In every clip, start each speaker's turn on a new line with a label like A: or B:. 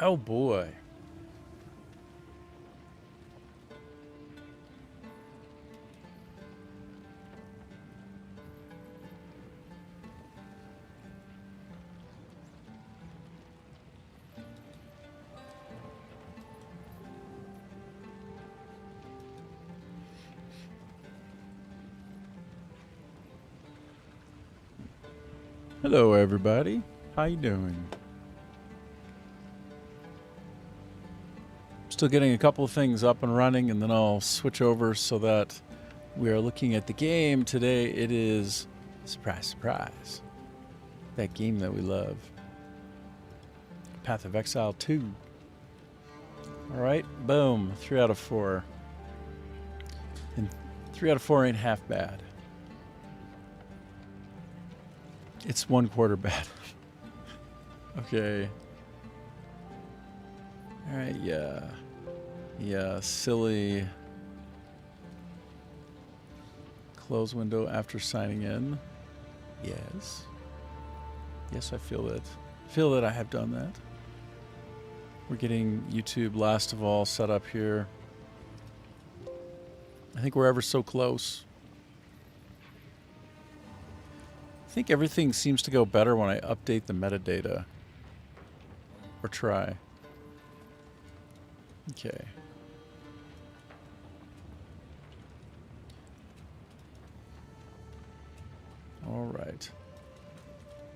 A: Oh boy. Hello everybody. How you doing? Still getting a couple of things up and running, and then I'll switch over so that we are looking at the game. Today it is, surprise, surprise, that game that we love. Path of Exile 2. Alright, boom, 3 out of 4. And 3 out of 4 ain't half bad. It's 1/4 bad. Okay. Alright, yeah. Yeah, silly. Close window after signing in. Yes. Yes, I feel it. Feel that I have done that. We're getting YouTube last of all set up here. I think we're ever so close. I think everything seems to go better when I update the metadata. Or try. Okay. All right.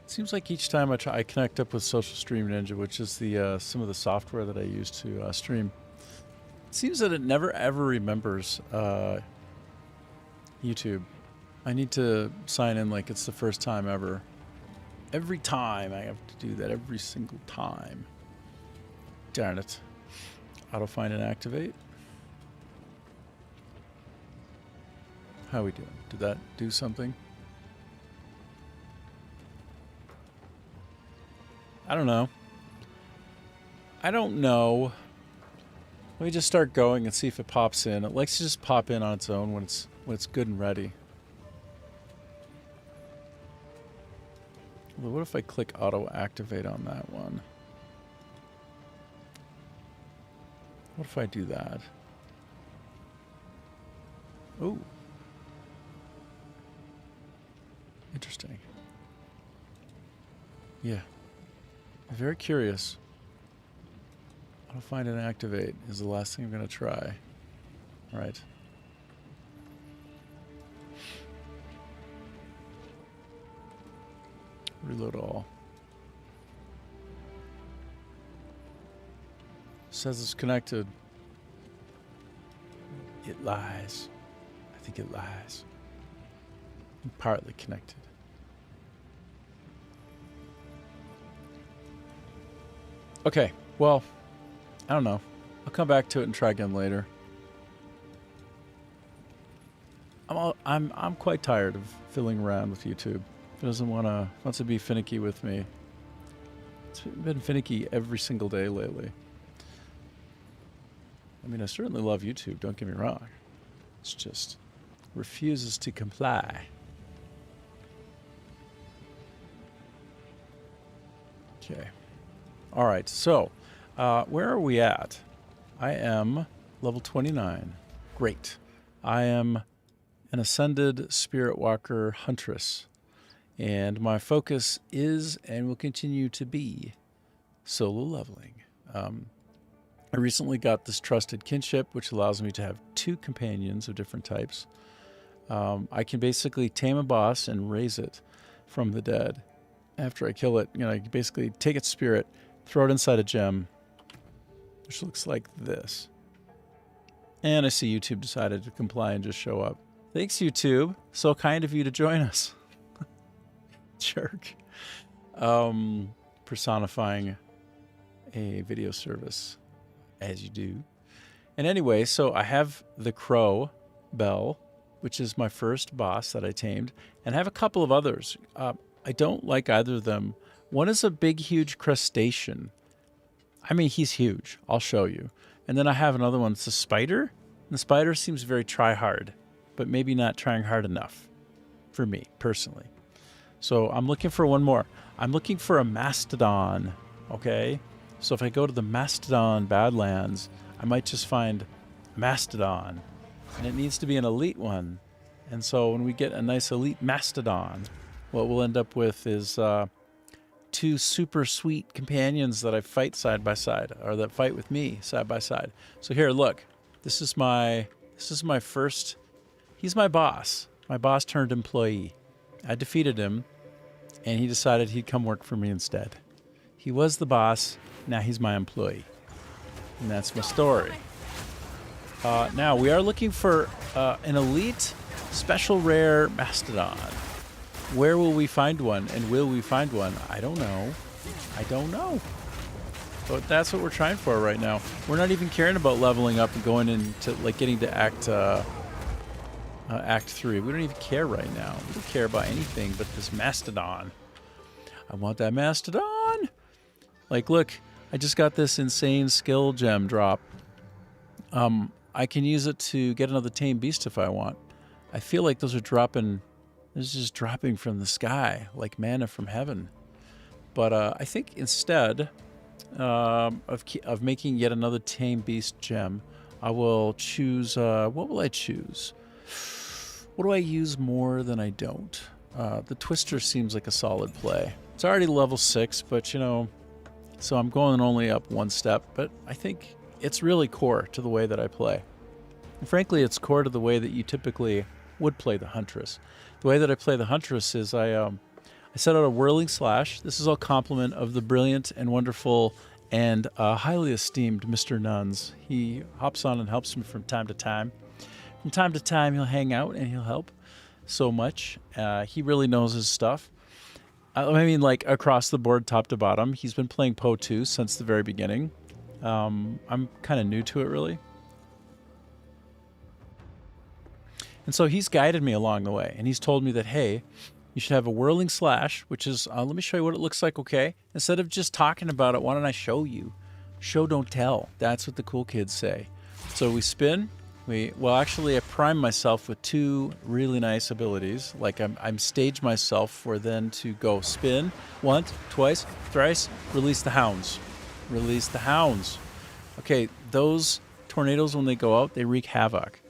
A: Seems like each time I connect up with Social Stream Ninja, which is the some of the software that I use to stream, it seems that it never ever remembers YouTube. I need to sign in like it's the first time ever. Every time I have to do that, every single time. Darn it. Auto find and activate. How are we doing? Did that do something? I don't know. I don't know. Let me just start going and see if it pops in. It likes to just pop in on its own when it's good and ready. Well, what if I click auto activate on that one? What if I do that? Oh. Interesting. Yeah. I'm very curious. Auto find and activate is the last thing I'm going to try. All right. Reload all. Says it's connected. It lies. I think it lies. I'm partly connected. Okay, well, I don't know. I'll come back to it and try again later. I'm quite tired of fiddling around with YouTube. It doesn't wants to be finicky with me. It's been finicky every single day lately. I mean, I certainly love YouTube, don't get me wrong. It's just refuses to comply. Okay. All right, so where are we at? I am level 29. Great. I am an Ascended Spirit Walker Huntress. And my focus is and will continue to be solo leveling. I recently got this Trusted Kinship, which allows me to have 2 companions of different types. I can basically tame a boss and raise it from the dead. After I kill it, I can basically take its spirit, throw it inside a gem, which looks like this. And I see YouTube decided to comply and just show up. Thanks, YouTube. So kind of you to join us. Jerk. Personifying a video service, as you do. And anyway, so I have the Crow Bell, which is my first boss that I tamed, and I have a couple of others. I don't like either of them. One is a big, huge crustacean. I mean, he's huge. I'll show you. And then I have another one. It's a spider. And the spider seems very try-hard, but maybe not trying hard enough for me, personally. So I'm looking for one more. I'm looking for a mastodon, okay? So if I go to the Mastodon Badlands, I might just find Mastodon. And it needs to be an elite one. And so when we get a nice elite Mastodon, what we'll end up with is 2 super sweet companions that I fight side by side, or that fight with me side by side. So here, look. This is my first. He's my boss. My boss turned employee. I defeated him, and he decided he'd come work for me instead. He was the boss. Now he's my employee, and that's my story. Now we are looking for an elite, special rare Mastodon. Where will we find one, and will we find one? I don't know. I don't know. But that's what we're trying for right now. We're not even caring about leveling up and going into, like, getting to Act 3. We don't even care right now. We don't care about anything but this Mastodon. I want that Mastodon! Like, look, I just got this insane skill gem drop. I can use it to get another tame beast if I want. I feel like those are dropping... This is just dropping from the sky, like manna from heaven. But I think instead of making yet another tame beast gem, I will choose... what will I choose? What do I use more than I don't? The Twister seems like a solid play. It's already level 6, but you know... So I'm going only up 1 step, but I think it's really core to the way that I play. And frankly, it's core to the way that you typically would play the Huntress. The way that I play the Huntress is I set out a whirling slash. This is all compliment of the brilliant and wonderful and highly esteemed Mr. Nuns. He hops on and helps me from time to time. From time to time, he'll hang out and he'll help so much. He really knows his stuff. I mean, like, across the board, top to bottom. He's been playing POE 2 since the very beginning. I'm kind of new to it, really. And so he's guided me along the way, and he's told me that, hey, you should have a whirling slash, which is, let me show you what it looks like, okay? Instead of just talking about it, why don't I show you? Show, don't tell. That's what the cool kids say. So we spin. Well, actually, I prime myself with 2 really nice abilities. Like, I'm stage myself for then to go spin once, twice, thrice, release the hounds. Release the hounds. Okay, those tornadoes, when they go out, they wreak havoc.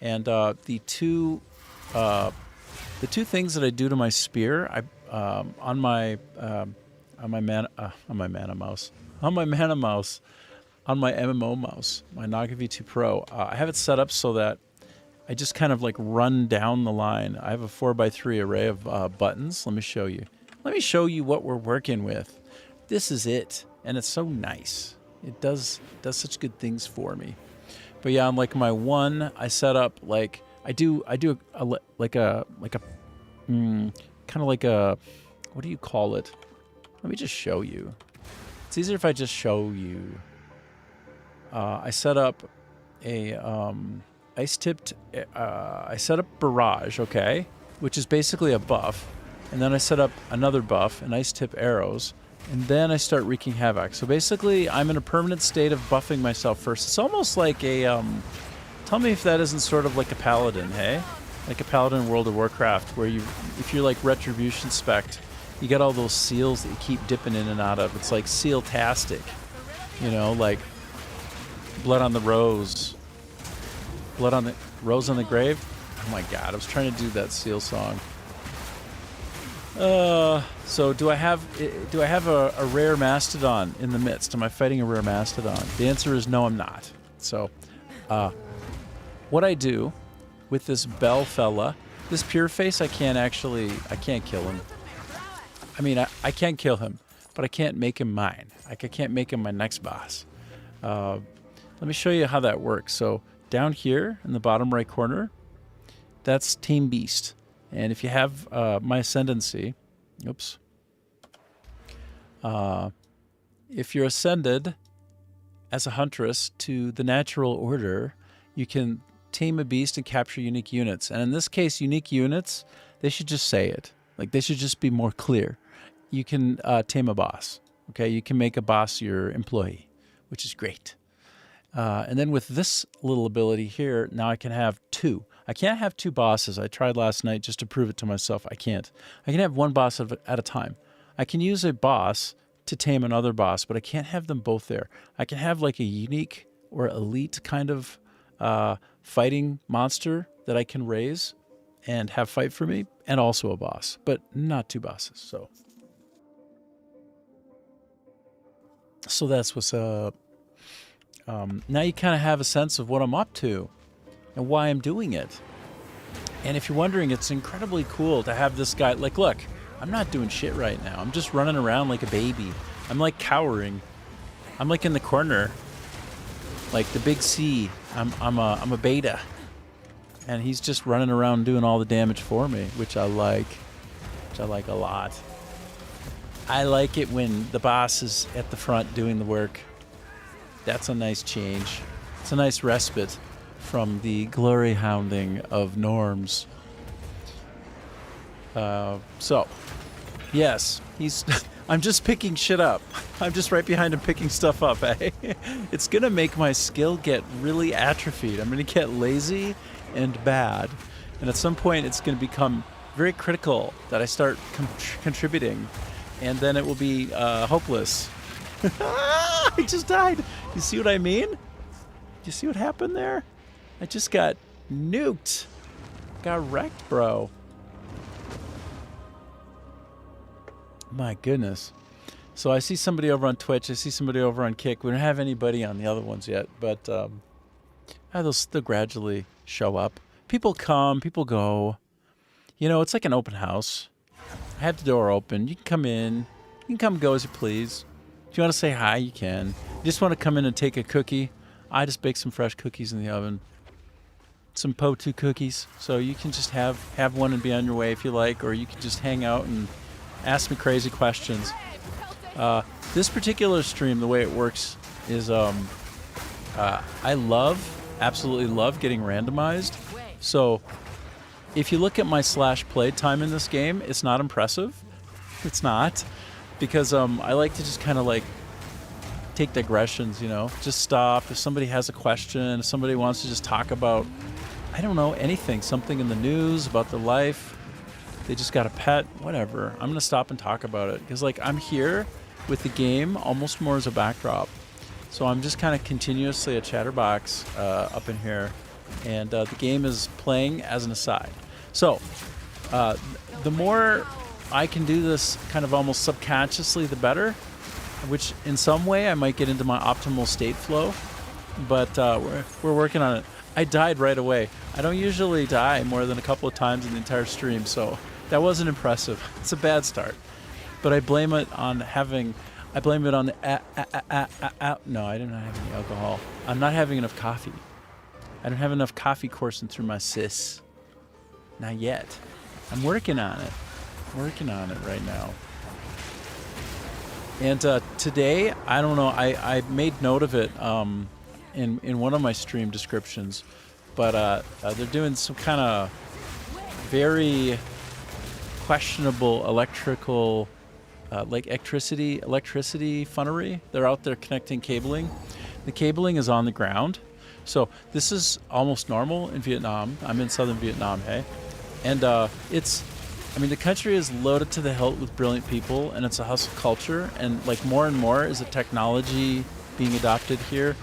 A: And the two things that I do to my spear, on my mana mouse, on my MMO mouse, my Naga V2 Pro, I have it set up so that I just kind of like run down the line. I have a 4x3 array of buttons. Let me show you. Let me show you what we're working with. This is it, and it's so nice. It does such good things for me. But yeah, on like my 1, I set up like I do kind of like a what do you call it? Let me just show you. It's easier if I just show you. I set up a ice-tipped. I set up barrage, okay, which is basically a buff, and then I set up another buff, an ice-tip arrows. And then I start wreaking havoc. So basically, I'm in a permanent state of buffing myself first. It's almost like a, tell me if that isn't sort of like a paladin, hey? Like a paladin in World of Warcraft, where if you're like Retribution Spect, you got all those seals that you keep dipping in and out of. It's like seal-tastic, you know, like blood on the rose. Blood on the rose on the grave? Oh my god, I was trying to do that seal song. So do I have a rare mastodon in the midst? Am I fighting a rare mastodon? The answer is no, I'm not. So, what I do with this Bell fella, this pure face, I can't kill him. I mean, I can't kill him, but I can't make him mine. Like, I can't make him my next boss. Let me show you how that works. So down here in the bottom right corner, that's Tame Beast. And if you have my ascendancy, oops. If you're ascended as a huntress to the natural order, you can tame a beast and capture unique units. And in this case, unique units, they should just say it. Like, they should just be more clear. You can tame a boss. Okay, you can make a boss your employee, which is great. And then with this little ability here, now I can have 2. I can't have 2 bosses. I tried last night just to prove it to myself. I can't. I can have 1 boss at a time. I can use a boss to tame another boss, but I can't have them both there. I can have like a unique or elite kind of fighting monster that I can raise and have fight for me, and also a boss, but not two bosses. So that's what's up. Now you kind of have a sense of what I'm up to and why I'm doing it. And if you're wondering, it's incredibly cool to have this guy. Like, look, I'm not doing shit right now. I'm just running around like a baby. I'm like cowering. I'm like in the corner, like the big C. I'm a beta, and he's just running around doing all the damage for me, which I like. Which I like a lot. I like it when the boss is at the front doing the work. That's a nice change. It's a nice respite from the glory hounding of norms. So, yes, he's. I'm just picking shit up. I'm just right behind him picking stuff up, eh? It's gonna make my skill get really atrophied. I'm gonna get lazy and bad. And at some point, it's gonna become very critical that I start contributing. And then it will be hopeless. I just died. You see what I mean? You see what happened there? I just got nuked. Got wrecked, bro. My goodness. So I see somebody over on Twitch. I see somebody over on Kick. We don't have anybody on the other ones yet, but they'll gradually show up. People come, people go. You know, it's like an open house. I have the door open. You can come in. You can come and go as you please. If you want to say hi, you can. You just want to come in and take a cookie. I just baked some fresh cookies in the oven. Some POE cookies. So you can just have one and be on your way if you like, or you can just hang out and ask me crazy questions. This particular stream, the way it works is I absolutely love getting randomized. So if you look at my /play time in this game, it's not impressive. It's not. Because I like to just kind of like take digressions, you know. Just stop. If somebody has a question, if somebody wants to just talk about, I don't know, anything, something in the news, about their life, they just got a pet, whatever. I'm going to stop and talk about it. Because like I'm here with the game almost more as a backdrop. So I'm just kind of continuously a chatterbox up in here. And the game is playing as an aside. So the more I can do this kind of almost subconsciously, the better, which in some way I might get into my optimal state flow, but we're working on it. I died right away. I don't usually die more than a couple of times in the entire stream, so that wasn't impressive. It's a bad start, but I blame it on the no, I did not have any alcohol. I'm not having enough coffee. I don't have enough coffee coursing through my sis. Not yet. I'm working on it. Working on it right now. And today, I don't know, I made note of it in one of my stream descriptions, but they're doing some kind of very questionable electrical, like electricity funnery. They're out there connecting cabling. The cabling is on the ground. So this is almost normal in Vietnam. I'm in southern Vietnam, hey? And the country is loaded to the hilt with brilliant people, and it's a hustle culture, and like more and more is a technology being adopted here.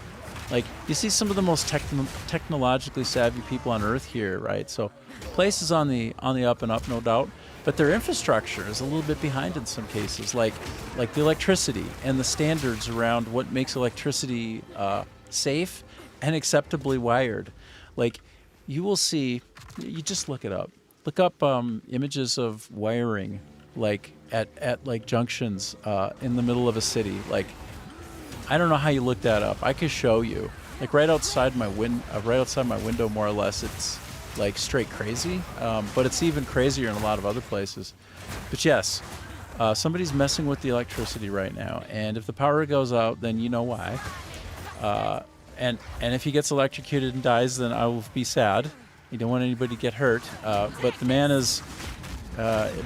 A: Like you see some of the most technologically savvy people on earth here, right? So place is on the up and up, no doubt, but their infrastructure is a little bit behind in some cases, like the electricity and the standards around what makes electricity safe and acceptably wired. Like you will see, you just look it up. Look up images of wiring, like at like junctions in the middle of a city. Like, I don't know how you look that up. I could show you. Like right outside my window, more or less, it's like straight crazy. But it's even crazier in a lot of other places. But yes, somebody's messing with the electricity right now, and if the power goes out, then you know why. And if he gets electrocuted and dies, then I will be sad. You don't want anybody to get hurt, but the man is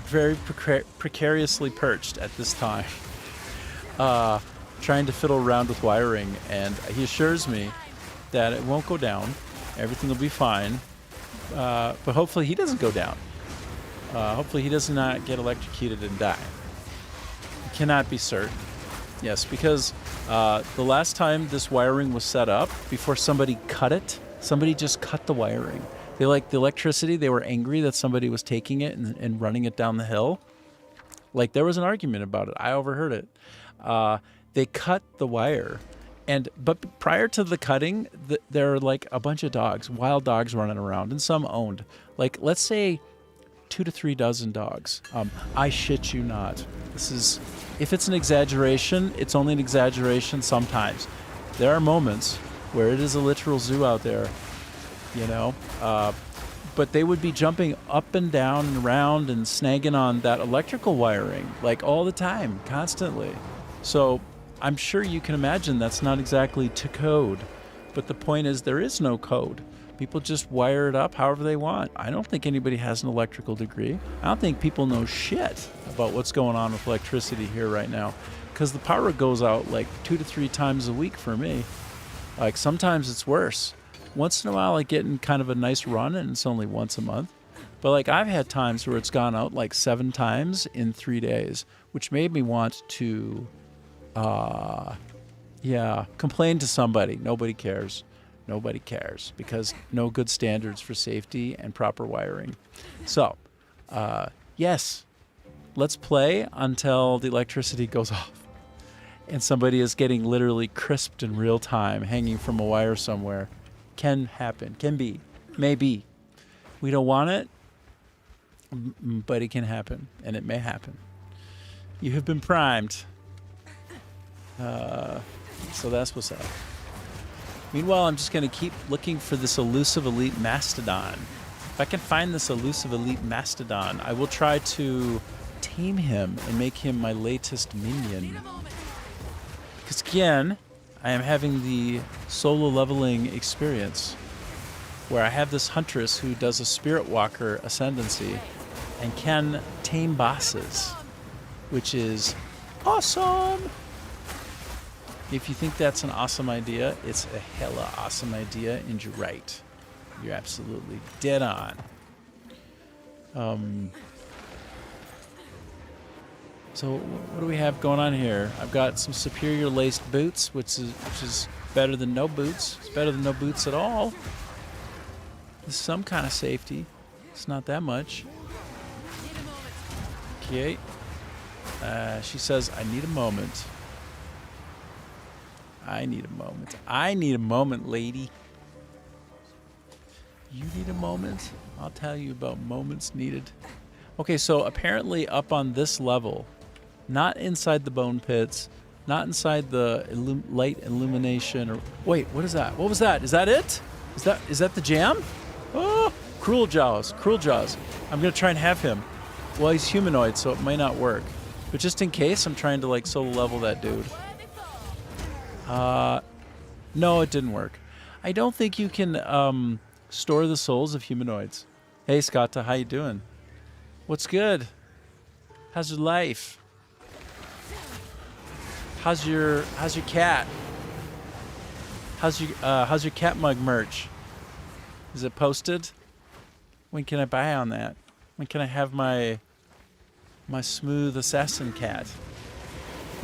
A: very precariously perched at this time, trying to fiddle around with wiring, and he assures me that it won't go down, everything will be fine, but hopefully he doesn't go down. Hopefully he does not get electrocuted and die. You cannot be certain. Yes, because the last time this wiring was set up, before somebody cut it, somebody just cut the wiring. They like the electricity. They were angry that somebody was taking it and running it down the hill. Like, there was an argument about it. I overheard it. They cut the wire. But prior to the cutting, there are like a bunch of dogs, wild dogs running around, and some owned. Like, let's say 2 to 3 dozen dogs. I shit you not. If it's an exaggeration, it's only an exaggeration sometimes. There are moments where it is a literal zoo out there, you know. But they would be jumping up and down and around and snagging on that electrical wiring, like all the time, constantly. So I'm sure you can imagine that's not exactly to code. But the point is, there is no code. People just wire it up however they want. I don't think anybody has an electrical degree. I don't think people know shit about what's going on with electricity here right now, because the power goes out like 2 to 3 times a week for me. Like, sometimes it's worse. Once in a while I get in kind of a nice run, and it's only once a month. But like, I've had times where it's gone out like 7 times in 3 days, which made me want to complain to somebody. Nobody cares. Nobody cares, because no good standards for safety and proper wiring. So, yes, let's play until the electricity goes off and somebody is getting literally crisped in real time, hanging from a wire somewhere. Can happen. Can be. Maybe. We don't want it, but it can happen, and it may happen. You have been primed. So that's what's up. Meanwhile, I'm just going to keep looking for this elusive elite mastodon. If I can find this elusive elite mastodon, I will try to tame him and make him my latest minion. Because again, I am having the solo leveling experience where I have this Huntress who does a Spirit Walker ascendancy and can tame bosses, which is awesome. If you think that's an awesome idea, it's a hella awesome idea, and you're right. You're absolutely dead on. So what do we have going on here? I've got some superior laced boots, which is better than no boots. It's better than no boots at all. There's some kind of safety. It's not that much. Okay. She says, I need a moment. I need a moment. I need a moment, lady. You need a moment? I'll tell you about moments needed. Okay, so apparently up on this level, not inside the bone pits, not inside the light illumination, or wait, what is that? What was that? Is that it? Is that the jam? Oh, Cruel Jaws, Cruel Jaws. I'm gonna try and have him. Well, he's humanoid, so it might not work. But just in case, I'm trying to like solo level that dude. No, it didn't work. I don't think you can store the souls of humanoids. Hey, Scotta, how you doing? What's good? How's your life? How's your cat? How's your cat mug merch? Is it posted? When can I buy on that? When can I have my smooth assassin cat?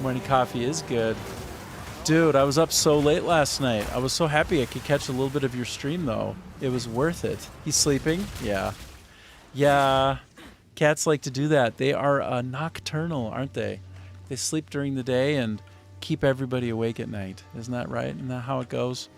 A: Morning coffee is good. Dude, I was up so late last night. I was so happy I could catch a little bit of your stream, though. It was worth it. He's sleeping? Yeah. Yeah. Cats like to do that. They are nocturnal, aren't they? They sleep during the day and keep everybody awake at night. Isn't that right? Isn't that how it goes?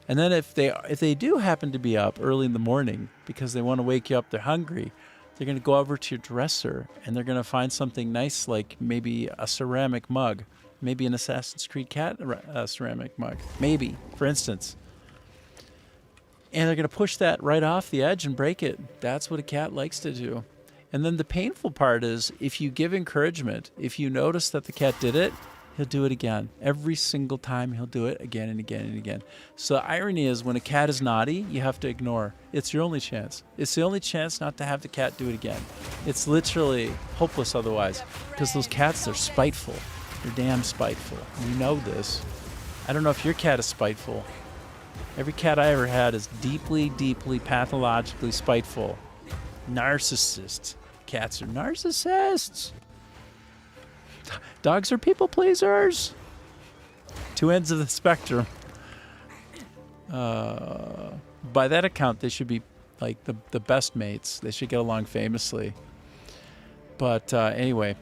A: And then if they do happen to be up early in the morning because they want to wake you up, they're hungry, they're going to go over to your dresser and they're going to find something nice, like maybe a ceramic mug. Maybe an Assassin's Creed cat ceramic mug. Maybe, for instance. And they're going to push that right off the edge and break it. That's what a cat likes to do. And then the painful part is, if you give encouragement, if you notice that the cat did it, he'll do it again. Every single time he'll do it again and again and again. So the irony is, when a cat is naughty, you have to ignore. It's your only chance. It's the only chance not to have the cat do it again. It's literally hopeless otherwise. Because those cats, they're spiteful. They're damn spiteful. You know this. I don't know if your cat is spiteful. Every cat I ever had is deeply, deeply, pathologically spiteful. Narcissists. Cats are narcissists. Dogs are people pleasers. Two ends of the spectrum. By that account, they should be like the best mates. They should get along famously. But anyway,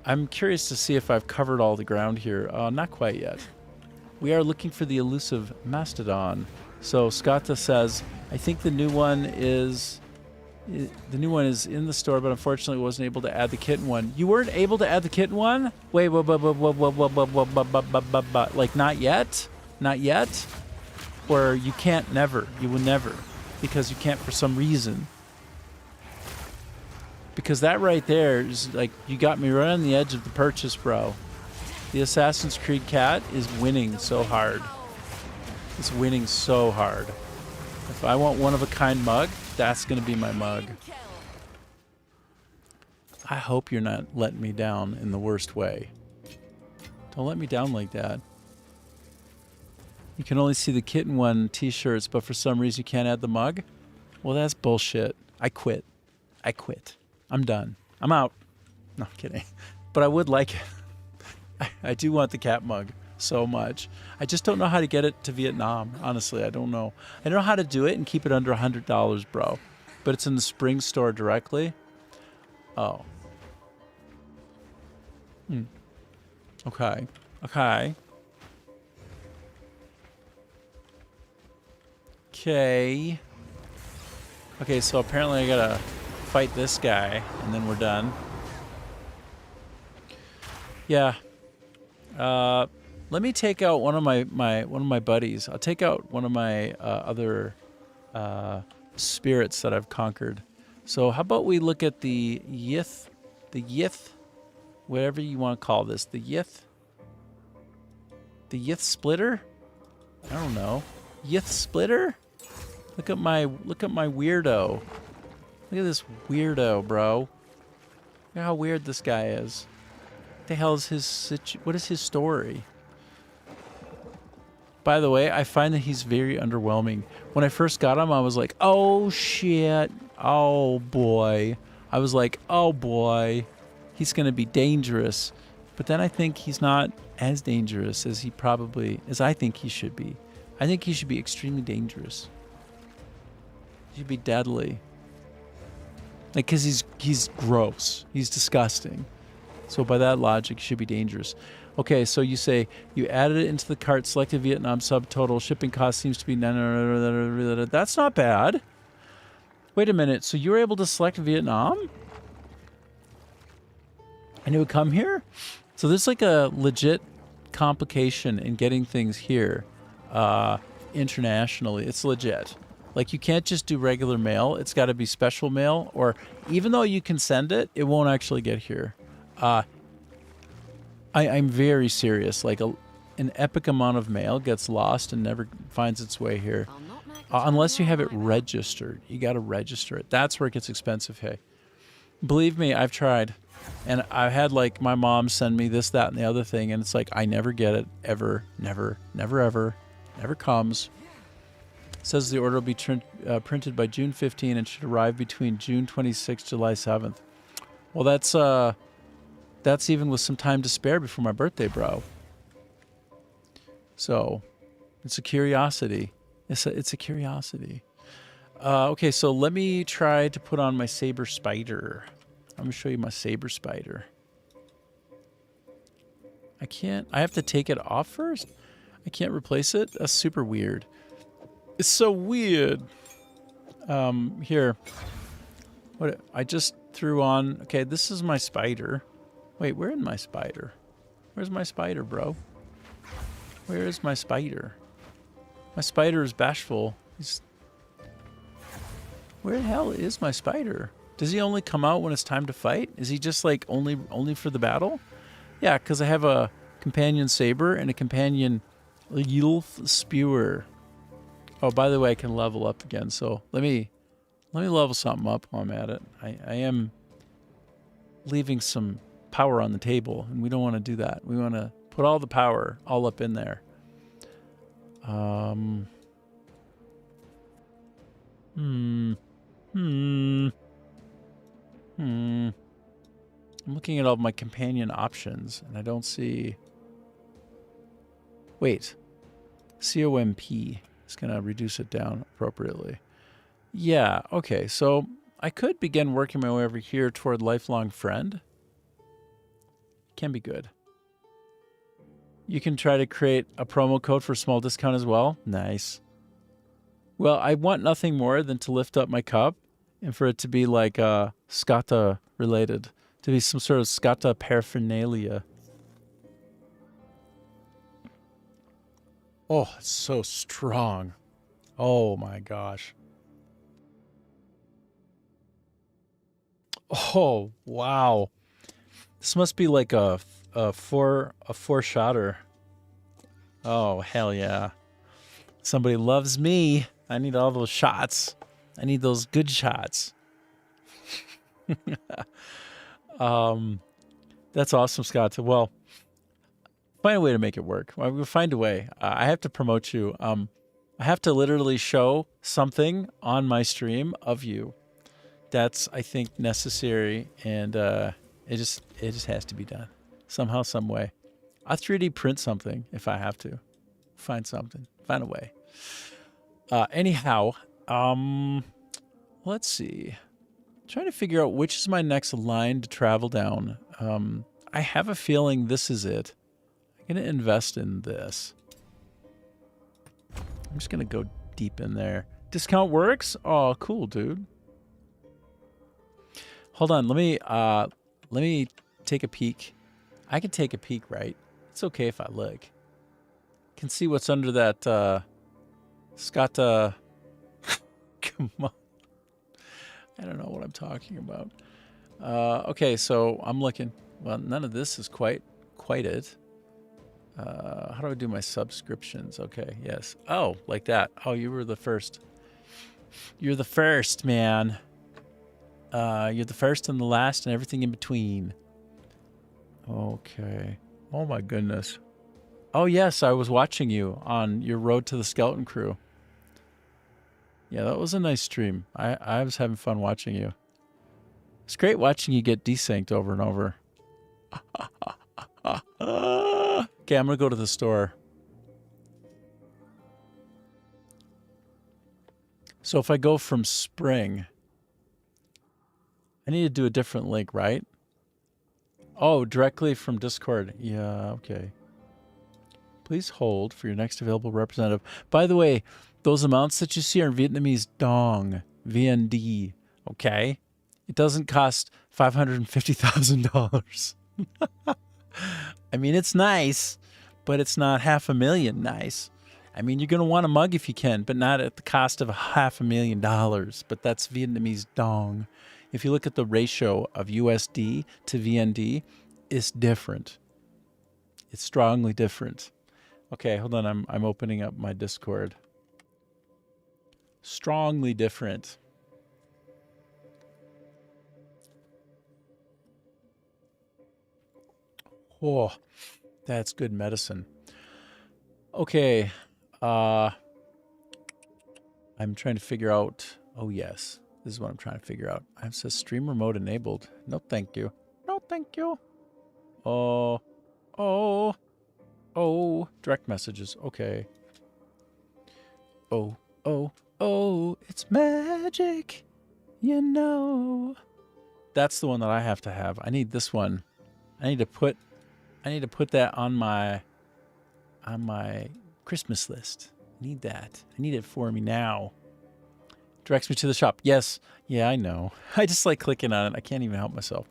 A: I'm curious to see if I've covered all the ground here. Not quite yet. We are looking for the elusive mastodon. So Skata says, I think the new one is in the store, but unfortunately wasn't able to add the kitten one. You weren't able to add the kitten one? Wait, like not yet? Not yet? Or you can't never? You will never? Because you can't for some reason? Because that right there is like, you got me right on the edge of the purchase, bro. The Assassin's Creed cat is winning so hard. It's winning so hard. If I want one-of-a-kind mug, that's going to be my mug. I hope you're not letting me down in the worst way. Don't let me down like that. You can only see the kitten one t-shirts, but for some reason you can't add the mug? Well, that's bullshit. I quit. I quit. I'm done. I'm out. No, I'm kidding. But I would like it. I do want the cat mug so much. I just don't know how to get it to Vietnam. Honestly, I don't know. I don't know how to do it and keep it under $100, bro. But it's in the Spring store directly. Oh. Okay. Okay. Okay. Okay, so apparently I gotta fight this guy, and then we're done. Yeah. Let me take out one of my buddies. I'll take out one of my other spirits that I've conquered. So how about we look at the Yith, whatever you want to call this, the Yith splitter. I don't know, Yith splitter. Look at my weirdo. Look at this weirdo, bro. Look at how weird this guy is. What the hell is what is his story? By the way, I find that he's very underwhelming. When I first got him, I was like, oh shit, oh boy. I was like, oh boy, he's gonna be dangerous. But then I think he's not as dangerous as I think he should be. I think he should be extremely dangerous. He should be deadly. Like, cause he's gross. He's disgusting. So by that logic, he should be dangerous. Okay, so you say you added it into the cart, selected Vietnam subtotal, shipping cost seems to be that's not bad. Wait a minute, so you were able to select Vietnam? And it would come here? So there's like a legit complication in getting things here internationally. It's legit. Like, you can't just do regular mail. It's got to be special mail, or even though you can send it, it won't actually get here. I'm very serious. Like, an epic amount of mail gets lost and never finds its way here. Unless you have it registered. You got to register it. That's where it gets expensive, hey. Believe me, I've tried. And I had, like, my mom send me this, that, and the other thing, and it's like, I never get it, ever, never, never, ever, never comes. It says the order will be printed by June 15 and should arrive between June 26th, July 7th. Well, that's even with some time to spare before my birthday, bro. So, it's a curiosity. It's a curiosity. Okay, so let me try to put on my saber spider. I'm going to show you my saber spider. I have to take it off first? I can't replace it? That's super weird. It's so weird. Here. What I just threw on. Okay, this is my spider. Wait, where is my spider? Where's my spider, bro? Where is my spider? My spider is bashful. Where the hell is my spider? Does he only come out when it's time to fight? Is he just like only for the battle? Yeah, because I have a companion saber and a companion Yulf spewer. Oh, by the way, I can level up again. So let me level something up while I'm at it. I am leaving some power on the table, and we don't want to do that. We want to put all the power all up in there. I'm looking at all my companion options, and I don't see Wait. COMP is going to reduce it down appropriately. Yeah, okay. So I could begin working my way over here toward lifelong friend. Can be good. You can try to create a promo code for a small discount as well. Nice. Well, I want nothing more than to lift up my cup and for it to be like Skata related, to be some sort of Skata paraphernalia. Oh, it's so strong. Oh my gosh. Oh, wow. This must be like a four shotter. Oh, hell yeah. Somebody loves me. I need all those shots. I need those good shots. That's awesome, Scott. Well, find a way to make it work. We'll find a way. I have to promote you. I have to literally show something on my stream of you. That's, I think, necessary, and it just has to be done somehow, some way. I'll 3D print something if I have to. Find something. Find a way. Anyhow, let's see. I'm trying to figure out which is my next line to travel down. I have a feeling this is it. I'm going to invest in this. I'm just going to go deep in there. Discount works? Oh, cool, dude. Hold on. Let me take a peek. I can take a peek, right? It's okay if I look. Can see what's under that Skata. Come on. I don't know what I'm talking about. Okay, so I'm looking. Well, none of this is quite it. How do I do my subscriptions? Okay, yes. Oh, like that. Oh, you were the first. You're the first, man. You're the first and the last and everything in between. Okay. Oh my goodness. Oh yes, I was watching you on your road to the Skeleton Crew. Yeah, that was a nice stream. I was having fun watching you. It's great watching you get desynced over and over. Okay, I'm going to go to the store. So if I go from spring, I need to do a different link, right? Oh, directly from Discord. Yeah, okay. Please hold for your next available representative. By the way, those amounts that you see are in Vietnamese dong, VND, okay? It doesn't cost $550,000. I mean, it's nice, but it's not $500,000 nice. I mean, you're going to want a mug if you can, but not at the cost of $500,000. But that's Vietnamese dong. If you look at the ratio of USD to VND, it's different. It's strongly different. Okay, hold on. I'm opening up my Discord. Strongly different. Oh, that's good medicine. Okay. I'm trying to figure out. Oh, yes. This is what I'm trying to figure out. It says streamer mode enabled. No, thank you. No, thank you. Oh. Oh. Oh. Direct messages. Okay. Oh. Oh. Oh. It's magic. You know. That's the one that I have to have. I need this one. I need to put that on my Christmas list. I need that. I need it for me now. Directs me to the shop. Yes. Yeah, I know. I just like clicking on it. I can't even help myself.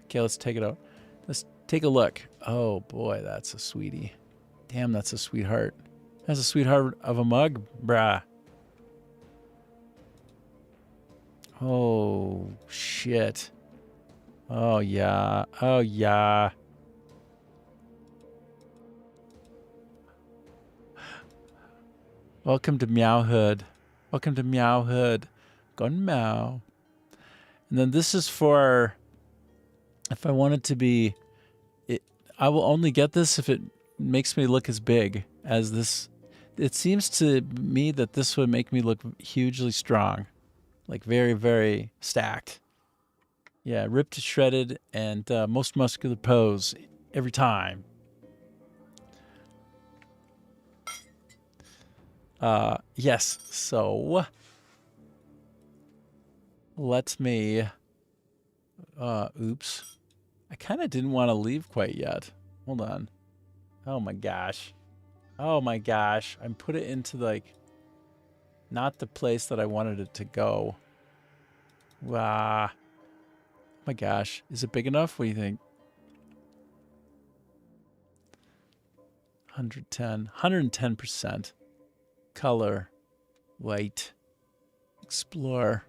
A: Okay, let's take it out. Let's take a look. Oh, boy, that's a sweetie. Damn, that's a sweetheart. That's a sweetheart of a mug, brah. Oh, shit. Oh, yeah. Oh, yeah. Welcome to Meowhood. Welcome to Meowhood. Gone meow. And then this is for, if I want it to be, I will only get this if it makes me look as big as this. It seems to me that this would make me look hugely strong. Like very, very stacked. Yeah, ripped to shredded and most muscular pose every time. Yes, so let me, oops. I kind of didn't want to leave quite yet. Hold on. Oh my gosh. Oh my gosh. I put it into like, not the place that I wanted it to go. Wow. Oh my gosh. Is it big enough? What do you think? 110. 110%. Color. White. Explore.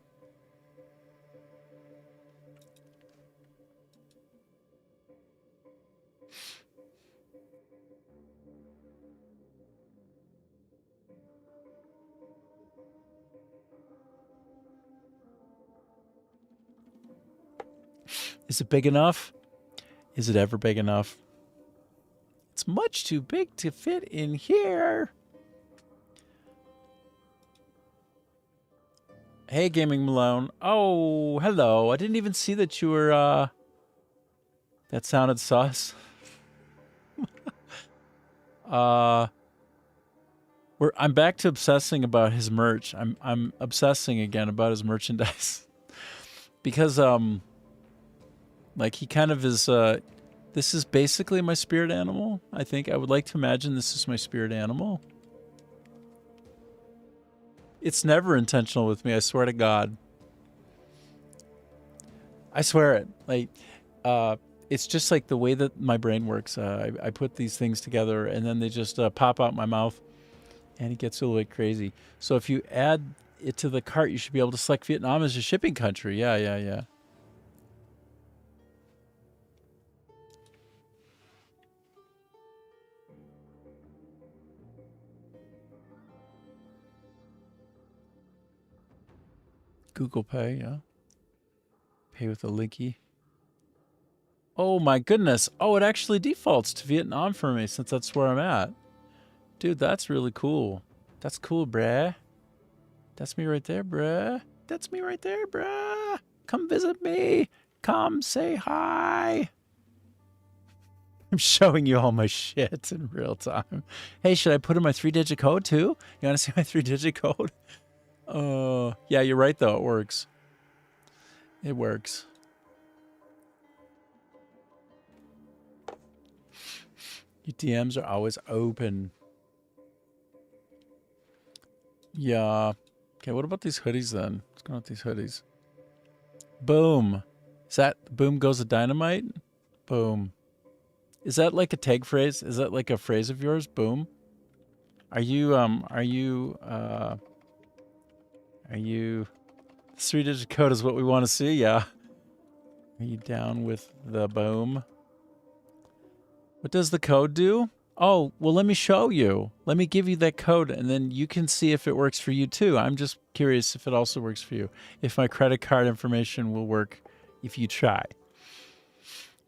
A: Is it big enough? Is it ever big enough? It's much too big to fit in here. Hey, Gaming Malone. Oh, hello. I didn't even see that you were, that sounded sus. I'm back to obsessing about his merch. I'm obsessing again about his merchandise. Because, like, he kind of is, this is basically my spirit animal. I think I would like to imagine this is my spirit animal. It's never intentional with me, I swear to God. I swear it. Like, it's just like the way that my brain works. I put these things together and then they just pop out my mouth and it gets a little bit crazy. So if you add it to the cart, you should be able to select Vietnam as your shipping country. Yeah. Google Pay, yeah. Pay with a linky. Oh my goodness. Oh, it actually defaults to Vietnam for me since that's where I'm at. Dude, that's really cool. That's cool, bruh. That's me right there, bruh. That's me right there, bruh. Come visit me. Come say hi. I'm showing you all my shit in real time. Hey, should I put in my 3-digit code too? You want to see my 3-digit code? Yeah, you're right though. It works. It works. Your DMs are always open. Yeah. Okay, what about these hoodies then? What's going on with these hoodies? Boom. Is that boom goes a dynamite? Boom. Is that like a tag phrase? Is that like a phrase of yours? Boom. Are you 3-digit code is what we want to see? Yeah. Are you down with the boom? What does the code do? Oh, well, let me show you. Let me give you that code, and then you can see if it works for you, too. I'm just curious if it also works for you. If my credit card information will work if you try.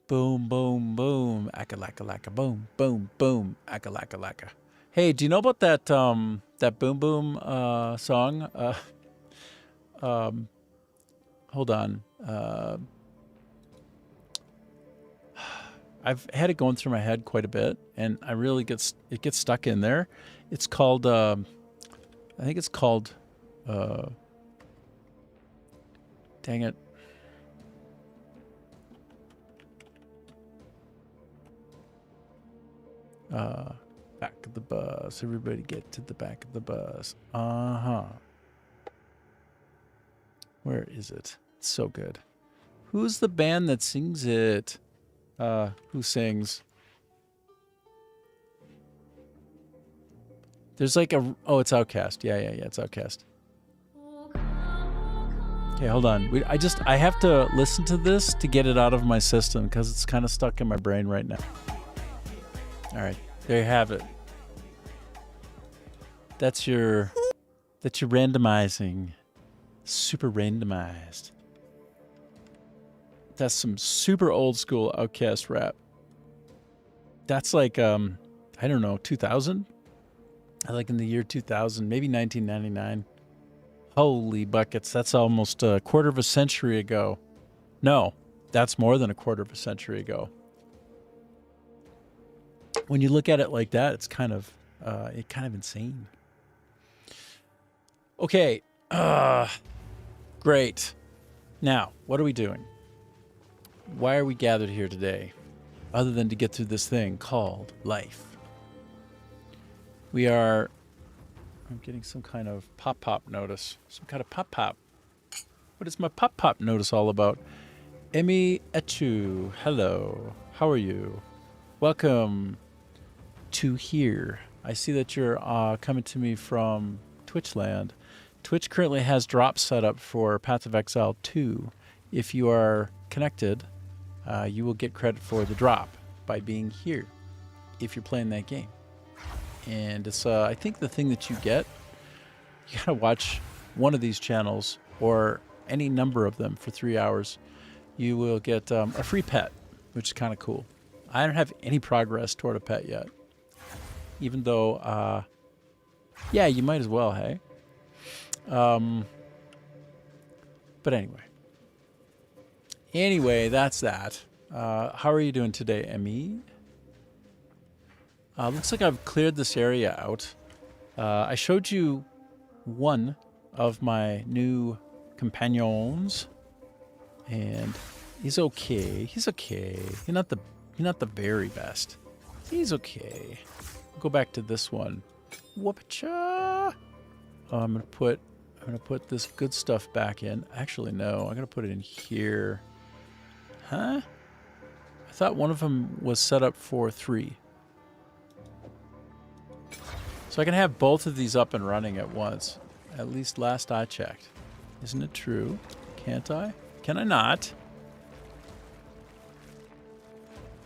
A: Boom, boom, boom. Aka-laka-laka. Boom, boom, boom. Aka-laka-laka. Hey, do you know about that, that Boom Boom song? Hold on. I've had it going through my head quite a bit, and I really gets stuck in there. It's called, I think it's called, dang it. Back of the bus. Everybody get to the back of the bus. Uh-huh. Where is it? It's so good. Who's the band that sings it? Who sings? There's like a... Oh, it's Outkast. Yeah, it's Outkast. Okay, hold on. I have to listen to this to get it out of my system because it's kind of stuck in my brain right now. All right, there you have it. That's your randomizing. Super randomized. That's some super old school Outkast rap. That's like, I don't know, 2000? Like in the year 2000, maybe 1999. Holy buckets, that's almost a quarter of a century ago. No, that's more than a quarter of a century ago. When you look at it like that, it's kind of insane. Okay. Great. Now, what are we doing? Why are we gathered here today? Other than to get through this thing called life. We are... I'm getting some kind of pop-pop notice. Some kind of pop-pop. What is my pop-pop notice all about? Emi Echu. Hello. How are you? Welcome to here. I see that you're coming to me from Twitch land. Twitch currently has drops set up for Path of Exile 2. If you are connected, you will get credit for the drop by being here if you're playing that game. And it's, I think the thing that you get, you gotta watch one of these channels or any number of them for 3 hours. You will get a free pet, which is kind of cool. I don't have any progress toward a pet yet. Even though, yeah, you might as well, hey? But anyway. Anyway, that's that. How are you doing today, Emmy? Looks like I've cleared this area out. I showed you one of my new companions, and he's okay. He's okay. He's not the very best. He's okay. Go back to this one. Whoop-cha! I'm gonna put this good stuff back in. Actually, no. I'm gonna put it in here. Huh? I thought one of them was set up for 3. So I can have both of these up and running at once. At least last I checked. Isn't it true? Can't I? Can I not?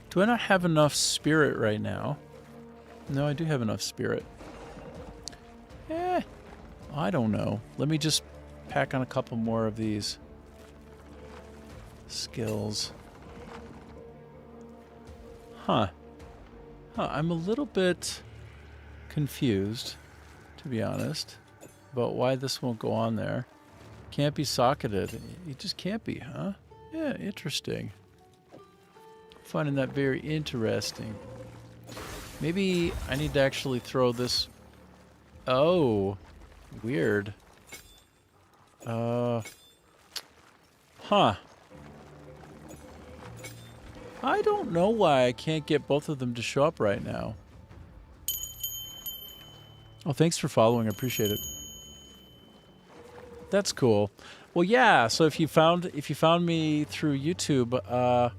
A: Do I not have enough spirit right now? No, I do have enough spirit. I don't know. Let me just pack on a couple more of these skills. Huh. I'm a little bit confused, to be honest, about why this won't go on there. Can't be socketed. It just can't be, huh? Yeah, interesting. Finding that very interesting. Maybe I need to actually throw this... Oh, weird. Huh. I don't know why I can't get both of them to show up right now. Oh, thanks for following. I appreciate it. That's cool. Well, yeah. So if you found me through YouTube,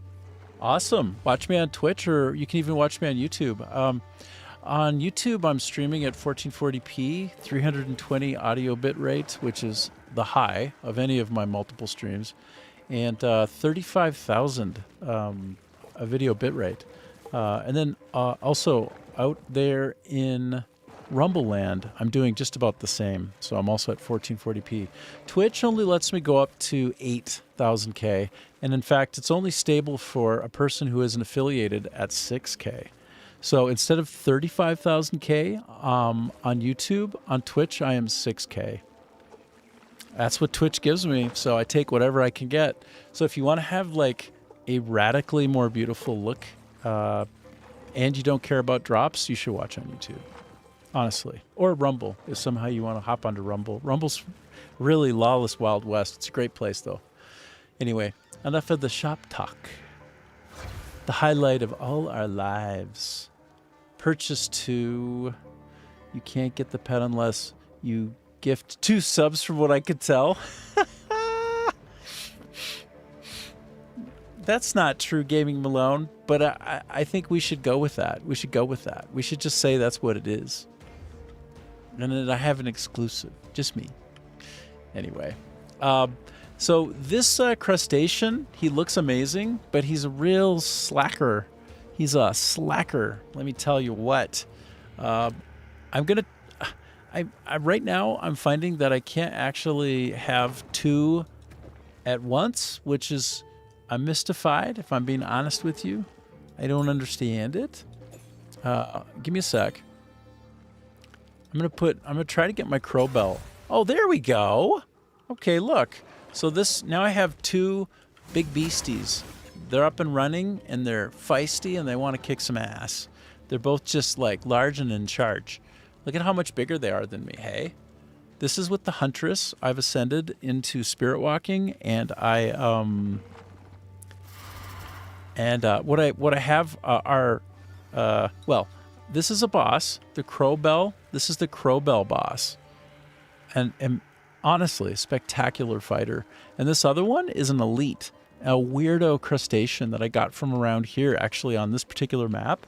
A: awesome. Watch me on Twitch, or you can even watch me on YouTube. On YouTube, I'm streaming at 1440p, 320 audio bit rate, which is the high of any of my multiple streams, and 35,000 a video bit rate. And then also out there in Rumble Land, I'm doing just about the same. So I'm also at 1440p. Twitch only lets me go up to 8,000K. And in fact, it's only stable for a person who isn't affiliated at 6K. So instead of 35,000K on YouTube, on Twitch, I am 6K. That's what Twitch gives me. So I take whatever I can get. So if you want to have like a radically more beautiful look and you don't care about drops, you should watch on YouTube. Honestly. Or Rumble, if somehow you want to hop onto Rumble. Rumble's really lawless Wild West. It's a great place, though. Anyway, enough of the shop talk. The highlight of all our lives. Purchase 2. You can't get the pet unless you gift 2 subs, from what I could tell. That's not true, Gaming Malone, but I think we should go with that. We should go with that. We should just say that's what it is. And then I have an exclusive. Just me. Anyway. So this crustacean, he looks amazing, but he's a real slacker. He's a slacker. Let me tell you what. I'm going to... right now, I'm finding that I can't actually have 2 at once, which is... I'm mystified, if I'm being honest with you. I don't understand it. Give me a sec. I'm gonna try to get my crow bell. Oh, there we go. Okay, look. So now I have 2 big beasties. They're up and running, and they're feisty, and they want to kick some ass. They're both just like large and in charge. Look at how much bigger they are than me, hey? This is with the Huntress. I've ascended into spirit walking, and what I have are well, this is a boss, the Crow Bell. This is the Crow Bell boss, and honestly, a spectacular fighter. And this other one is an elite, a weirdo crustacean that I got from around here, actually on this particular map.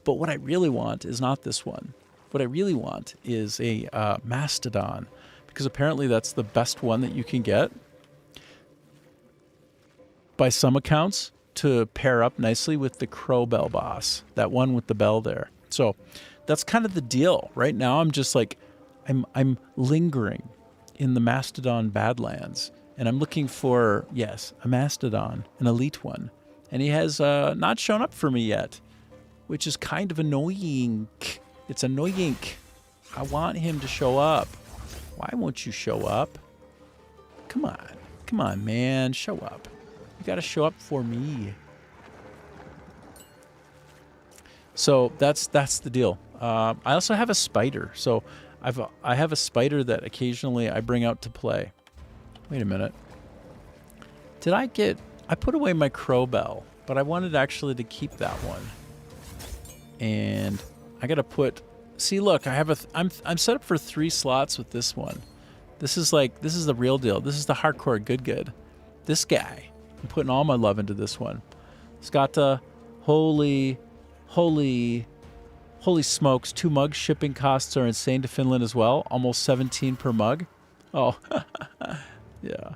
A: But what I really want is not this one. What I really want is a mastodon, because apparently that's the best one that you can get by some accounts to pair up nicely with the Crow Bell boss, that one with the bell there. So that's kind of the deal. Right now I'm just like, I'm lingering in the Mastodon Badlands, and I'm looking for, yes, a Mastodon, an elite one. And he has not shown up for me yet, which is kind of annoying. It's annoying. I want him to show up. Why won't you show up? Come on. Come on, man. Show up. You got to show up for me. So that's the deal. I also have a spider. So I have a spider that occasionally I bring out to play. Wait a minute. I put away my Crow Bell, but I wanted actually to keep that one. And I got to put, see, look, I'm set up for 3 slots with this one. This is the real deal. This is the hardcore good. This guy, I'm putting all my love into this one. It's got holy smokes, 2 mugs. Shipping costs are insane to Finland as well. Almost 17 per mug. Oh, yeah.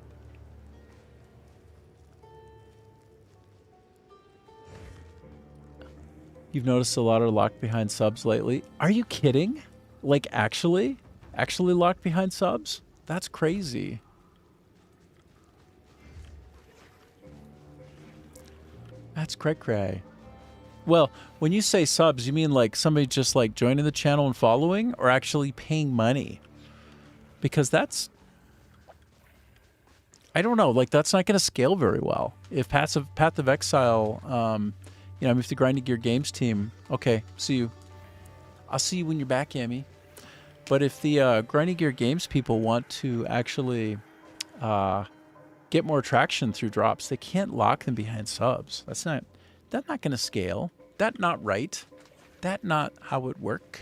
A: You've noticed a lot of locked behind subs lately. Are you kidding? Like actually locked behind subs? That's crazy. That's cray-cray. Well, when you say subs, you mean like somebody just like joining the channel and following, or actually paying money? Because that's, I don't know, like that's not going to scale very well. If Path of Exile, you know, I'm with the Grinding Gear Games team, okay, see you. I'll see you when you're back, Amy. But if the Grinding Gear Games people want to actually get more traction through drops, they can't lock them behind subs. That's not going to scale. That not right. That not how it work.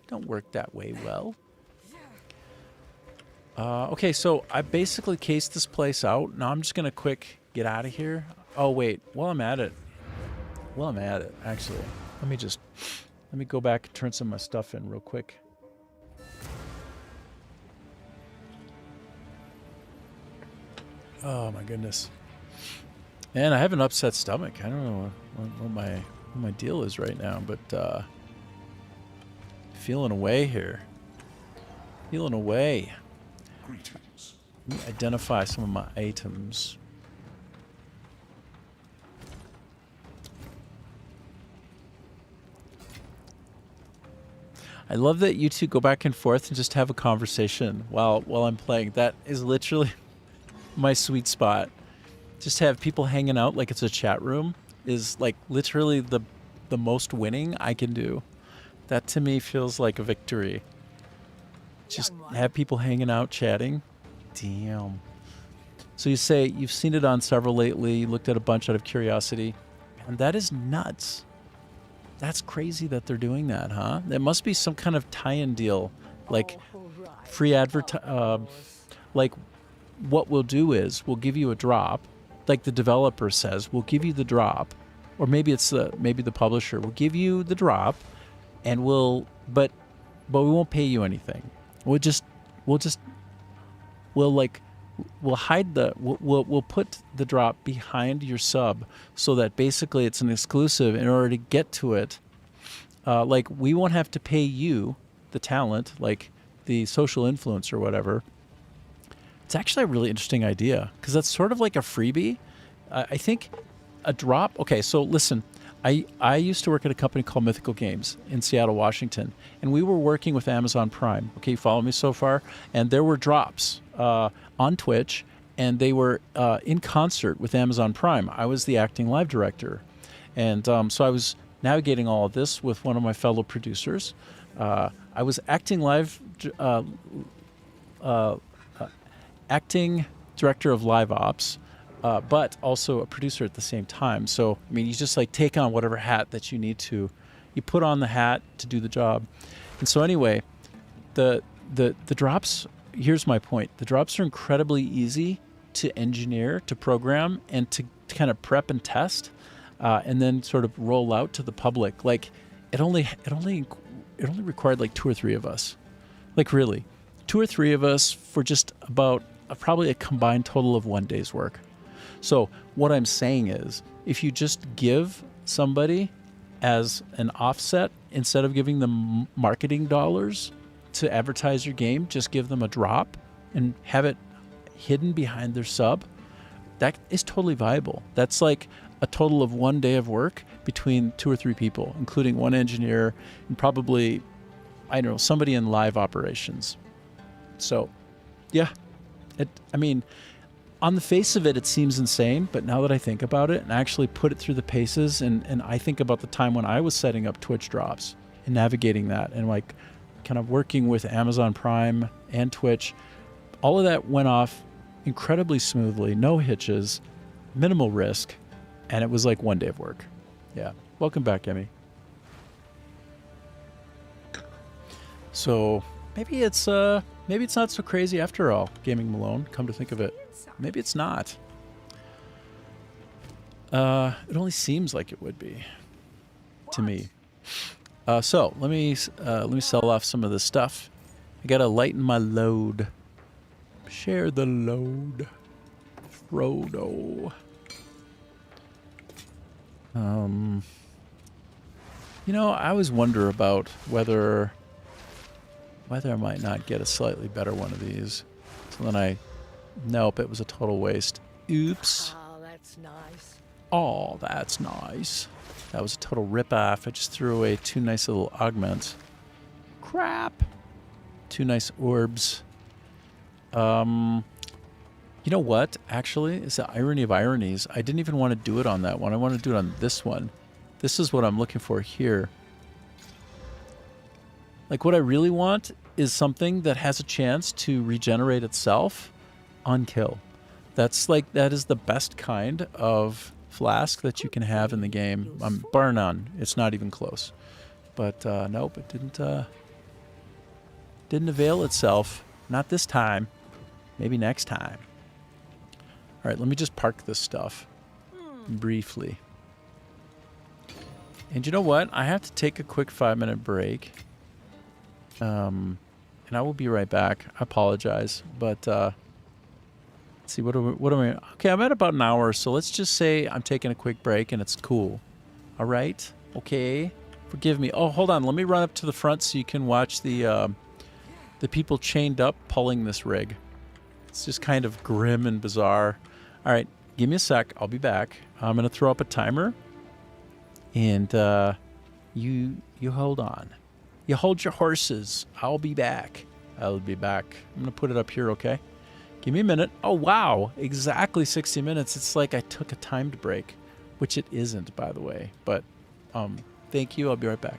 A: Don't work that way well. Okay, so I basically cased this place out. Now I'm just going to quick get out of here. Oh, wait. While I'm at it, actually, let me go back and turn some of my stuff in real quick. Oh, my goodness. And I have an upset stomach. I don't know what my deal is right now, but feeling away here. Feeling away. Greetings. Let me identify some of my items. I love that you two go back and forth and just have a conversation while I'm playing. That is literally my sweet spot. Just have people hanging out like it's a chat room is like literally the most winning I can do. That to me feels like a victory. Just have people hanging out, chatting. Damn. So you say you've seen it on several lately, looked at a bunch out of curiosity. And that is nuts. That's crazy that they're doing that, huh? There must be some kind of tie-in deal, like free like what we'll do is we'll give you a drop, like the developer says, we'll give you the drop, or maybe it's maybe the publisher will give you the drop, and but we won't pay you anything. We'll put the drop behind your sub so that basically it's an exclusive. In order to get to it, like we won't have to pay you, the talent, like the social influence or whatever. It's actually a really interesting idea because that's sort of like a freebie. I think a drop. Okay, so listen, I used to work at a company called Mythical Games in Seattle, Washington, and we were working with Amazon Prime. Okay, you follow me so far? And there were drops on Twitch, and they were in concert with Amazon Prime. I was the acting live director, and so I was navigating all of this with one of my fellow producers. I was acting live acting director of live ops, but also a producer at the same time. So, I mean, you just like take on whatever hat that you need to. You put on the hat to do the job. And so anyway, the drops, here's my point. The drops are incredibly easy to engineer, to program, and to kind of prep and test, and then sort of roll out to the public. Like it only required like 2 or 3 of us. Like really, 2 or 3 of us for just about probably a combined total of 1 day's work. So what I'm saying is, if you just give somebody as an offset, instead of giving them marketing dollars to advertise your game, just give them a drop and have it hidden behind their sub. That is totally viable. That's like a total of 1 day of work between 2 or 3 people, including 1 engineer and probably, I don't know, somebody in live operations. So, yeah, I mean, on the face of it, it seems insane, but now that I think about it and actually put it through the paces, and I think about the time when I was setting up Twitch drops and navigating that and like kind of working with Amazon Prime and Twitch, all of that went off incredibly smoothly, no hitches, minimal risk, and it was like 1 day of work. Yeah. Welcome back, Emmy. So maybe it's not so crazy after all, Gaming Malone, come to think of it. Maybe it's not. It only seems like it would be to me. So let me sell off some of this stuff. I gotta lighten my load. Share the load, Frodo. You know, I always wonder about whether I might not get a slightly better one of these. So then nope, it was a total waste. Oops.
B: Oh, that's nice.
A: Oh, that's nice. That was a total rip-off. I just threw away 2 nice little augments. Crap. 2 nice orbs. You know what? Actually, it's the irony of ironies. I didn't even want to do it on that one. I want to do it on this one. This is what I'm looking for here. Like, what I really want is something that has a chance to regenerate itself on kill. That is the best kind of flask that you can have in the game. Bar none. It's not even close. But nope, it didn't avail itself. Not this time. Maybe next time. All right, let me just park this stuff briefly. And you know what? I have to take a quick 5-minute break. And I will be right back. I apologize, but let's see, what am I? Okay, I'm at about an hour, so let's just say I'm taking a quick break and it's cool. All right, okay, forgive me. Oh, hold on, let me run up to the front so you can watch the people chained up pulling this rig. It's just kind of grim and bizarre. All right, give me a sec. I'll be back. I'm gonna throw up a timer, and you hold on. You hold your horses. I'll be back. I'll be back. I'm going to put it up here, okay? Give me a minute. Oh, wow. Exactly 60 minutes. It's like I took a timed break, which it isn't, by the way. But thank you. I'll be right back.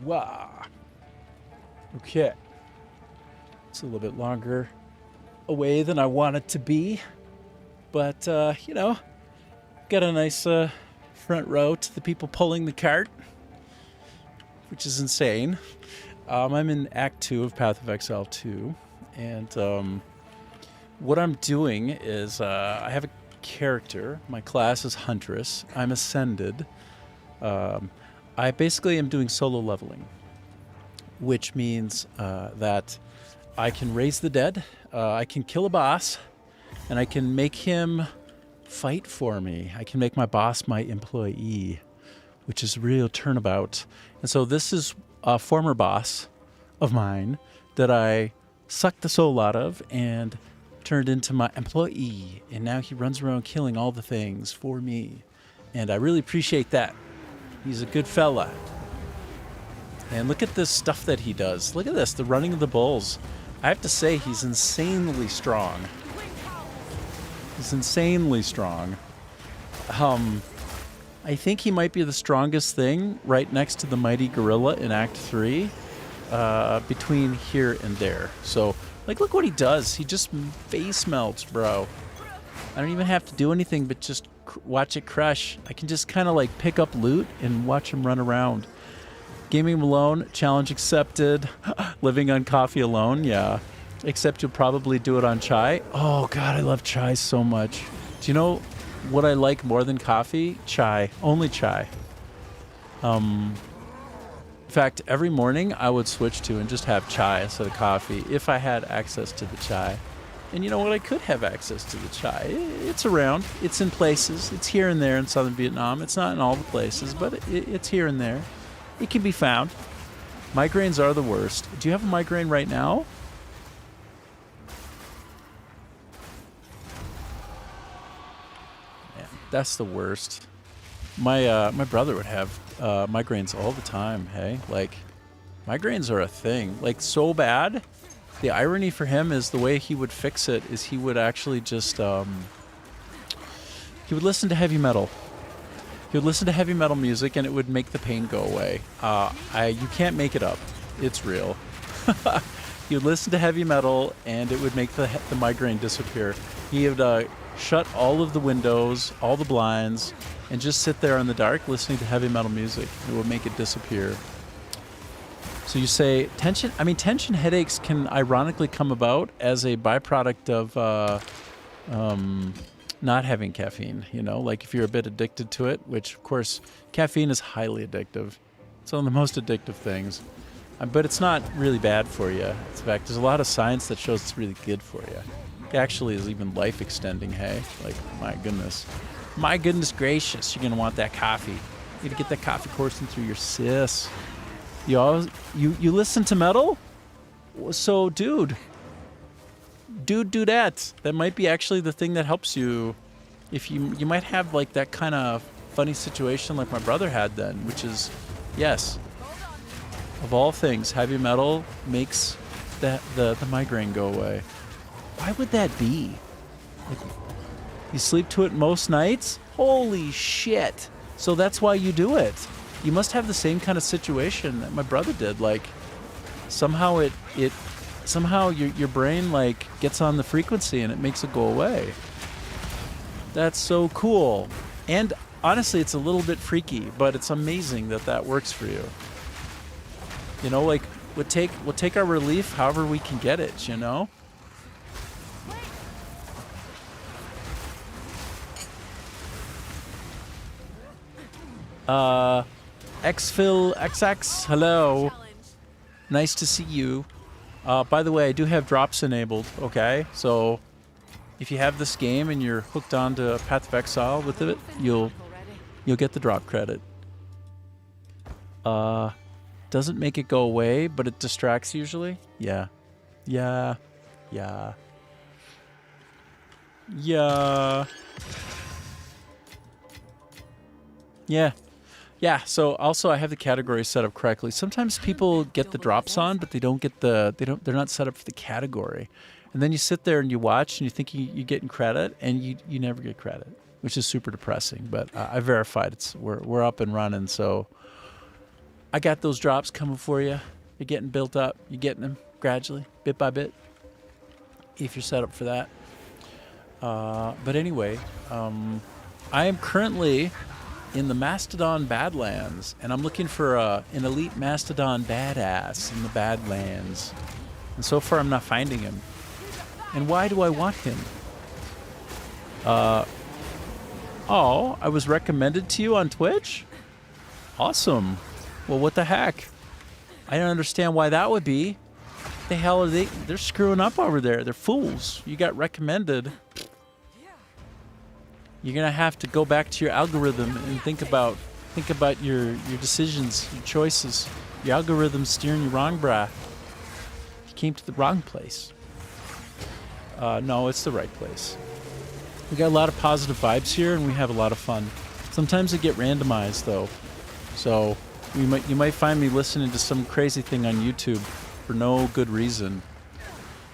A: Wah. Okay. It's a little bit longer away than I want it to be. But, you know, got a nice front row to the people pulling the cart, which is insane. I'm in Act 2 of Path of Exile 2. And what I'm doing is I have a character. My class is Huntress. I'm ascended. I basically am doing solo leveling, which means that I can raise the dead, I can kill a boss, and I can make him fight for me. I can make my boss my employee, which is a real turnabout. And so this is a former boss of mine that I sucked the soul out of and turned into my employee. And now he runs around killing all the things for me. And I really appreciate that. He's a good fella. And look at this stuff that he does. Look at this, the running of the bulls. I have to say, he's insanely strong. He's insanely strong. I think he might be the strongest thing right next to the mighty gorilla in Act 3, between here and there. So, like, look what he does. He just face melts, bro. I don't even have to do anything but just watch it crush. I can just kind of, like, pick up loot and watch him run around. Gaming alone, challenge accepted. Living on coffee alone, yeah. Except you'll probably do it on chai. Oh, God, I love chai so much. Do you know what I like more than coffee? Chai. Only chai. In fact, every morning I would switch to and just have chai instead of coffee if I had access to the chai. And you know what? I could have access to the chai. It's around. It's in places. It's here and there in southern Vietnam. It's not in all the places, but it's here and there. It can be found. Migraines are the worst. Do you have a migraine right now? Man, that's the worst. My brother would have migraines all the time, hey? Like, migraines are a thing. Like, so bad. The irony for him is the way he would fix it is he would actually just, he would listen to heavy metal. He would listen to heavy metal music and it would make the pain go away. You can't make it up. It's real. He would listen to heavy metal and it would make the migraine disappear. He would shut all of the windows, all the blinds, and just sit there in the dark listening to heavy metal music. It would make it disappear. So you say tension? I mean, tension headaches can ironically come about as a byproduct of not having caffeine, you know, like if you're a bit addicted to it, which of course caffeine is highly addictive. It's one of the most addictive things, but it's not really bad for you. In fact, there's a lot of science that shows it's really good for you. It actually is even life extending, hey? Like, my goodness gracious, you're going to want that coffee. You got to get that coffee coursing through your sis. You listen to metal? So, dude, do that. That might be actually the thing that helps you. If you might have like that kind of funny situation like my brother had then, which is, yes, of all things, heavy metal makes the migraine go away. Why would that be? Like, you sleep to it most nights? Holy shit. So that's why you do it. You must have the same kind of situation that my brother did. Like, somehow somehow your brain like gets on the frequency and it makes it go away. That's so cool. And honestly, it's a little bit freaky, but it's amazing that works for you. You know, like we'll take our relief however we can get it, you know? Xphil XX, hello. Nice to see you. By the way, I do have drops enabled, okay? So if you have this game and you're hooked on to Path of Exile with it, you'll get the drop credit. Doesn't make it go away, but it distracts usually. Yeah. Yeah, so also I have the categories set up correctly. Sometimes people get the drops on, but they're not set up for the category. And then you sit there and you watch and you think you're getting credit and you never get credit, which is super depressing. But I verified we're up and running, so I got those drops coming for you. You're getting built up. You're getting them gradually, bit by bit, if you're set up for that. But anyway, I am currently in the Mastodon Badlands, and I'm looking for an elite Mastodon badass in the Badlands. And so far, I'm not finding him. And why do I want him? Oh, I was recommended to you on Twitch? Awesome. Well, what the heck? I don't understand why that would be. The hell are they? They're screwing up over there. They're fools. You got recommended. You're gonna have to go back to your algorithm and think about your decisions, your choices. Your algorithm's steering you wrong, brah. You came to the wrong place. No, it's the right place. We got a lot of positive vibes here, and we have a lot of fun. Sometimes they get randomized, though. So you might find me listening to some crazy thing on YouTube for no good reason,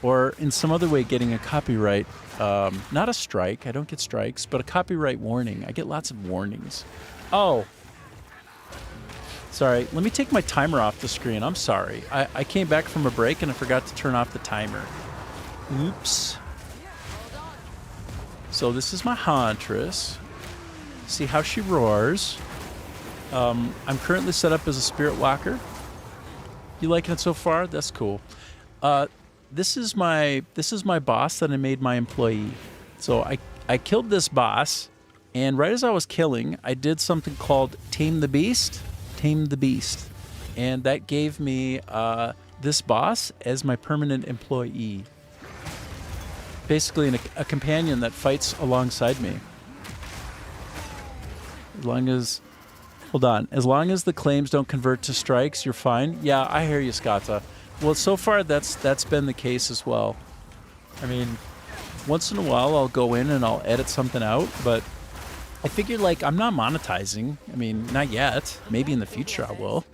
A: or in some other way getting a copyright. Not a strike. I don't get strikes, but a copyright warning. I get lots of warnings. Oh. Sorry. Let me take my timer off the screen. I'm sorry. I came back from a break and I forgot to turn off the timer. Oops. So this is my Huntress. See how she roars. I'm currently set up as a spirit walker. You liking it so far? That's cool. This is my boss that I made my employee. So I killed this boss, and right as I was killing, I did something called Tame the Beast. Tame the Beast. And that gave me this boss as my permanent employee. Basically a companion that fights alongside me. As long as the claims don't convert to strikes, you're fine. Yeah, I hear you, Skata. Well, so far that's been the case as well. I mean, once in a while I'll go in and I'll edit something out, but I figured, like, I'm not monetizing. I mean, not yet. Maybe in the future I will.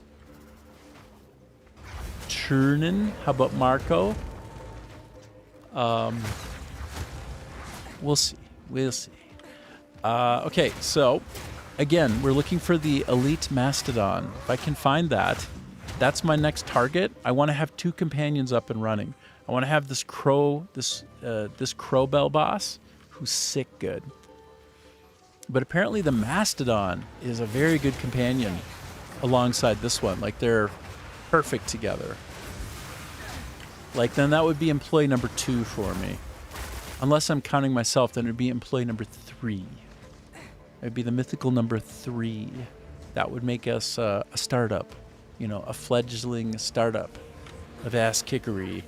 A: Churnin, how about Marco? We'll see. We'll see. Okay, so again, we're looking for the elite mastodon. If I can find that, that's my next target. I want to have 2 companions up and running. I want to have this crow, this crowbell boss, who's sick good. But apparently the mastodon is a very good companion alongside this one. Like, they're perfect together. Like, then that would be employee number 2 for me. Unless I'm counting myself, then it would be employee number 3. It would be the mythical number 3. That would make us a startup. You know, a fledgling startup of ass-kickery.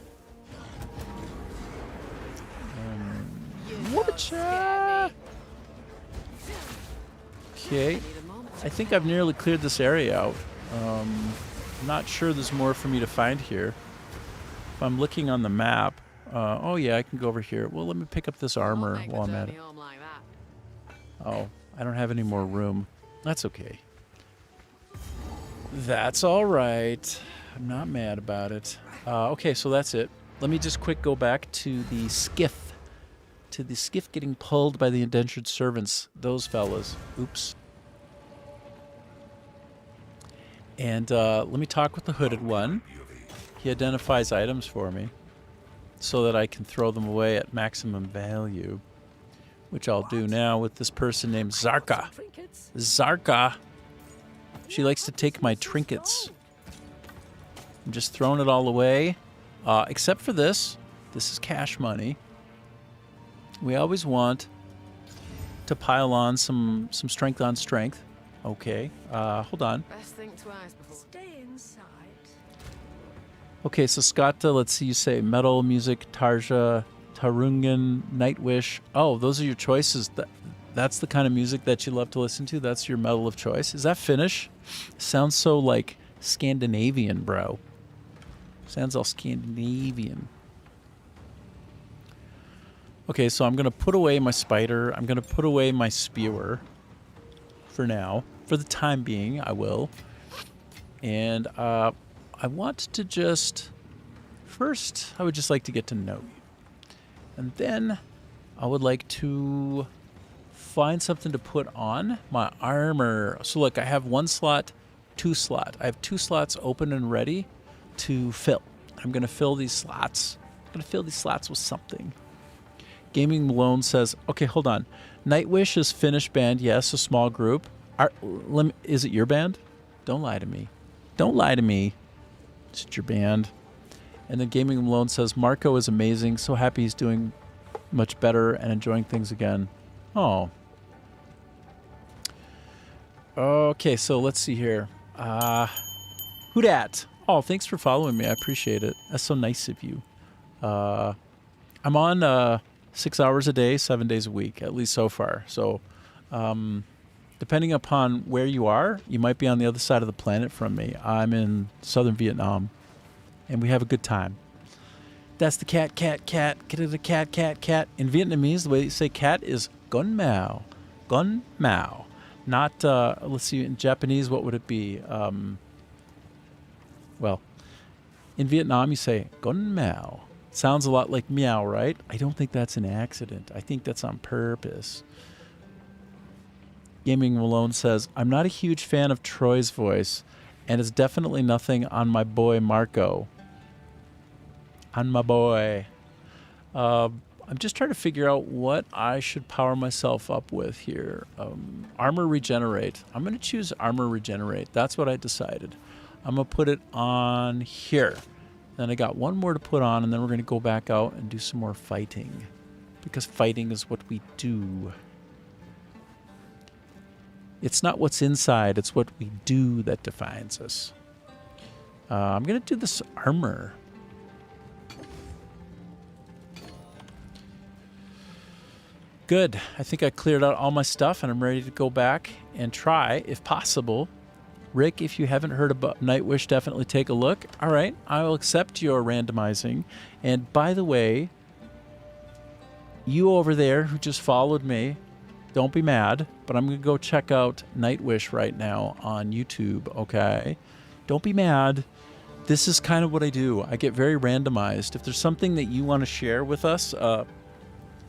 A: Whatcha? Okay. I think I've nearly cleared this area out. I'm not sure there's more for me to find here. If I'm looking on the map... oh, yeah, I can go over here. Well, let me pick up this armor while I'm at it. Oh, I don't have any more room. That's okay. That's all right. I'm not mad about it. Okay, so that's it. Let me just quick go back to the skiff. To the skiff getting pulled by the indentured servants. Those fellas. Oops. And let me talk with the hooded one. He identifies items for me so that I can throw them away at maximum value, which I'll do now with this person named Zarka. Zarka. She likes to take my trinkets. I'm just throwing it all away, except for this. This is cash money. We always want to pile on some strength on strength. Okay, hold on.
B: Best think twice before. Stay inside.
A: Okay, so Skata, let's see, you say metal, music, Tarja, Tarungan, Nightwish. Oh, those are your choices. That's the kind of music that you love to listen to? That's your metal of choice? Is that Finnish? Sounds so, like, Scandinavian, bro. Sounds all Scandinavian. Okay, so I'm going to put away my spider. I'm going to put away my spewer for now. For the time being, I will. And I want to just... First, I would just like to get to know you. And then I would like to find something to put on my armor. So look, I have one slot 2 slot. I have 2 slots open and ready to fill. I'm going to fill these slots. I'm going to fill these slots with something. Gaming Malone says, okay, hold on. Nightwish is Finnish band. Yes, a small group. Is it your band? Don't lie to me. Don't lie to me. Is it your band? And then Gaming Malone says, Marco is amazing. So happy he's doing much better and enjoying things again. Oh. Okay, so let's see here. Who dat? Oh, thanks for following me. I appreciate it. That's so nice of you. I'm on 6 hours a day, 7 days a week, at least so far. So depending upon where you are, you might be on the other side of the planet from me. I'm in southern Vietnam, and we have a good time. That's the cat, cat, cat. Get it, a cat, cat, cat. In Vietnamese, the way you say cat is gun mao. Gun mao. Not, let's see, in Japanese, what would it be? Well, in Vietnam, you say gun mao. Sounds a lot like meow, right? I don't think that's an accident. I think that's on purpose. Gaming Malone says, I'm not a huge fan of Troy's voice, and it's definitely nothing on my boy Marco. On my boy. I'm just trying to figure out what I should power myself up with here. Armor Regenerate. I'm going to choose Armor Regenerate. That's what I decided. I'm going to put it on here. Then I got one more to put on, and then we're going to go back out and do some more fighting. Because fighting is what we do. It's not what's inside, it's what we do that defines us. I'm going to do this armor. Good. I think I cleared out all my stuff, and I'm ready to go back and try, if possible. Rick, if you haven't heard about Nightwish, definitely take a look. All right, I will accept your randomizing. And by the way, you over there who just followed me, don't be mad, but I'm going to go check out Nightwish right now on YouTube, okay? Don't be mad. This is kind of what I do. I get very randomized. If there's something that you want to share with us,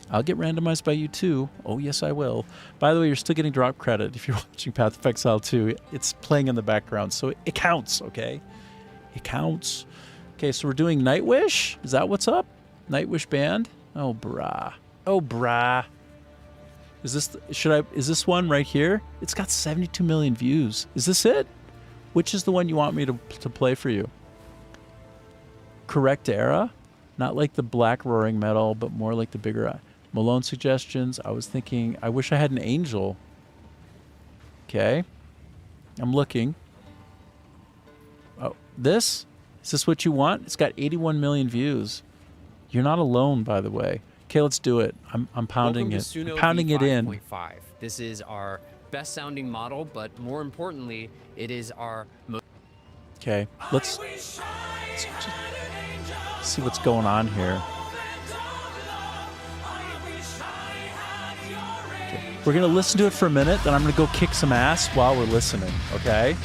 A: I'll get randomized by you too. Oh, yes, I will. By the way, you're still getting drop credit if you're watching Path of Exile 2. It's playing in the background, so it counts, okay? It counts. Okay, so we're doing Nightwish? Is that what's up? Nightwish band? Oh, brah. Oh, brah. Is this one right here? It's got 72 million views. Is this it? Which is the one you want me to play for you? Correct era? Not like the black roaring metal, but more like the bigger Malone suggestions. I was thinking, I wish I had an angel. Okay. I'm looking. Oh, this? Is this what you want? It's got 81 million views. You're not alone, by the way. Okay, let's do it. I'm pounding it. I'm pounding it in.
C: 5.5. This is our best sounding model, but more importantly, it is our most...
A: Okay, let's see what's going on here. Okay. We're going to listen to it for a minute, then I'm going to go kick some ass while we're listening, okay?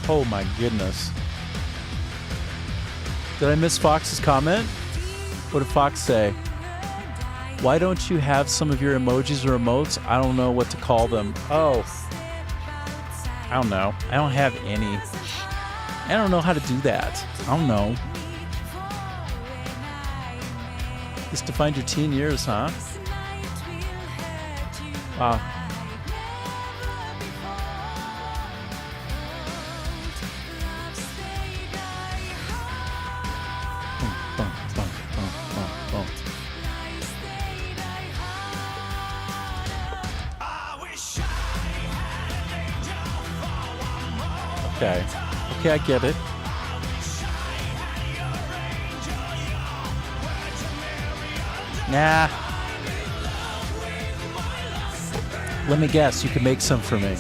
A: Oh my goodness. Did I miss Fox's comment? What did Fox say? Why don't you have some of your emojis or emotes? I don't know what to call them. Oh. I don't know. I don't have any. I don't know how to do that. I don't know. Just to find your teen years, huh? Wow. Okay. Okay, I get it. Nah. Let me guess, you can make some for me.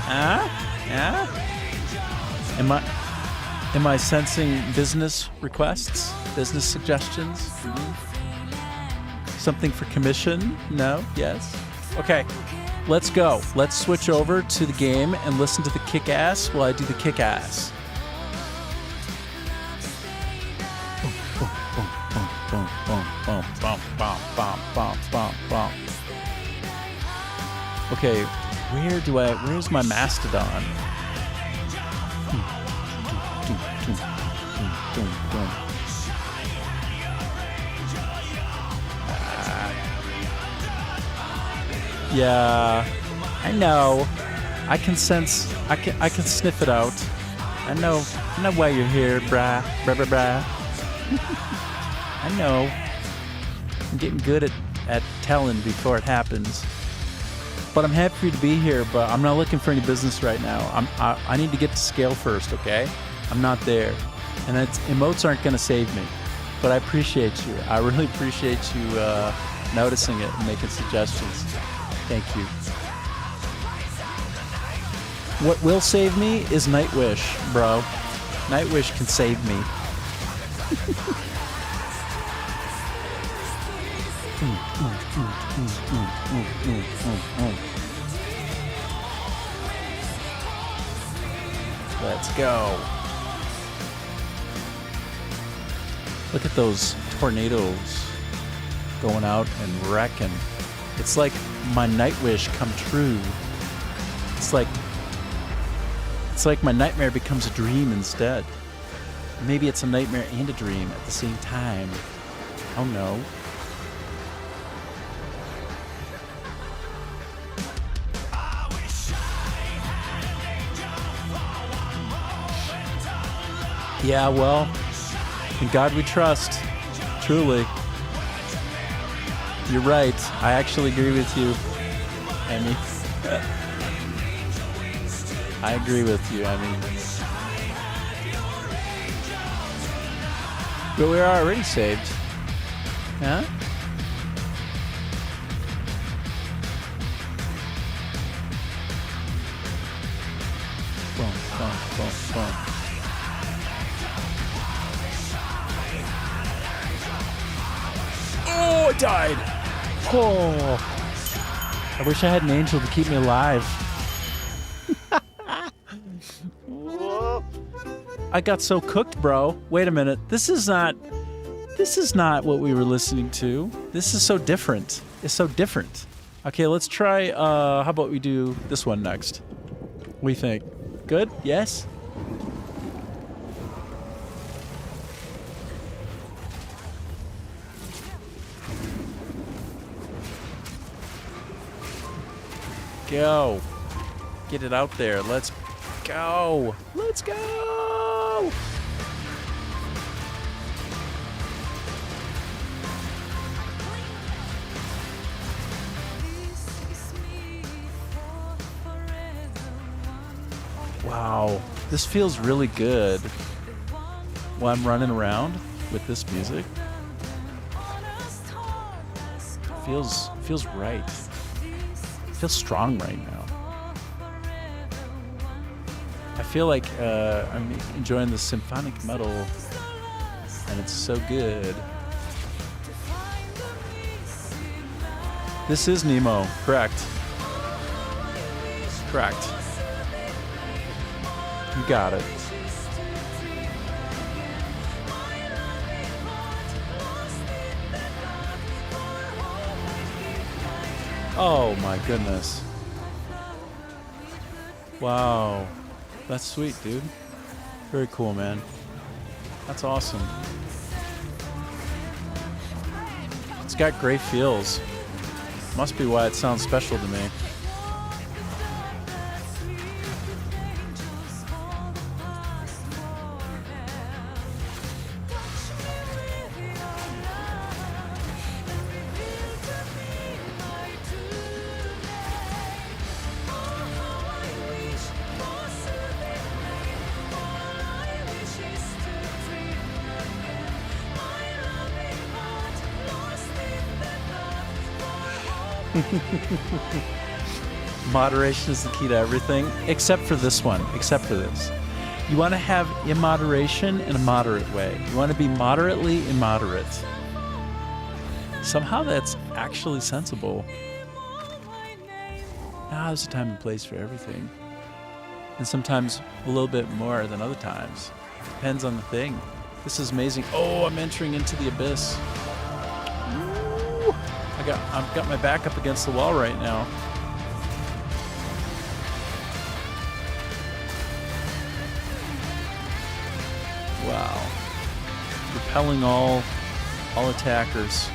A: Huh? Yeah? Am I sensing business requests? Business suggestions? Mm-hmm. Something for commission? No? Yes? Okay. Let's go. Let's switch over to the game and listen to the kick-ass while I do the kick-ass. Okay, where's my mastodon? Yeah, I know. I can sense. I can sniff it out. I know why you're here, brah, brah, brah, brah. I know. I'm getting good at telling before it happens. But I'm happy for you to be here. But I'm not looking for any business right now. I need to get to scale first, okay? I'm not there, and emotes aren't gonna save me. But I appreciate you. I really appreciate you noticing it and making suggestions. Thank you. What will save me is Nightwish, bro. Nightwish can save me. Let's go. Look at those tornadoes going out and wrecking. It's like my Nightwish come true. It's like my nightmare becomes a dream instead. Maybe it's a nightmare and a dream at the same time. Oh no. Yeah, well, in God we trust. Truly. You're right. I actually agree with you, Emmy. I agree with you, Emmy. But we are already saved. Huh? Boom, boom, boom, boom. Oh, I died! Oh. I wish I had an angel to keep me alive. I got so cooked, bro. Wait a minute. This is not what we were listening to. This is so different. It's so different. Okay, let's try, how about we do this one next? What do you think? Good? Yes? Go. Get it out there. Let's go. Let's go. Wow. This feels really good while I'm running around with this music. Feels right. Feels strong right now. I feel like I'm enjoying the symphonic metal, and it's so good. This is Nemo, correct? Correct. You got it. Oh my goodness. Wow. That's sweet, dude. Very cool, man. That's awesome. It's got great feels. Must be why it sounds special to me. Moderation is the key to everything, except for this one, except for this. You want to have immoderation in a moderate way. You want to be moderately immoderate. Somehow that's actually sensible. Now there's a time and place for everything. And sometimes a little bit more than other times. Depends on the thing. This is amazing. Oh, I'm entering into the abyss. I've got my back up against the wall right now. Wow. Repelling all attackers.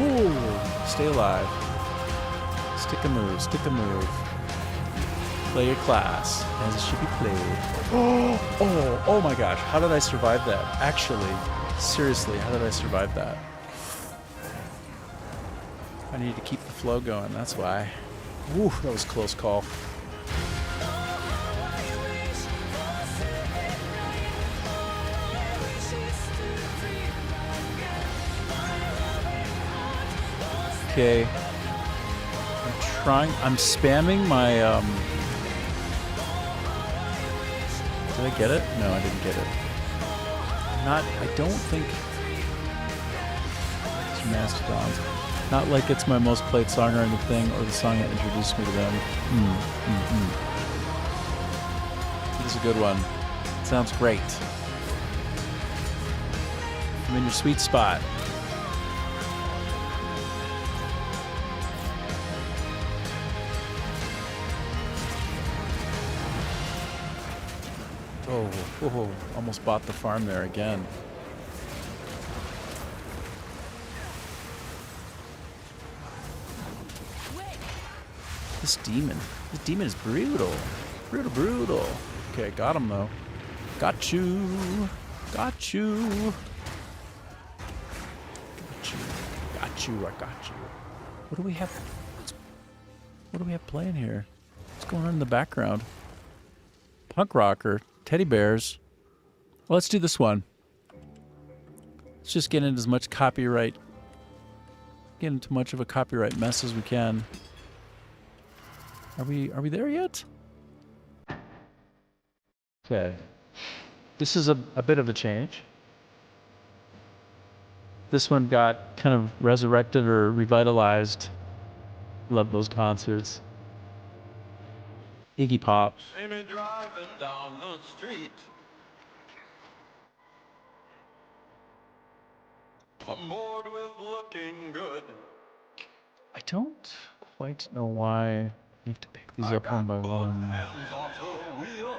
A: Ooh, stay alive. Stick a move, stick a move. Play your class as it should be played. Oh my gosh, how did I survive that? Actually, seriously, how did I survive that? I need to keep the flow going, that's why. Woo, that was a close call. Okay. I'm spamming my, Did I get it? No, I didn't get it. I don't think it's Mastodons. Not like it's my most played song or anything, or the song that introduced me to them. This is a good one. Sounds great. I'm in your sweet spot. Oh, almost bought the farm there again. This demon is brutal. Brutal. Okay, got him though. Got you. I got you. What do we have playing here? What's going on in the background? Punk rocker, teddy bears. Well, let's do this one. Let's just get into as much copyright, get into much of a copyright mess as we can. Are we there yet? Okay. This is a bit of a change. This one got kind of resurrected or revitalized. Love those concerts. Iggy Pop.
D: See me driving down the street. I'm bored with looking good.
A: I don't quite know why I have to pick these up one by one.
D: Hands off the wheel.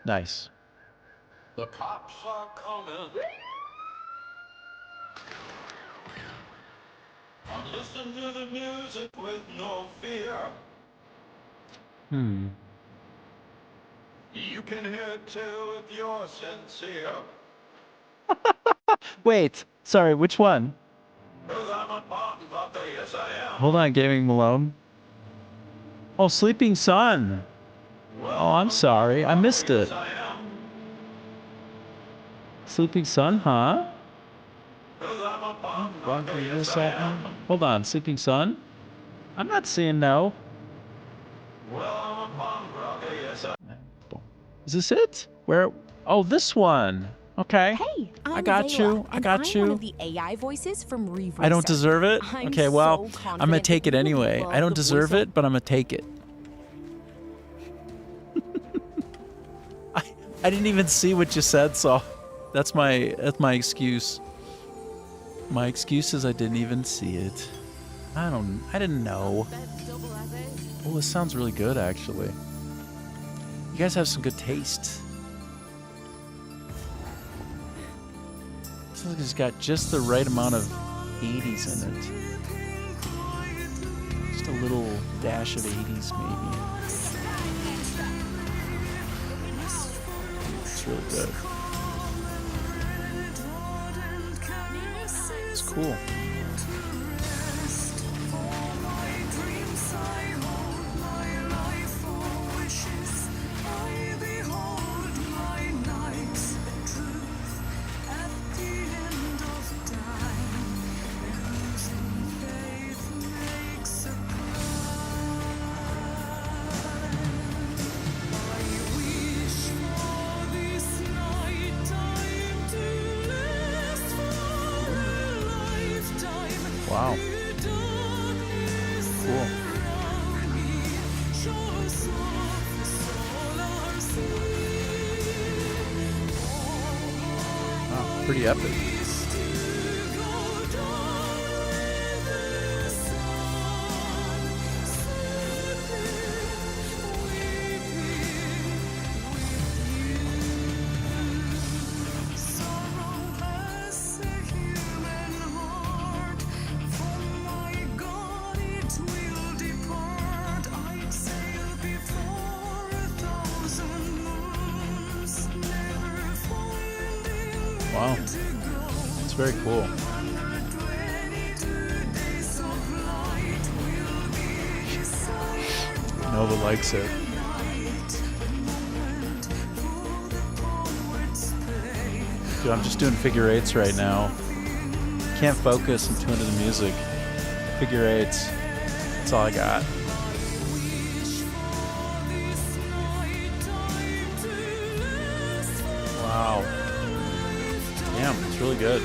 A: Nice.
D: The cops are coming. I'm listening to the music with no fear. You can hear it too if you're sincere.
A: Wait, sorry, which one?
D: 'Cause I'm a pop fucker, yes I am.
A: Hold on, Gaming Malone. Oh, Sleeping Sun. Oh, I'm sorry, I missed it.
D: Yes I am.
A: Sleeping Sun, huh?
D: 'Cause I'm a pop fucker, yes I am.
A: Hold on, Sleeping Sun? I'm not seeing no.
D: Well, I'm a punk rocker, yes I am.
A: Is this it? Where? Oh, this one. Okay.
E: Hey,
A: I got you. I got you.
E: I'm one of the AI voices from Reverse.
A: I don't deserve it?
E: I'm
A: Okay, well,
E: so
A: I'm gonna
E: confident
A: take it
E: that you
A: anyway.
E: love
A: I don't
E: the
A: deserve
E: voiceover.
A: it, but I'm gonna take it. I didn't even see what you said, so that's my excuse. My excuse is I didn't even see it. I didn't know. Oh, this sounds really good, actually. You guys have some good taste. Sounds like it's got just the right amount of 80s in it. Just a little dash of 80s, maybe. It's really good. It's cool. Wow. Cool. Wow, pretty epic. Wow. It's very cool. Nova likes it. Dude, I'm just doing figure eights right now. Can't focus. I'm too into the music. Figure eights. That's all I got. Wow. Damn, it's really good.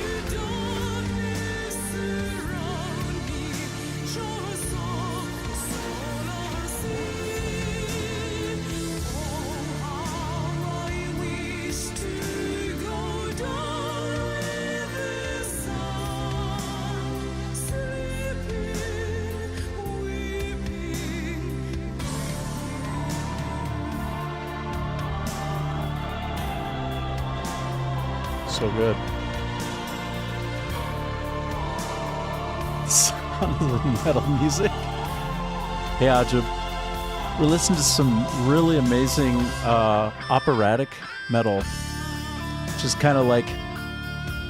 A: So good. Sound of the metal music. Hey, Ajib. We're listening to some really amazing operatic metal, which is kind of like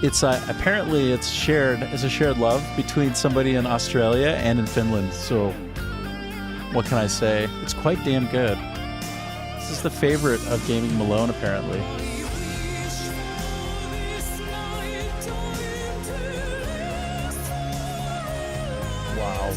A: it's apparently it's shared as a shared love between somebody in Australia and in Finland. So what can I say? It's quite damn good. This is the favorite of Gaming Malone, apparently. Wow.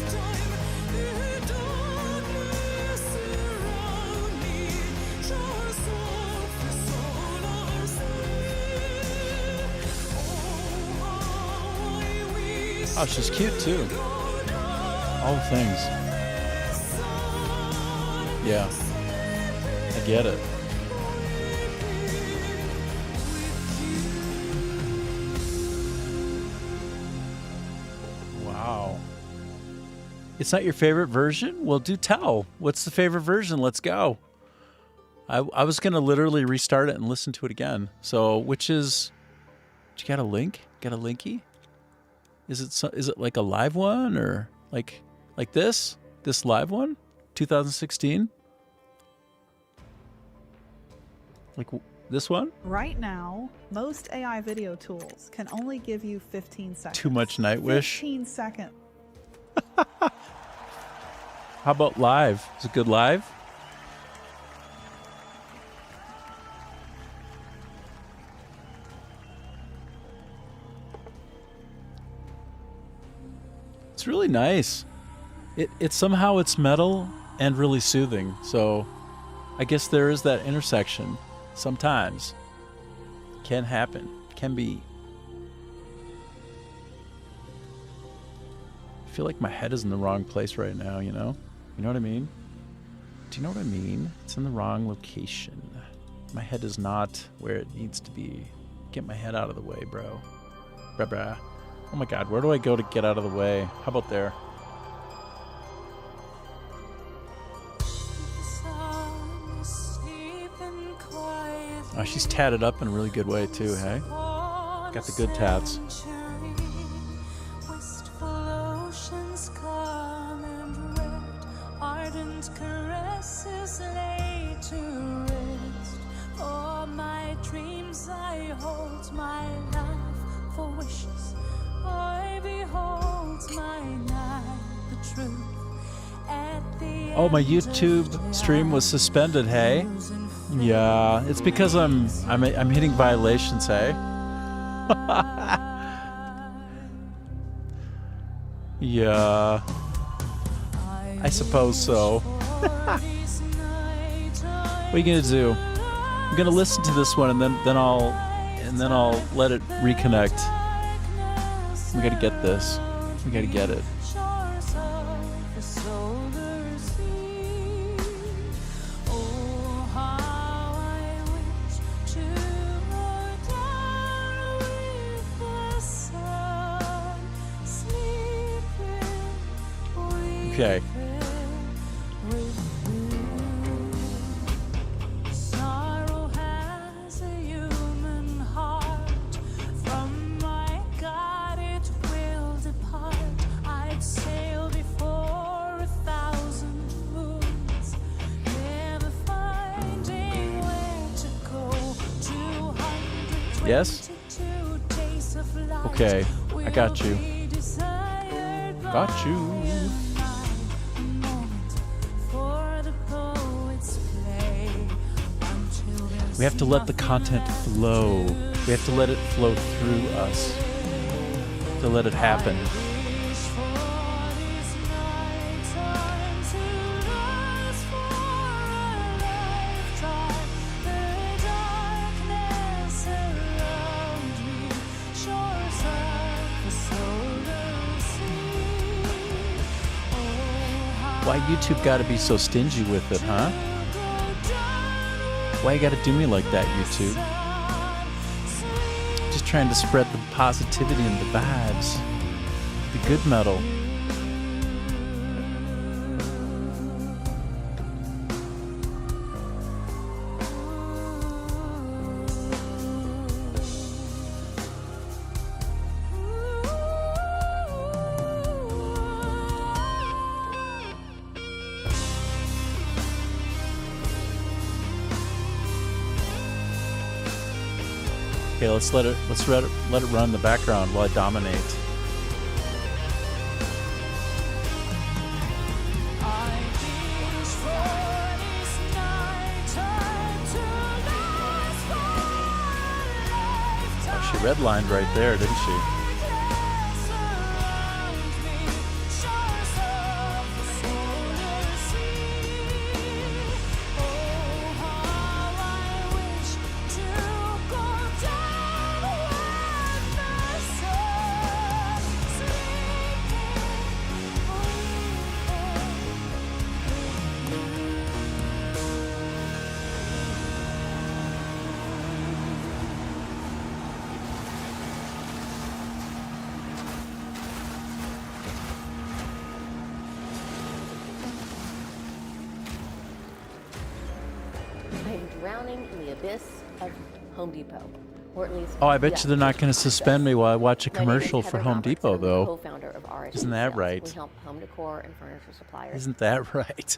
A: Oh, she's cute too. All the things. Yeah. I get it. Wow. It's not your favorite version? Well, do tell. What's the favorite version? Let's go. I was going to literally restart it and listen to it again. So, which is... Did you got a link? Got a linky? Is it like a live one or like this? This live one? 2016? Like this one?
F: Right now, most AI video tools can only give you 15 seconds.
A: Too much Nightwish.
F: 15 seconds.
A: How about live? Is it good live? It's really nice. It somehow it's metal and really soothing. So I guess there is that intersection sometimes. Can happen. Can be. I feel like my head is in the wrong place right now, you know? You know what I mean? Do you know what I mean? It's in the wrong location. My head is not where it needs to be. Get my head out of the way, bro. Bruh. Oh my god, where do I go to get out of the way? How about there? Oh, she's tatted up in a really good way too, hey? Got the good tats. Oh, my YouTube stream was suspended, hey? Yeah, it's because I'm hitting violations, hey? Yeah. I suppose so. What are you gonna do? I'm gonna listen to this one and then I'll let it reconnect. We gotta get this. We gotta get it. Okay. Yes? Okay, I got you. Got you. We have to let the content flow. We have to let it flow through us. To let it happen. Why YouTube gotta be so stingy with it, huh? Why you gotta do me like that, YouTube? Just trying to spread the positivity and the vibes. The good metal. Okay, let's let it run in the background while I dominate. Oh, she redlined right there, didn't she?
B: Drowning in the abyss of Home Depot, or at least.
A: Oh, I bet you they're not going to suspend me while I watch a commercial for Home Depot, though. Isn't that right?
B: We help home decor and furniture suppliers.
A: Isn't that right?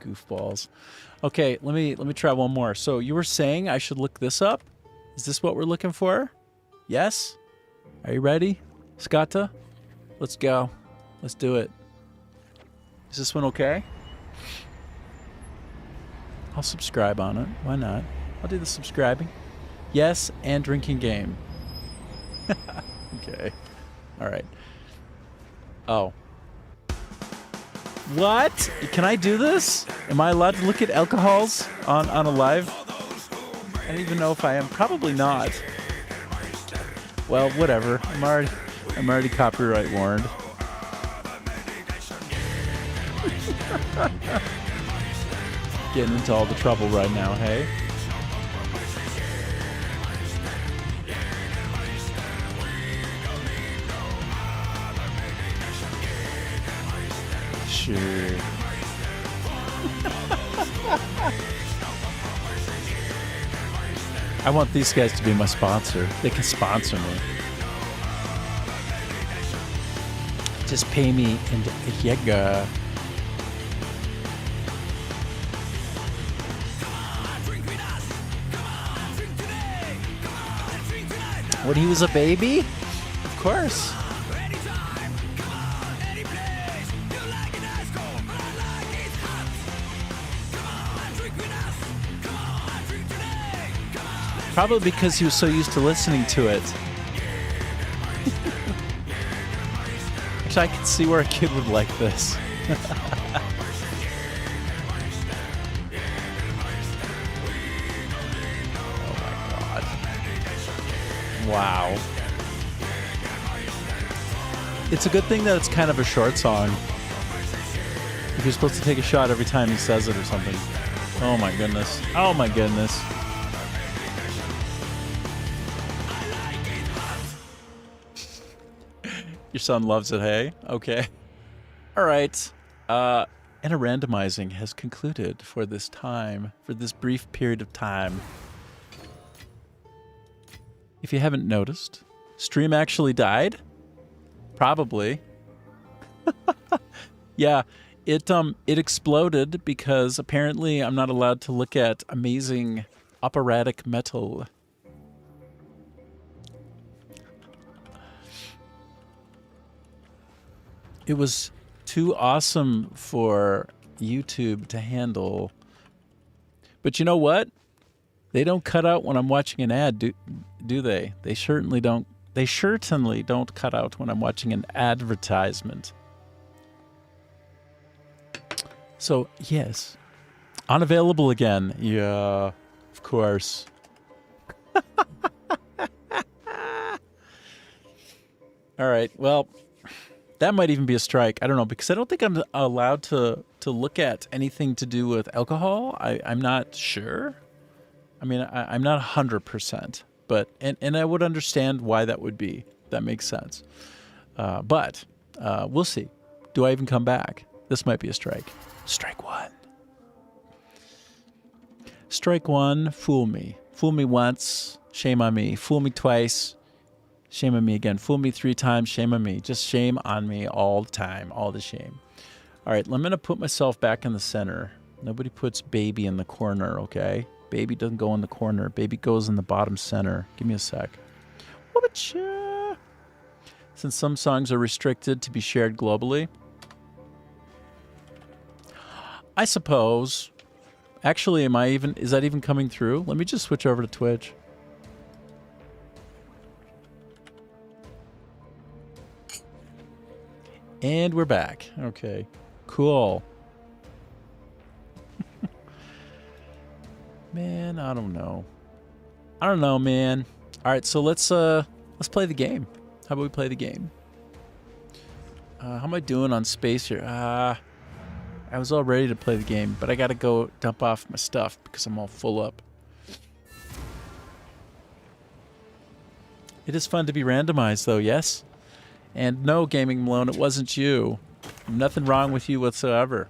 A: Goofballs. Okay, let me try one more. So you were saying I should look this up? Is this what we're looking for? Yes? Are you ready, Scotta? Let's go. Let's do it. Is this one okay? I'll subscribe on it. Why not? I'll do the subscribing. Yes, and drinking game. Okay. All right. Oh. What? Can I do this? Am I allowed to look at alcohols on a live? I don't even know if I am. Probably not. Well, whatever. I'm already copyright warned. Getting into all the trouble right now, hey? Sure. I want these guys to be my sponsor. They can sponsor me. Just pay me in Yega. When he was a baby? Of course. Probably because he was so used to listening to it. Actually, I can see where a kid would like this. Wow. It's a good thing that it's kind of a short song. If you're supposed to take a shot every time he says it or something. Oh my goodness. Oh my goodness. Your son loves it, hey? Okay. All right. And a randomizing has concluded for this time, for this brief period of time. If you haven't noticed, stream actually died. Probably. Yeah, it exploded because apparently I'm not allowed to look at amazing operatic metal. It was too awesome for YouTube to handle. But you know what? They don't cut out when I'm watching an ad, do they? They certainly don't. They certainly don't cut out when I'm watching an advertisement. So, yes. Unavailable again. Yeah, of course. All right, well, that might even be a strike. I don't know, because I don't think I'm allowed to look at anything to do with alcohol. I'm not sure. I mean, I'm not 100%, but and I would understand why that would be. That makes sense. But we'll see. Do I even come back? This might be a strike. Strike one. Strike one, fool me. Fool me once, shame on me. Fool me twice, shame on me again. Fool me 3 times, shame on me. Just shame on me all the time, all the shame. All right, I'm going to put myself back in the center. Nobody puts baby in the corner, okay? Baby doesn't go in the corner. Baby goes in the bottom center. Give me a sec. Whoop-a-cha. Since some songs are restricted to be shared globally, I suppose. Actually, is that even coming through? Let me just switch over to Twitch. And we're back. Okay. Cool. Man, I don't know. I don't know, man. All right, so let's play the game. How about we play the game? How am I doing on space here? I was all ready to play the game, but I gotta go dump off my stuff because I'm all full up. It is fun to be randomized, though, yes? And no, Gaming Malone, it wasn't you. Nothing wrong with you whatsoever.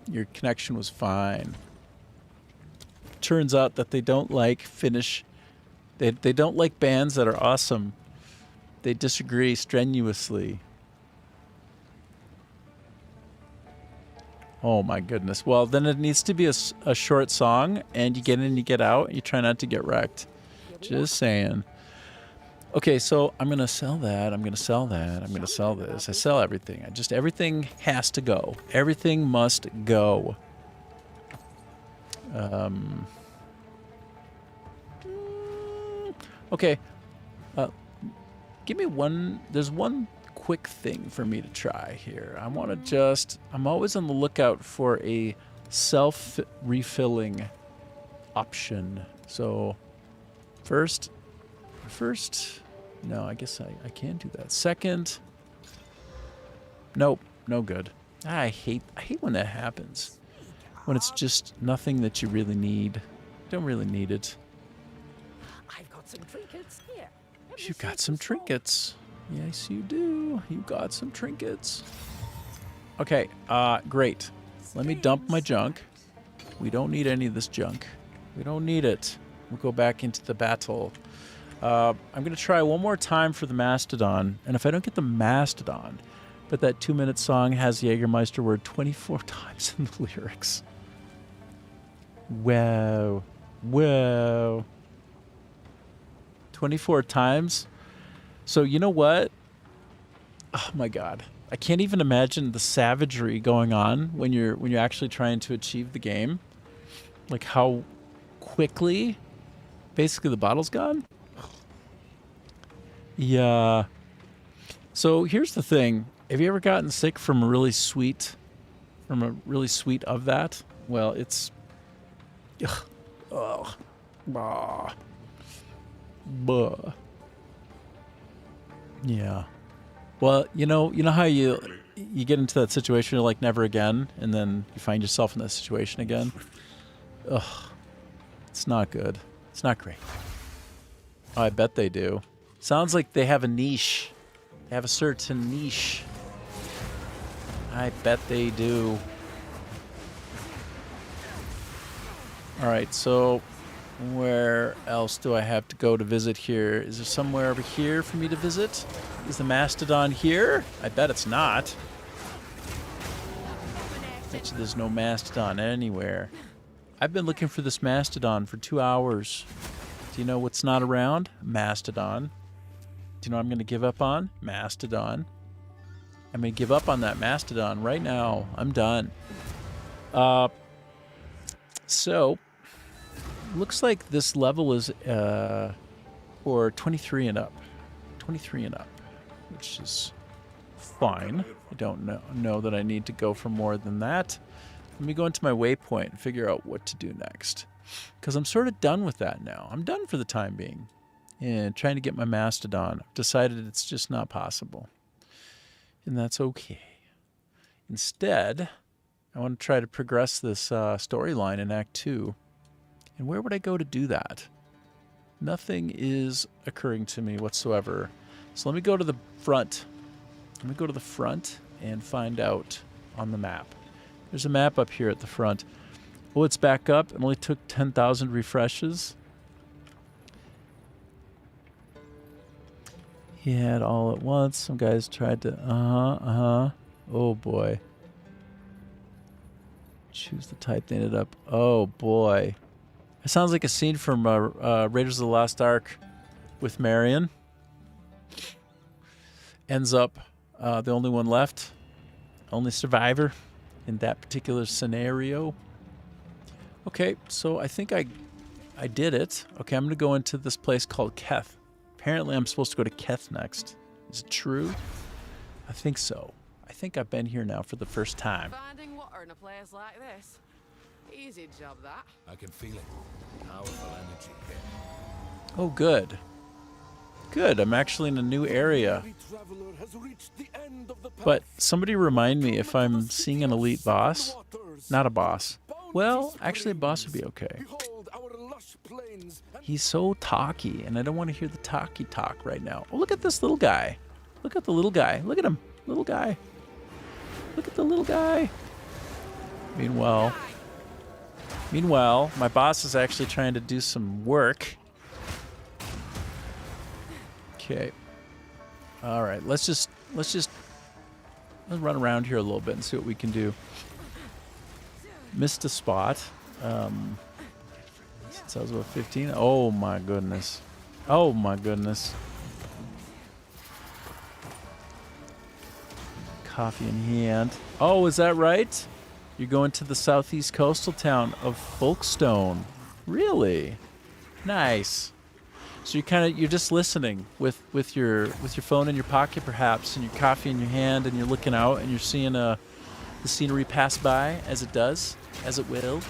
A: Your connection was fine. Turns out that they don't like Finnish. They don't like bands that are awesome. They disagree strenuously. Oh my goodness. Well, then it needs to be a short song, and you get in, you get out, you try not to get wrecked. Just saying. Okay, so I'm going to sell that, I'm going to sell that, I'm going to sell this. I sell everything. Everything has to go. Everything must go. Okay. Give me one, there's one quick thing for me to try here. I'm always on the lookout for a self-refilling option. So first, no, I guess I can do that. Second, nope, no good. I hate when that happens. When it's just nothing that you really need. You don't really need it.
G: I've got some trinkets here.
A: You got some trinkets. Yes, you do. You got some trinkets. Okay, great. Let me dump my junk. We don't need any of this junk. We don't need it. We'll go back into the battle. I'm going to try one more time for the Mastodon. And if I don't get the Mastodon, but that 2-minute song has the Jägermeister word 24 times in the lyrics. Wow. Whoa. 24 times? So you know what? Oh my God. I can't even imagine the savagery going on when you're actually trying to achieve the game. Like how quickly basically the bottle's gone. Yeah. So here's the thing. Have you ever gotten sick from a really sweet of that? Well, it's ugh. Bah. Buh. Yeah. Well, you know how you get into that situation, you're like never again, and then you find yourself in that situation again. Ugh. It's not good. It's not great. Oh, I bet they do. Sounds like they have a niche. They have a certain niche. I bet they do. All right, so where else do I have to go to visit here? Is there somewhere over here for me to visit? Is the Mastodon here? I bet it's not. Bet you there's no Mastodon anywhere. I've been looking for this Mastodon for 2 hours. Do you know what's not around? Mastodon. Do you know what I'm going to give up on? Mastodon. I'm going to give up on that Mastodon right now. I'm done. So, looks like this level is for 23 and up. 23 and up, which is fine. I don't know that I need to go for more than that. Let me go into my waypoint and figure out what to do next. Because I'm sort of done with that now. I'm done for the time being. And trying to get my Mastodon. I've decided it's just not possible. And that's okay. Instead, I want to try to progress this storyline in Act 2. And where would I go to do that? Nothing is occurring to me whatsoever. So let me go to the front. Let me go to the front and find out on the map. There's a map up here at the front. Oh, it's back up. It only took 10,000 refreshes. He had all at once. Some guys tried to... Oh, boy. Choose the type. They ended up... Oh, boy. It sounds like a scene from Raiders of the Lost Ark with Marion. Ends up the only one left. Only survivor in that particular scenario. Okay, so I think I did it. Okay, I'm going to go into this place called Keth. Apparently I'm supposed to go to Keth next. Is it true? I think so. I think I've been here now for the first time.
G: Finding water in a place like this. Easy job, that.
H: I can feel it. Powerful energy here.
A: Oh, good. Good, I'm actually in a new area. But somebody remind me if I'm seeing an elite boss. Not a boss. Well, actually a boss would be okay. He's so talky, and I don't want to hear the talky talk right now. Oh, look at this little guy. Look at the little guy. Look at him. Little guy. Look at the little guy. Meanwhile, my boss is actually trying to do some work. Okay. All right. Let's run around here a little bit and see what we can do. Missed a spot. Since I was about 15. Oh my goodness. Oh my goodness. Coffee in hand. Oh, is that right? You're going to the southeast coastal town of Folkestone. Really? Nice. So you're just listening with your phone in your pocket perhaps, and your coffee in your hand, and you're looking out and you're seeing the scenery pass by as it does, as it will.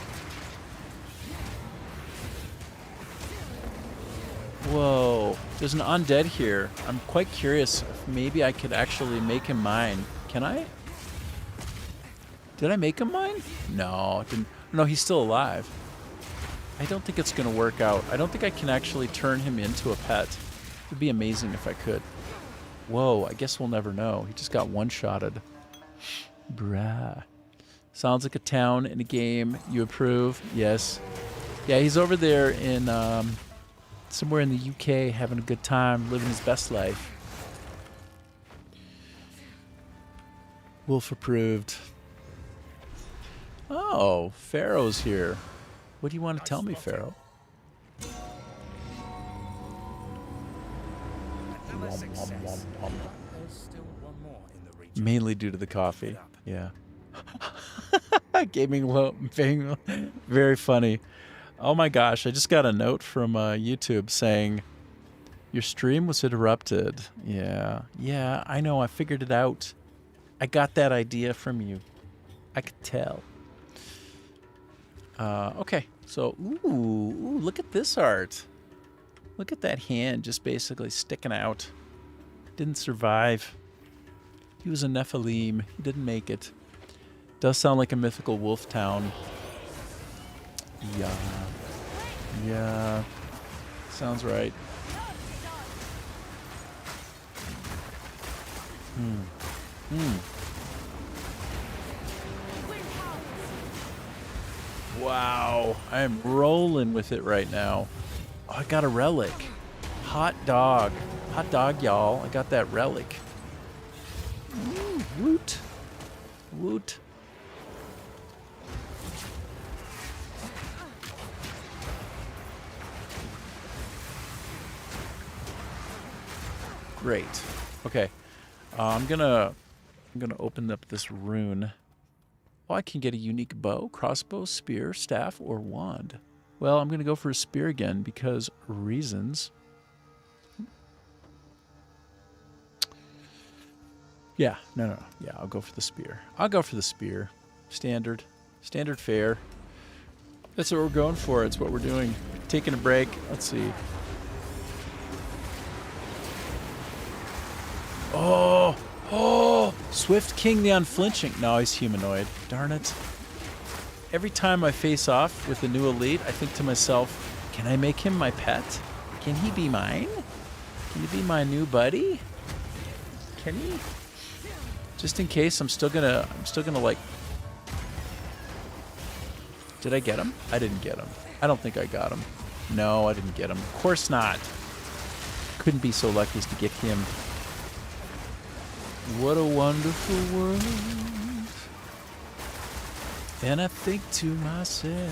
A: Whoa, there's an undead here. I'm quite curious if maybe I could actually make him mine. Can I? Did I make him mine? No, it didn't. No, he's still alive. I don't think it's going to work out. I don't think I can actually turn him into a pet. It would be amazing if I could. Whoa, I guess we'll never know. He just got one-shotted. Bruh. Sounds like a town in a game. You approve? Yes. Yeah, he's over there in somewhere in the UK having a good time, living his best life. Wolf approved. Oh, Pharaoh's here. What do you want to tell me, Pharaoh?
H: There's still one more in the region.
A: Mainly due to the coffee. Yeah. Gaming low, being very funny. Oh my gosh, I just got a note from YouTube saying your stream was interrupted. Yeah, I know, I figured it out. I got that idea from you. I could tell. Okay, so, ooh, look at this art. Look at that hand just basically sticking out. Didn't survive. He was a Nephilim. He didn't make it. Does sound like a mythical wolf town. Yeah. Sounds right. Wow, I am rolling with it right now. Oh, I got a relic. Hot dog. Hot dog, y'all. I got that relic. Ooh, woot. Woot. Great. Okay. I'm gonna I'm going to open up this rune. Oh, I can get a unique bow, crossbow, spear, staff, or wand. Well, I'm going to go for a spear again because reasons. Yeah, no. Yeah, I'll go for the spear. I'll go for the spear. Standard fare. That's what we're going for. It's what we're doing. Taking a break. Let's see. Oh, Swift King the Unflinching. No, he's humanoid. Darn it. Every time I face off with a new elite, I think to myself, can I make him my pet? Can he be mine? Can he be my new buddy? Can he? Just in case, I'm still gonna like... Did I get him? I didn't get him. I don't think I got him. No, I didn't get him. Of course not. Couldn't be so lucky as to get him. What a wonderful world. And I think to myself,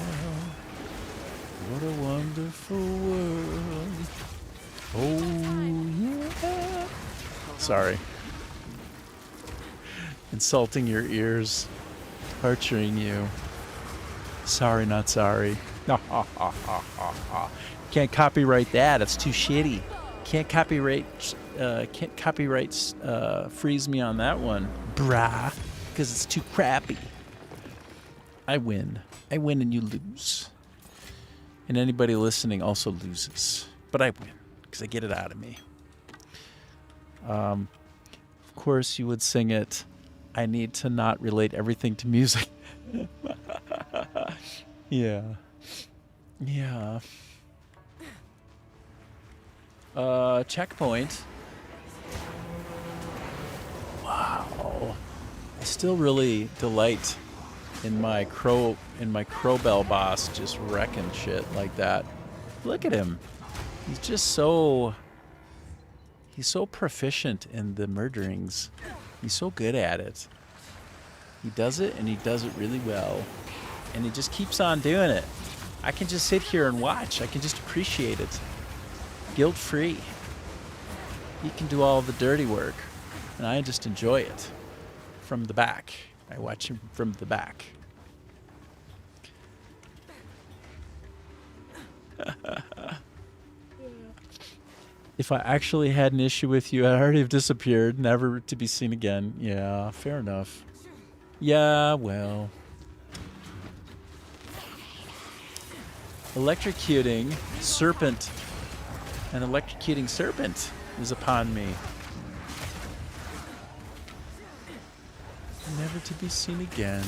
A: what a wonderful world. Oh, yeah. Sorry. Insulting your ears. Torturing you. Sorry, not sorry. Can't copyright that. It's too shitty. Can't copyright freeze me on that one. Brah. Because it's too crappy. I win. I win and you lose. And anybody listening also loses. But I win. Because I get it out of me. Of course, you would sing it. I need to not relate everything to music. Yeah. Yeah. Checkpoint. Wow. I still really delight in my crowbell boss just wrecking shit like that. Look at him. He's just so... He's so proficient in the murderings. He's so good at it. He does it, and he does it really well. And he just keeps on doing it. I can just sit here and watch. I can just appreciate it. Guilt-free. He can do all the dirty work. And I just enjoy it. From the back. I watch him from the back. If I actually had an issue with you, I'd already have disappeared, never to be seen again. Yeah, fair enough. Yeah, well. Electrocuting serpent. An electrocuting serpent is upon me. Never to be seen again.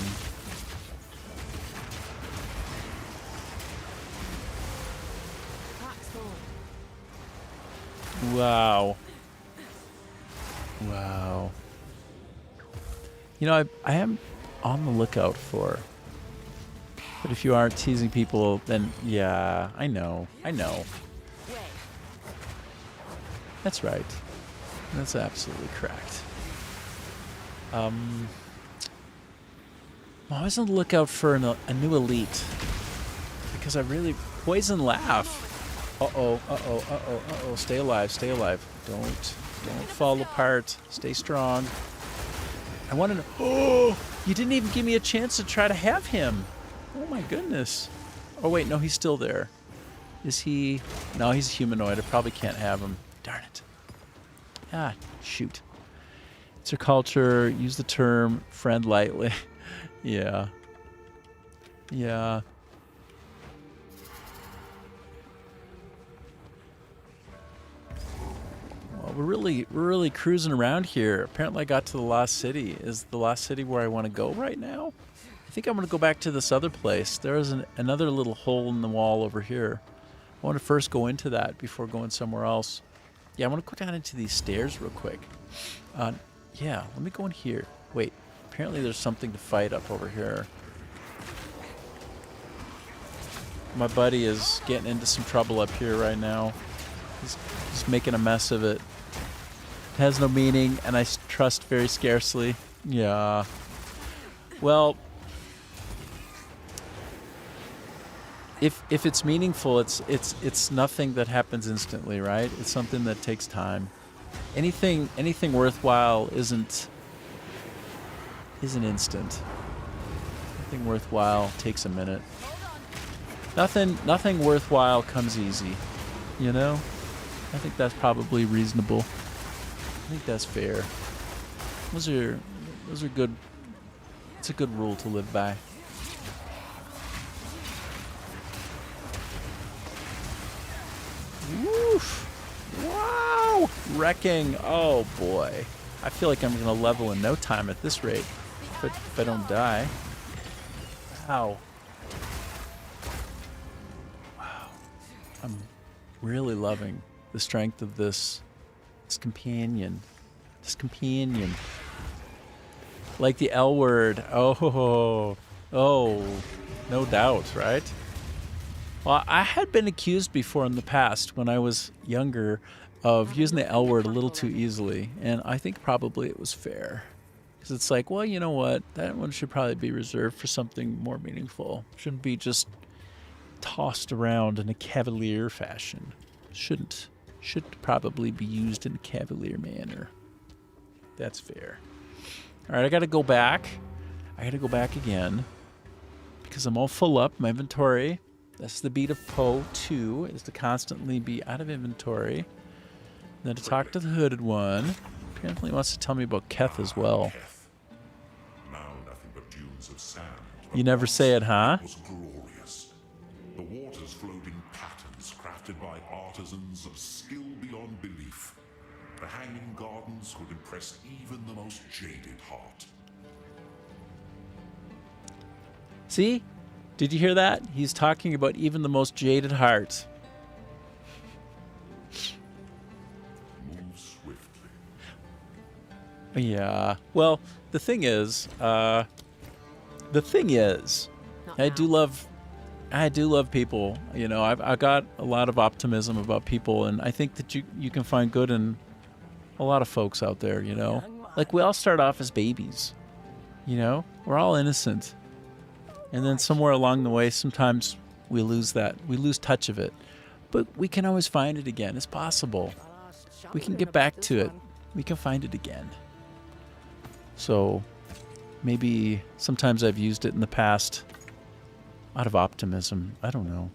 A: Wow. Wow. You know, I am on the lookout for. But if you aren't teasing people, then yeah, I know. That's right. That's absolutely correct. I'm always on the lookout for a new elite. Because I really... Poison Laugh. Uh-oh. Stay alive. Don't fall apart. Stay strong. I want to know... Oh! You didn't even give me a chance to try to have him. Oh my goodness. Oh wait, no, he's still there. Is he... No, he's a humanoid. I probably can't have him. Darn it. Ah, shoot. It's your culture. Use the term friend lightly. Yeah. Yeah. Well, we're really cruising around here. Apparently I got to the Lost City. Is the Lost City where I want to go right now? I think I'm going to go back to this other place. There is another little hole in the wall over here. I want to first go into that before going somewhere else. Yeah, I want to go down into these stairs real quick. Yeah, let me go in here. Wait, apparently there's something to fight up over here. My buddy is getting into some trouble up here right now. He's making a mess of it. It has no meaning, and I trust very scarcely. Yeah. Well, if it's meaningful, it's nothing that happens instantly, right? It's something that takes time. Anything worthwhile isn't isn't instant. Nothing worthwhile takes a minute. Nothing worthwhile comes easy. You know? I think that's probably reasonable. I think that's fair. Those are good. It's a good rule to live by. Woof! Wow! Wrecking! Oh boy. I feel like I'm gonna level in no time at this rate. If I don't die. Wow. Wow. I'm really loving the strength of this companion. This companion. Like the L word. Oh, no doubt, right? Well, I had been accused before in the past when I was younger of using the L word a little too easily, and I think probably it was fair. Because it's like, well, you know what? That one should probably be reserved for something more meaningful. Shouldn't be just tossed around in a cavalier fashion. Should probably be used in a cavalier manner. That's fair. All right, I got to go back. I got to go back again because I'm all full up. My inventory. That's the beat of POE 2 is to constantly be out of inventory. And then to talk to the hooded one. Apparently he wants to tell me about Keth as well.
I: Now nothing but dunes of sand.
A: You never say it, huh?
I: It was glorious. The waters flowed in patterns crafted by artisans of skill beyond belief. The hanging gardens could impress even the most jaded heart.
A: See? Did you hear that? He's talking about even the most jaded heart.
I: Move swiftly.
A: Yeah. Well, the thing is, I do love people. You know, I've got a lot of optimism about people, and I think that you can find good in a lot of folks out there, you know. Like, we all start off as babies, you know. We're all innocent. And then somewhere along the way, sometimes we lose that. We lose touch of it. But we can always find it again. It's possible. We can get back to it. We can find it again. So maybe sometimes I've used it in the past out of optimism. I don't know.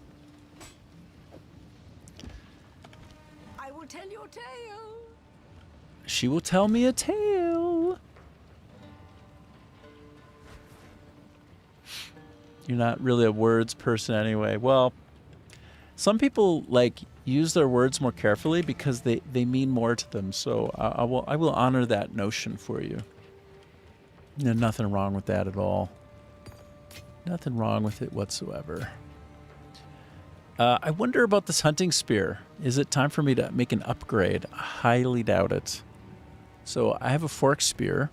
G: I will tell your tale.
A: She will tell me a tale. You're not really a words person anyway. Well, some people like use their words more carefully because they mean more to them. So I will honor that notion for you. There's nothing wrong with that at all. Nothing wrong with it whatsoever. I wonder about this hunting spear. Is it time for me to make an upgrade? I highly doubt it. So I have a fork spear.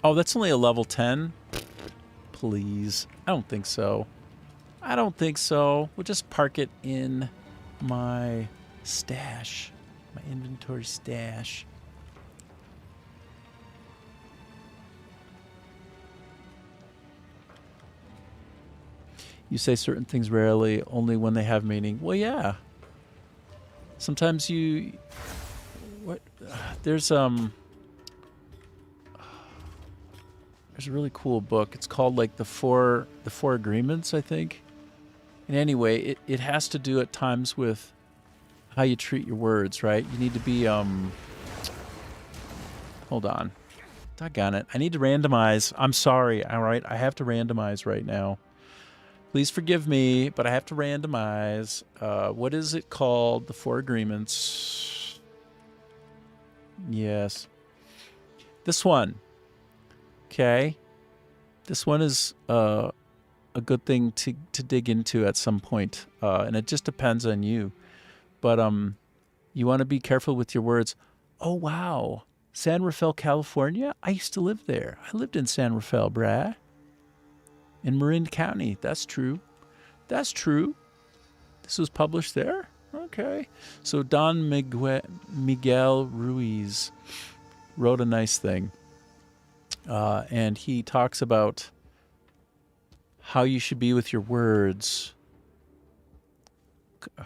A: Oh, that's only a level 10? Please. I don't think so. I don't think so. We'll just park it in my stash. My inventory stash. You say certain things rarely, only when they have meaning. Well, yeah. Sometimes you... What? There's a really cool book. It's called like the four agreements, I think. And anyway, it has to do at times with how you treat your words, right? You need to be hold on. Doggone it. I need to randomize. I'm sorry. All right. I have to randomize right now. Please forgive me, but I have to randomize. What is it called? The four agreements. Yes. This one. Okay. This one is a good thing to dig into at some point. And it just depends on you. But you want to be careful with your words. Oh, wow. San Rafael, California? I used to live there. I lived in San Rafael, brah. In Marin County. That's true. That's true. This was published there? Okay. So Don Miguel Ruiz wrote a nice thing. And he talks about how you should be with your words. I'm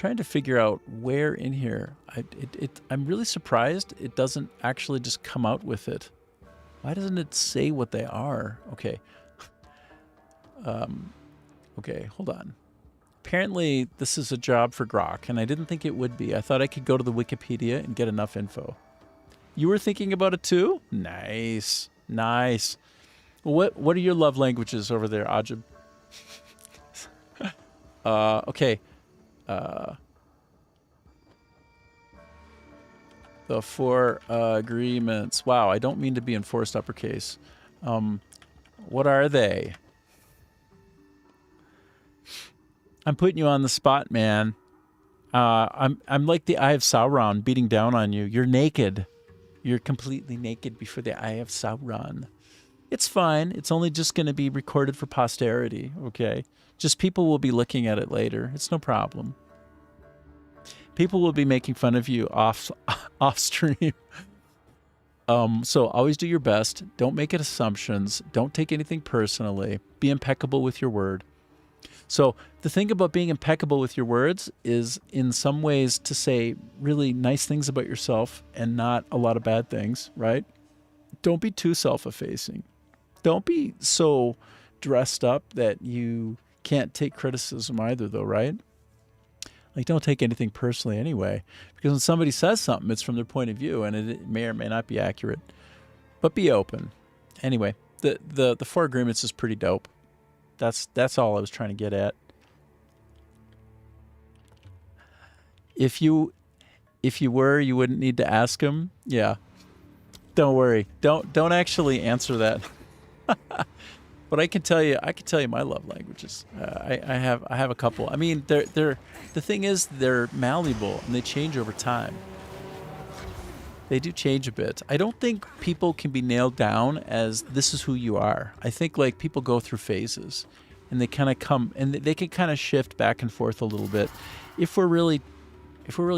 A: trying to figure out where in here. I'm really surprised it doesn't actually just come out with it. Why doesn't it say what they are? Okay. Okay, hold on. Apparently, this is a job for Grok, and I didn't think it would be. I thought I could go to the Wikipedia and get enough info. You were thinking about it too? Nice. Nice. What are your love languages over there, Ajib? Okay. The 4 agreements. Wow, I don't mean to be in forced uppercase. What are they? I'm putting you on the spot, man. I'm like the Eye of Sauron beating down on you. You're naked. You're completely naked before the Eye of Sauron. It's fine. It's only just going to be recorded for posterity, okay? Just people will be looking at it later. It's no problem. People will be making fun of you off stream. So always do your best. Don't make it assumptions. Don't take anything personally. Be impeccable with your word. So the thing about being impeccable with your words is in some ways to say really nice things about yourself and not a lot of bad things, right? Don't be too self-effacing. Don't be so dressed up that you can't take criticism either, though, right? Like, don't take anything personally anyway, because when somebody says something, it's from their point of view, and it may or may not be accurate. But be open. Anyway, the 4 agreements is pretty dope. That's all I was trying to get at. If you were, you wouldn't need to ask him. Yeah. Don't worry. Don't actually answer that. But I can tell you my love languages. I have a couple. I mean, the thing is they're malleable and they change over time. They do change a bit. I don't think people can be nailed down as this is who you are. I think like people go through phases and they kind of come and they can kind of shift back and forth a little bit. If we're really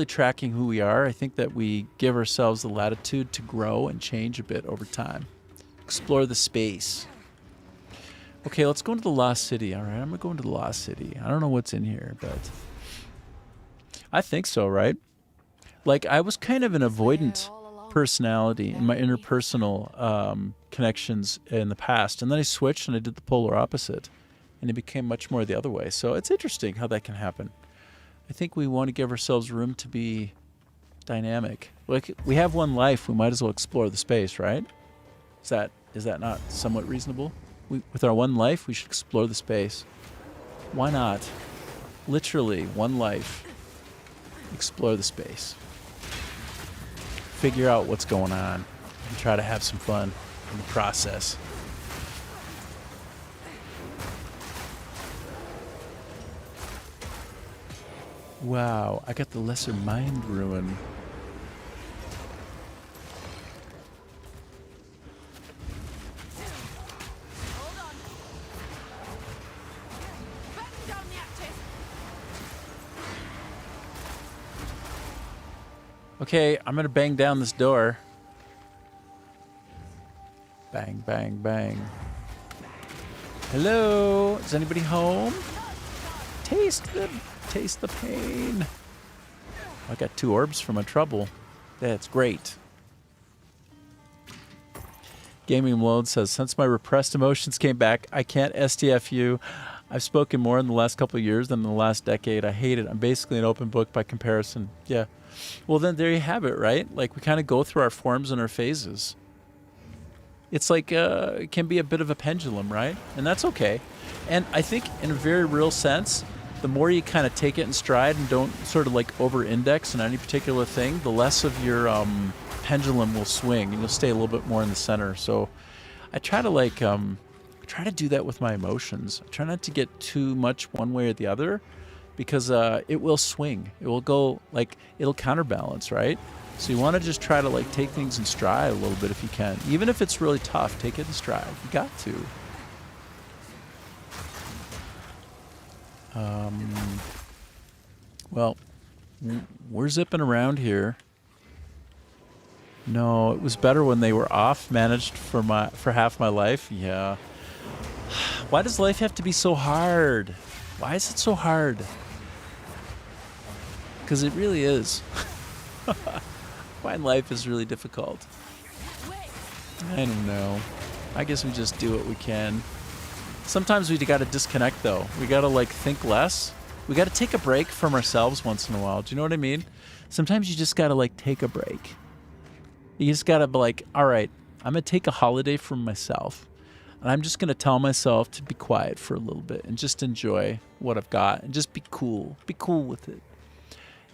A: tracking who we are, I think that we give ourselves the latitude to grow and change a bit over time. Explore the space. Okay, let's go into the Lost City. All right, I'm going to go into the Lost City. I don't know what's in here, but I think so, right? Like, I was kind of an avoidant personality in my interpersonal connections in the past, and then I switched and I did the polar opposite, and it became much more the other way. So it's interesting how that can happen. I think we want to give ourselves room to be dynamic. Like, we have one life, we might as well explore the space, right? Is that not somewhat reasonable? With our one life, we should explore the space. Why not? Literally, one life. Explore the space. Figure out what's going on and try to have some fun in the process. Wow, I got the Lesser Mind Ruin. Okay, I'm gonna bang down this door. Bang, bang, bang. Hello? Is anybody home? Taste the pain. I got 2 orbs for my trouble. That's great. Gaming Mode says, since my repressed emotions came back, I can't STF you. I've spoken more in the last couple of years than in the last decade. I hate it. I'm basically an open book by comparison. Yeah. Well, then there you have it, right? Like, we kind of go through our forms and our phases. It's like, it can be a bit of a pendulum, right? And that's okay. And I think in a very real sense, the more you kind of take it in stride and don't sort of like over-index on any particular thing, the less of your pendulum will swing and you'll stay a little bit more in the center. So I try to like, try to do that with my emotions. I try not to get too much one way or the other, because it will swing. It will go, like, it'll counterbalance, right? So you want to just try to, like, take things in stride a little bit if you can. Even if it's really tough, take it in stride. You got to. Well, we're zipping around here. No, it was better when they were off managed for half my life. Yeah. Why does life have to be so hard? Why is it so hard? because it really is. Find life is really difficult. I don't know. I guess we just do what we can. Sometimes we gotta disconnect, though. We gotta, like, think less. We gotta take a break from ourselves once in a while. Do you know what I mean? Sometimes you just gotta, like, take a break. You just gotta be like, all right, I'm gonna take a holiday from myself. And I'm just gonna tell myself to be quiet for a little bit and just enjoy what I've got and just be cool. Be cool with it.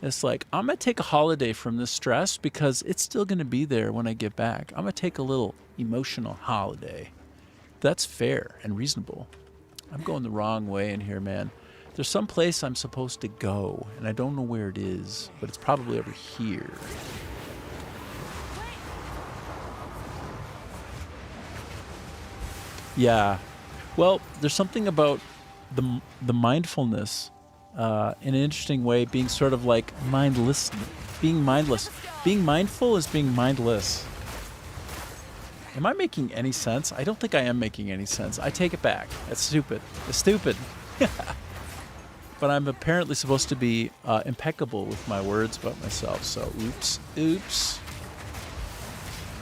A: It's like, I'm going to take a holiday from this stress because it's still going to be there when I get back. I'm going to take a little emotional holiday. That's fair and reasonable. I'm going the wrong way in here, man. There's some place I'm supposed to go, and I don't know where it is, but it's probably over here. Yeah. Well, there's something about the mindfulness in an interesting way, being sort of like mindless, being mindless. Being mindful is being mindless. Am I making any sense? I don't think I am making any sense. I take it back. That's stupid. It's stupid. But I'm apparently supposed to be impeccable with my words about myself, so oops.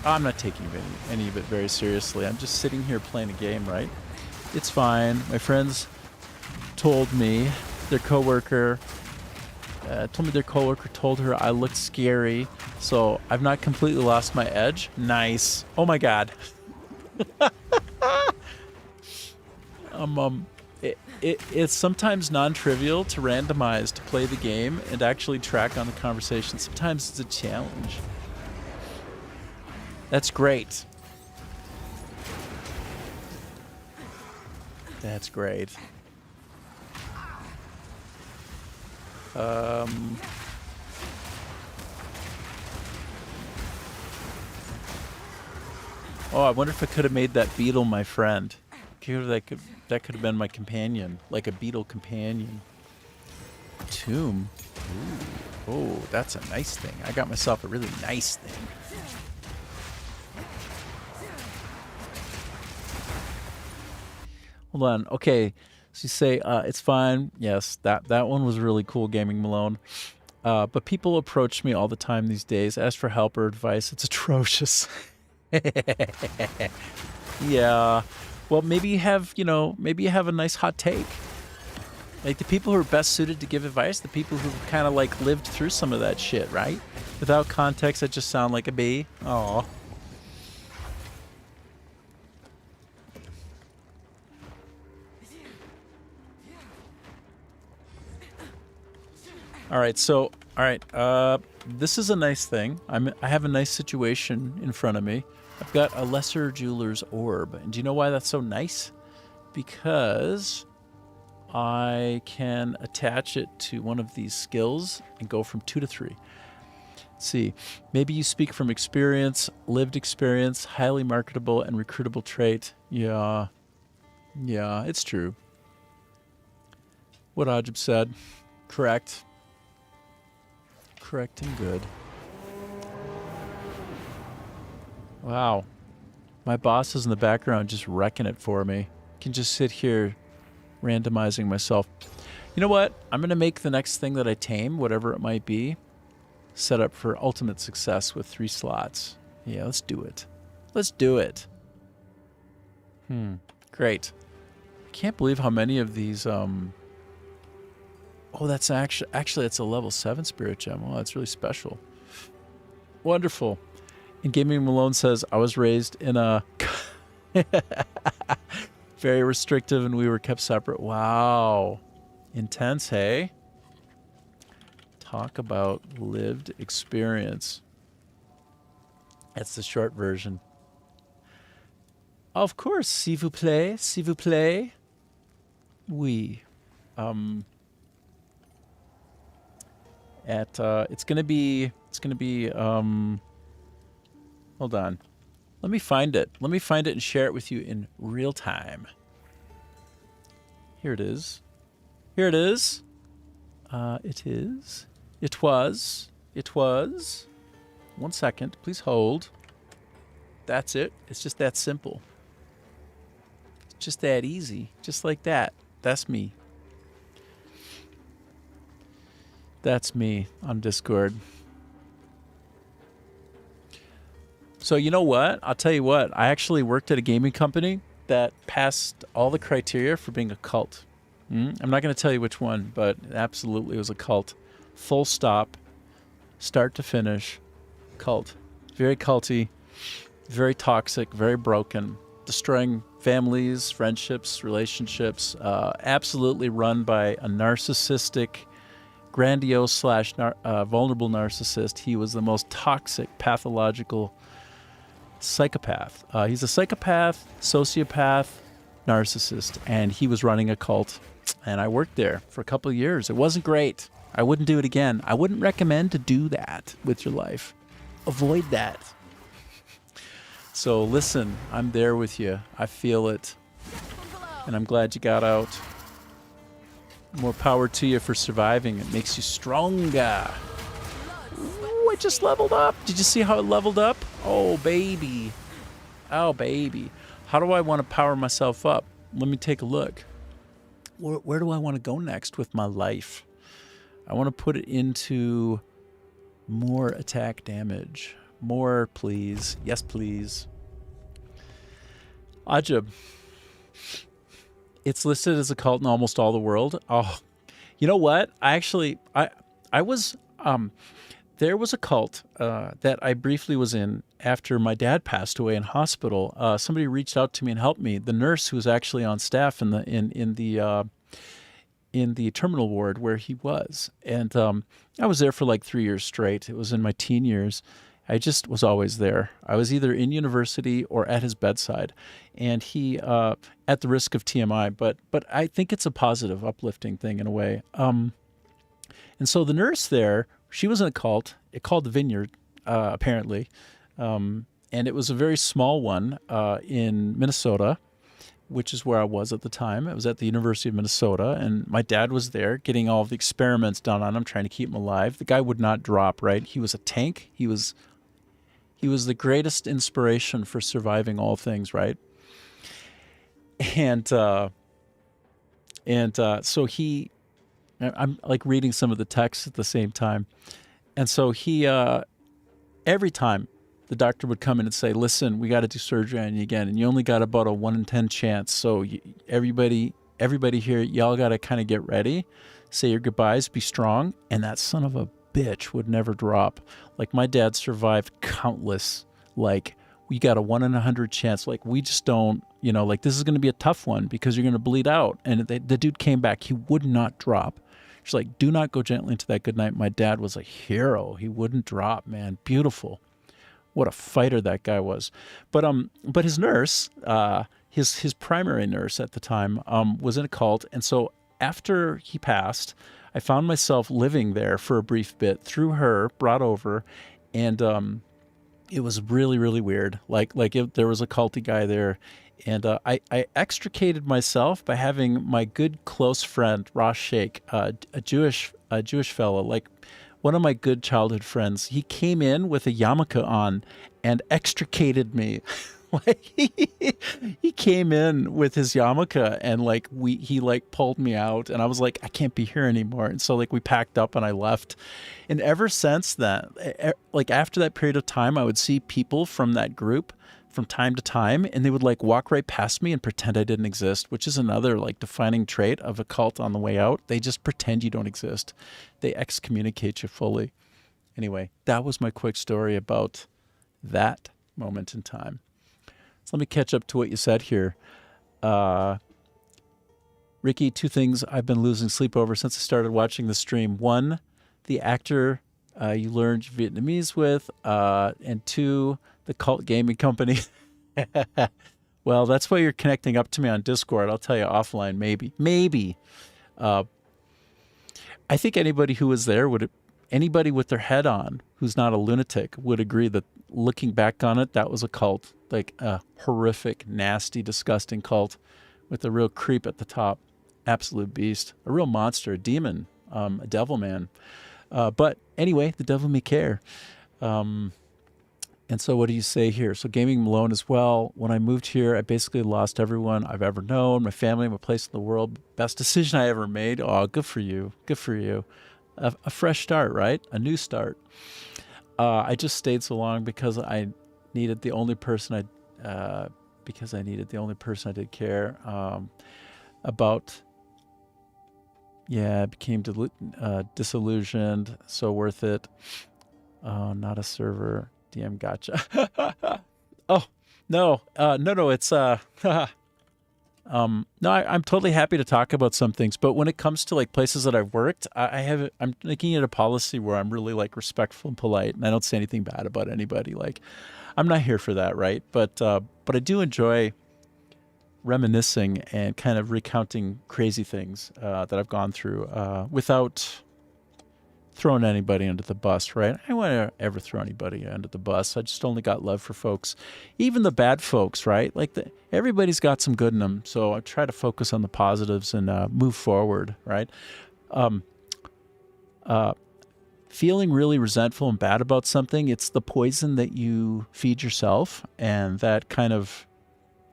A: I'm not taking any of it very seriously. I'm just sitting here playing a game, right? It's fine. My friends told me their coworker told her I looked scary, so I've not completely lost my edge. Nice. Oh my god. It's sometimes non-trivial to randomize to play the game and actually track on the conversation. Sometimes it's a challenge. That's great. That's great. Oh, I wonder if I could have made that beetle my friend. That could have been my companion, like a beetle companion. Tomb. Ooh. Oh, that's a nice thing. I got myself a really nice thing. Hold on. Okay. So you say, it's fine. Yes, that one was really cool, Gaming Malone. But people approach me all the time these days, ask for help or advice. It's atrocious. Yeah. Well, maybe you have a nice hot take. Like the people who are best suited to give advice, the people who kind of like lived through some of that shit, right? Without context, I just sound like a bee. Aw. All right, this is a nice thing. I have a nice situation in front of me. I've got a lesser jeweler's orb. And do you know why that's so nice? Because I can attach it to one of these skills and go from 2 to 3. Let's see. Maybe you speak from experience, lived experience, highly marketable and recruitable trait. Yeah, it's true. What Ajib said. Correct. Correct and good. Wow. My boss is in the background just wrecking it for me. I can just sit here randomizing myself. You know what? I'm going to make the next thing that I tame, whatever it might be, set up for ultimate success with 3 slots. Yeah, let's do it. Let's do it. Great. I can't believe how many of these... Oh, that's actually it's a level 7 spirit gem. Oh, that's really special. Wonderful. And Gaming Malone says, I was raised in a very restrictive and we were kept separate. Wow. Intense, hey? Talk about lived experience. That's the short version. Of course, s'il vous plaît, s'il vous plaît. Oui. It's gonna be hold on. Let me find it and share it with you in real time. Here it is. It was. 1 second, please hold. That's it. It's just that simple. It's just that easy. Just like that. That's me. That's me on Discord. So you know what? I'll tell you what. I actually worked at a gaming company that passed all the criteria for being a cult. I'm not going to tell you which one, but it absolutely was a cult. Full stop, start to finish, cult. Very culty, very toxic, very broken, destroying families, friendships, relationships, absolutely run by a narcissistic, grandiose / vulnerable narcissist. He was the most toxic, pathological psychopath. He's a psychopath, sociopath, narcissist, and he was running a cult. And I worked there for a couple of years. It wasn't great. I wouldn't do it again. I wouldn't recommend to do that with your life. Avoid that. So listen, I'm there with you. I feel it. And I'm glad you got out. More power to you for surviving. It makes you stronger. Ooh, I just leveled up. Did you see how it leveled up? Oh, baby. Oh, baby. How do I want to power myself up? Let me take a look. Where do I want to go next with my life? I want to put it into more attack damage. More, please. Yes, please. Ajab. It's listed as a cult in almost all the world. Oh, you know what? I was, there was a cult that I briefly was in after my dad passed away in hospital. Somebody reached out to me and helped me. The nurse who was actually on staff in the terminal ward where he was. And I was there for like 3 years straight. It was in my teen years. I just was always there. I was either in university or at his bedside. And he, at the risk of TMI, but I think it's a positive, uplifting thing in a way. And so the nurse there, she was in a cult. It called the Vineyard, apparently. And it was a very small one in Minnesota, which is where I was at the time. I was at the University of Minnesota, and my dad was there getting all of the experiments done on him, trying to keep him alive. The guy would not drop, right? He was a tank. He was the greatest inspiration for surviving all things, right? And so I'm like reading some of the texts at the same time. And so he, every time the doctor would come in and say, listen, we got to do surgery on you again. And you only got about a 1 in 10 chance. So everybody here, y'all got to kind of get ready, say your goodbyes, be strong. And that son of a bitch would never drop. Like my dad survived countless, like we got a 1 in 100 chance. Like we just don't, like this is going to be a tough one because you're going to bleed out. And the dude came back. He would not drop. She's like, do not go gently into that good night. My dad was a hero. He wouldn't drop, man. Beautiful. What a fighter that guy was. But his nurse, his primary nurse at the time, was in a cult. And so after he passed, I found myself living there for a brief bit through her, brought over, and it was really, really weird. There was a culty guy there, and I extricated myself by having my good close friend Ross Sheikh, a Jewish fellow, like one of my good childhood friends. He came in with a yarmulke on and extricated me. He came in with his yarmulke and he pulled me out, and I was like, I can't be here anymore. And so we packed up and I left. And ever since then, after that period of time, I would see people from that group from time to time, and they would walk right past me and pretend I didn't exist, which is another defining trait of a cult on the way out. They just pretend you don't exist. They excommunicate you fully. Anyway, that was my quick story about that moment in time. So let me catch up to what you said here. Ricky, 2 things I've been losing sleep over since I started watching the stream. 1, the actor you learned Vietnamese with, and 2, the cult gaming company. Well, that's why you're connecting up to me on Discord. I'll tell you offline, maybe. I think anybody who was there anybody with their head on who's not a lunatic would agree that looking back on it, that was a cult, a horrific, nasty, disgusting cult with a real creep at the top, absolute beast, a real monster, a demon, a devil man. But anyway, the devil may care. And so what do you say here? So gaming Malone as well. When I moved here, I basically lost everyone I've ever known, my family, my place in the world. Best decision I ever made. Oh, good for you. Good for you. a fresh start, right? A new start. I just stayed so long because I needed the only person I did care about. Yeah, I became disillusioned. So worth it. Oh, not a server. DM gotcha. Oh, no. No, it's no, I'm totally happy to talk about some things, but when it comes to like places that I've worked, I'm making it a policy where I'm really like respectful and polite, and I don't say anything bad about anybody. Like, I'm not here for that, right? But I do enjoy reminiscing and kind of recounting crazy things that I've gone through without throwing anybody under the bus, right? I don't want to ever throw anybody under the bus. I just only got love for folks, even the bad folks, right? Like everybody's got some good in them, so I try to focus on the positives and move forward, right? Feeling really resentful and bad about something, it's the poison that you feed yourself, and that kind of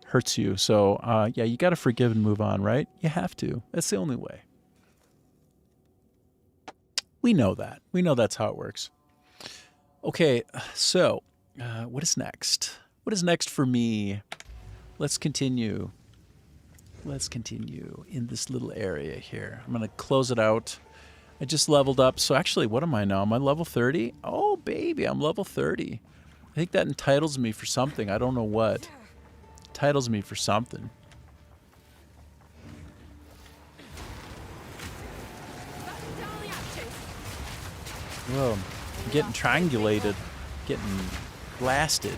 A: hurts you. So yeah, you got to forgive and move on, right? You have to. That's the only way. We know that. We know that's how it works. Okay, so what is next? What is next for me? Let's continue. Let's continue in this little area here. I'm going to close it out. I just leveled up. So actually, what am I now? Am I level 30? Oh, baby, I'm level 30. I think that entitles me for something. I don't know what. Entitles me for something. Whoa, I'm getting triangulated, getting blasted.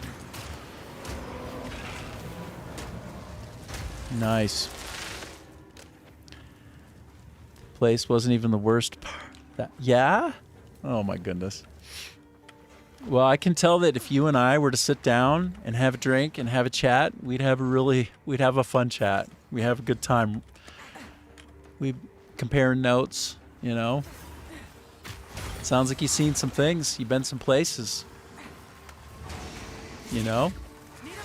A: Nice. Place wasn't even the worst part. Yeah? Oh my goodness. Well, I can tell that if you and I were to sit down and have a drink and have a chat, we'd have a fun chat. We'd have a good time. We'd compare notes, you know. Sounds like you've seen some things. You've been some places. You know?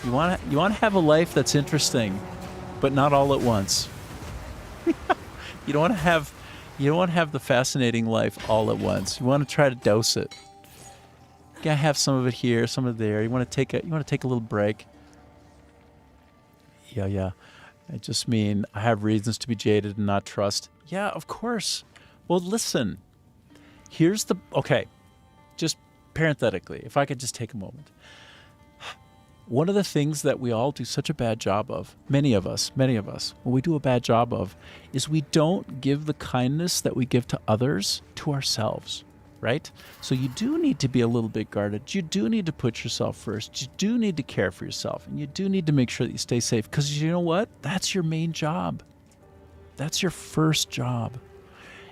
A: You want to have a life that's interesting, but not all at once. You don't want to have the fascinating life all at once. You want to try to dose it. You gotta have some of it here, some of it there. You want to take a little break. Yeah. I just mean I have reasons to be jaded and not trust. Yeah, of course. Well, listen. Okay, just parenthetically, if I could just take a moment. One of the things that we all do such a bad job of, many of us, what we do a bad job of, is we don't give the kindness that we give to others to ourselves, right? So you do need to be a little bit guarded. You do need to put yourself first. You do need to care for yourself. And you do need to make sure that you stay safe, because you know what? That's your main job. That's your first job.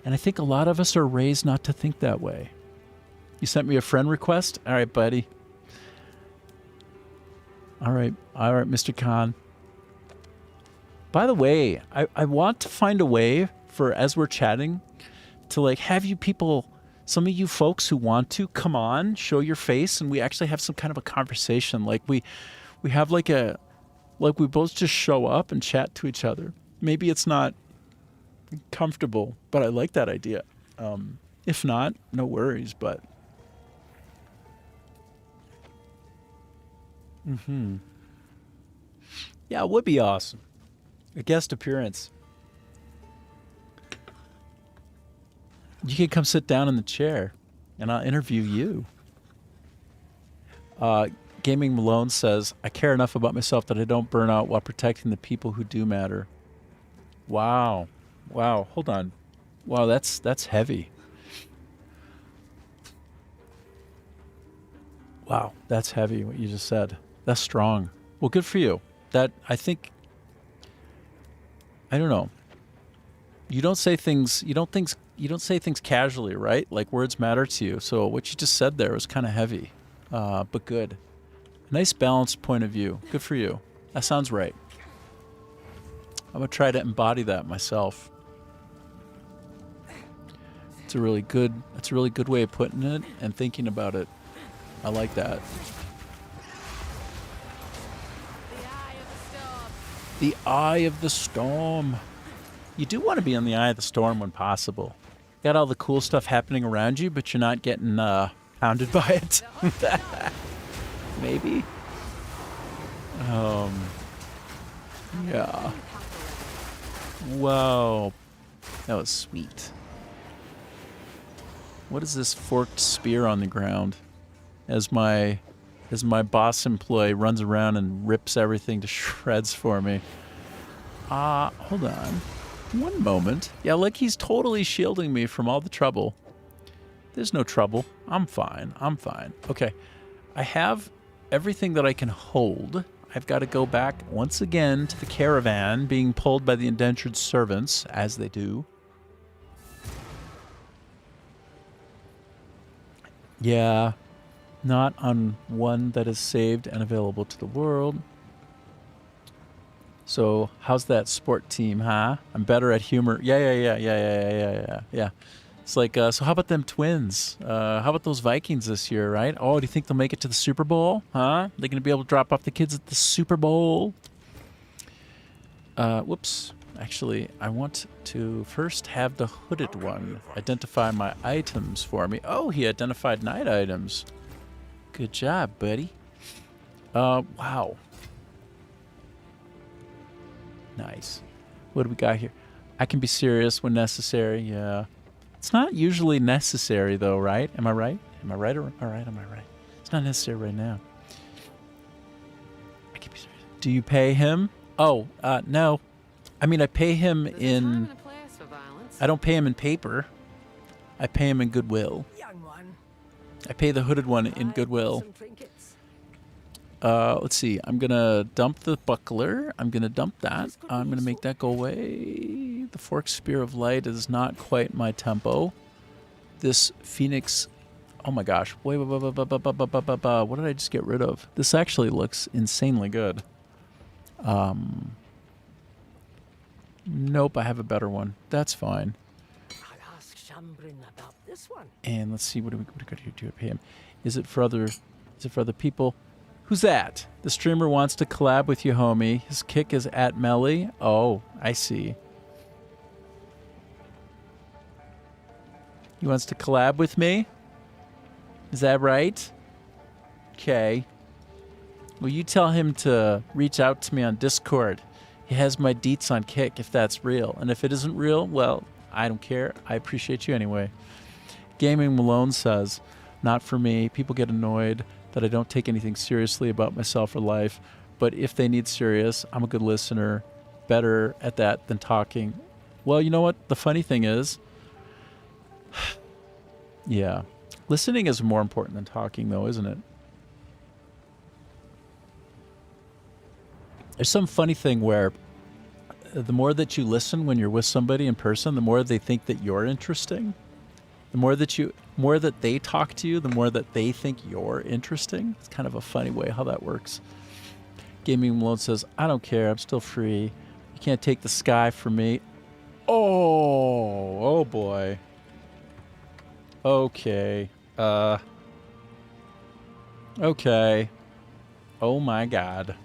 A: And I think a lot of us are raised not to think that way. You sent me a friend request? All right, buddy. All right, Mr. Khan. By the way, I want to find a way for, as we're chatting, to like have you people, some of you folks who want to come on, show your face, and we actually have some kind of a conversation. Like we have like we both just show up and chat to each other. Maybe it's not comfortable, but I like that idea. If not, no worries, but yeah, it would be awesome. A guest appearance. You can come sit down in the chair and I'll interview you. Gaming Malone says, I care enough about myself that I don't burn out while protecting the people who do matter. Wow, hold on. Wow, that's heavy. Wow, that's heavy what you just said. That's strong. Well, good for you. That, I think, I don't know. You don't say things casually, right? Like words matter to you. So what you just said there was kind of heavy, but good. Nice balanced point of view. Good for you. That sounds right. I'm gonna try to embody that myself. It's a really good way of putting it and thinking about it. I like that. The eye of the storm. You do want to be in the eye of the storm when possible. got all the cool stuff happening around you, but you're not getting pounded by it. Maybe. Yeah. Whoa. That was sweet. What is this forked spear on the ground? As my boss employee runs around and rips everything to shreds for me. Hold on. One moment. Yeah, like he's totally shielding me from all the trouble. There's no trouble. I'm fine. I'm fine. Okay. I have everything that I can hold. I've got to go back once again to the caravan being pulled by the indentured servants, as they do. Yeah. Not on one that is saved and available to the world. So, how's that sport team, huh? I'm better at humor. Yeah. It's like, so how about them twins? How about those Vikings this year, right? Oh, do you think they'll make it to the Super Bowl? Huh? They're going to be able to drop off the kids at the Super Bowl? Whoops. Actually, I want to first have the hooded one identify my items for me. Oh, he identified night items. Good job, buddy. Wow. Nice. What do we got here? I can be serious when necessary. Yeah. It's not usually necessary, though, right? Am I right? Am I right or am I right? Am I right? It's not necessary right now. I can be serious. Do you pay him? Oh, no. I mean, I pay him in... I don't pay him in paper. I pay him in goodwill. I pay the hooded one in goodwill. Let's see. I'm going to dump the buckler. I'm going to dump that. I'm going to make that go away. The forked spear of light is not quite my tempo. This phoenix... Oh my gosh. Wait, what did I just get rid of? This actually looks insanely good. Nope, I have a better one. That's fine.
H: I'll ask Shambrin about this one.
A: And let's see, what do we got here to pay him? Is it for other people? Who's that? The streamer wants to collab with you, homie. His kick is at Melly. Oh, I see. He wants to collab with me? Is that right? Okay. Will you tell him to reach out to me on Discord? He has my deets on Kick if that's real. And if it isn't real, well, I don't care. I appreciate you anyway. Gaming Malone says, not for me. People get annoyed that I don't take anything seriously about myself or life. But if they need serious, I'm a good listener. Better at that than talking. Well, you know what? The funny thing is, yeah, listening is more important than talking, though, isn't it? There's some funny thing where the more that you listen when you're with somebody in person, the more they think that you're interesting. The more that they talk to you, the more that they think you're interesting. It's kind of a funny way how that works. Gaming Malone says, I don't care. I'm still free. You can't take the sky from me. Oh boy. Okay. Okay. Oh my God.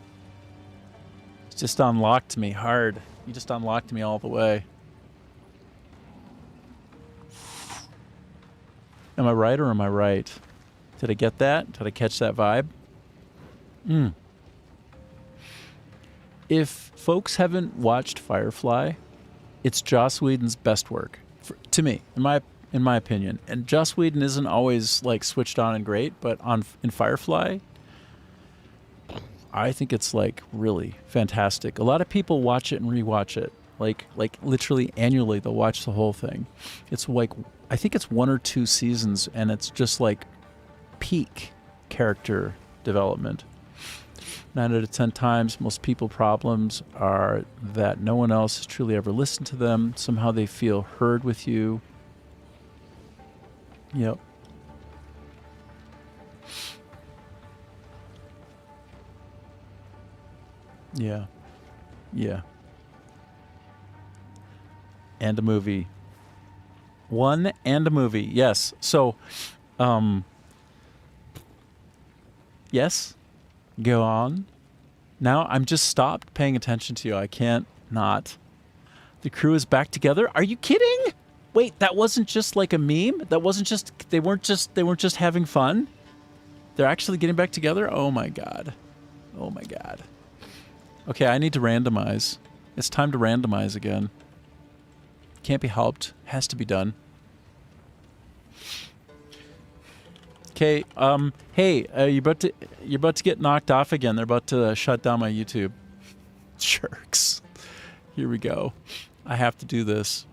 A: It's just unlocked me hard. You just unlocked me all the way. Am I right or am I right? Did I get that? Did I catch that vibe? If folks haven't watched Firefly, it's Joss Whedon's best work. To me, in my opinion. And Joss Whedon isn't always like switched on and great, but in Firefly, I think it's like really fantastic. A lot of people watch it and rewatch it. Like literally annually they'll watch the whole thing. It's like, I think it's 1 or 2 seasons and it's just like peak character development. 9 out of 10 times, most people problems are that no one else has truly ever listened to them. Somehow they feel heard with you. Yep. Yeah. Yeah. And a movie. One and a movie. Yes. So, yes. Go on. Now I'm just stopped paying attention to you. I can't not. The crew is back together. Are you kidding? Wait, that wasn't just like a meme? That wasn't just they weren't just having fun? They're actually getting back together? Oh my god. Oh my god. Okay, I need to randomize. It's time to randomize again. Can't be helped. Has to be done. Okay, hey, you're about to get knocked off again. They're about to shut down my YouTube. Jerks. Here we go. I have to do this.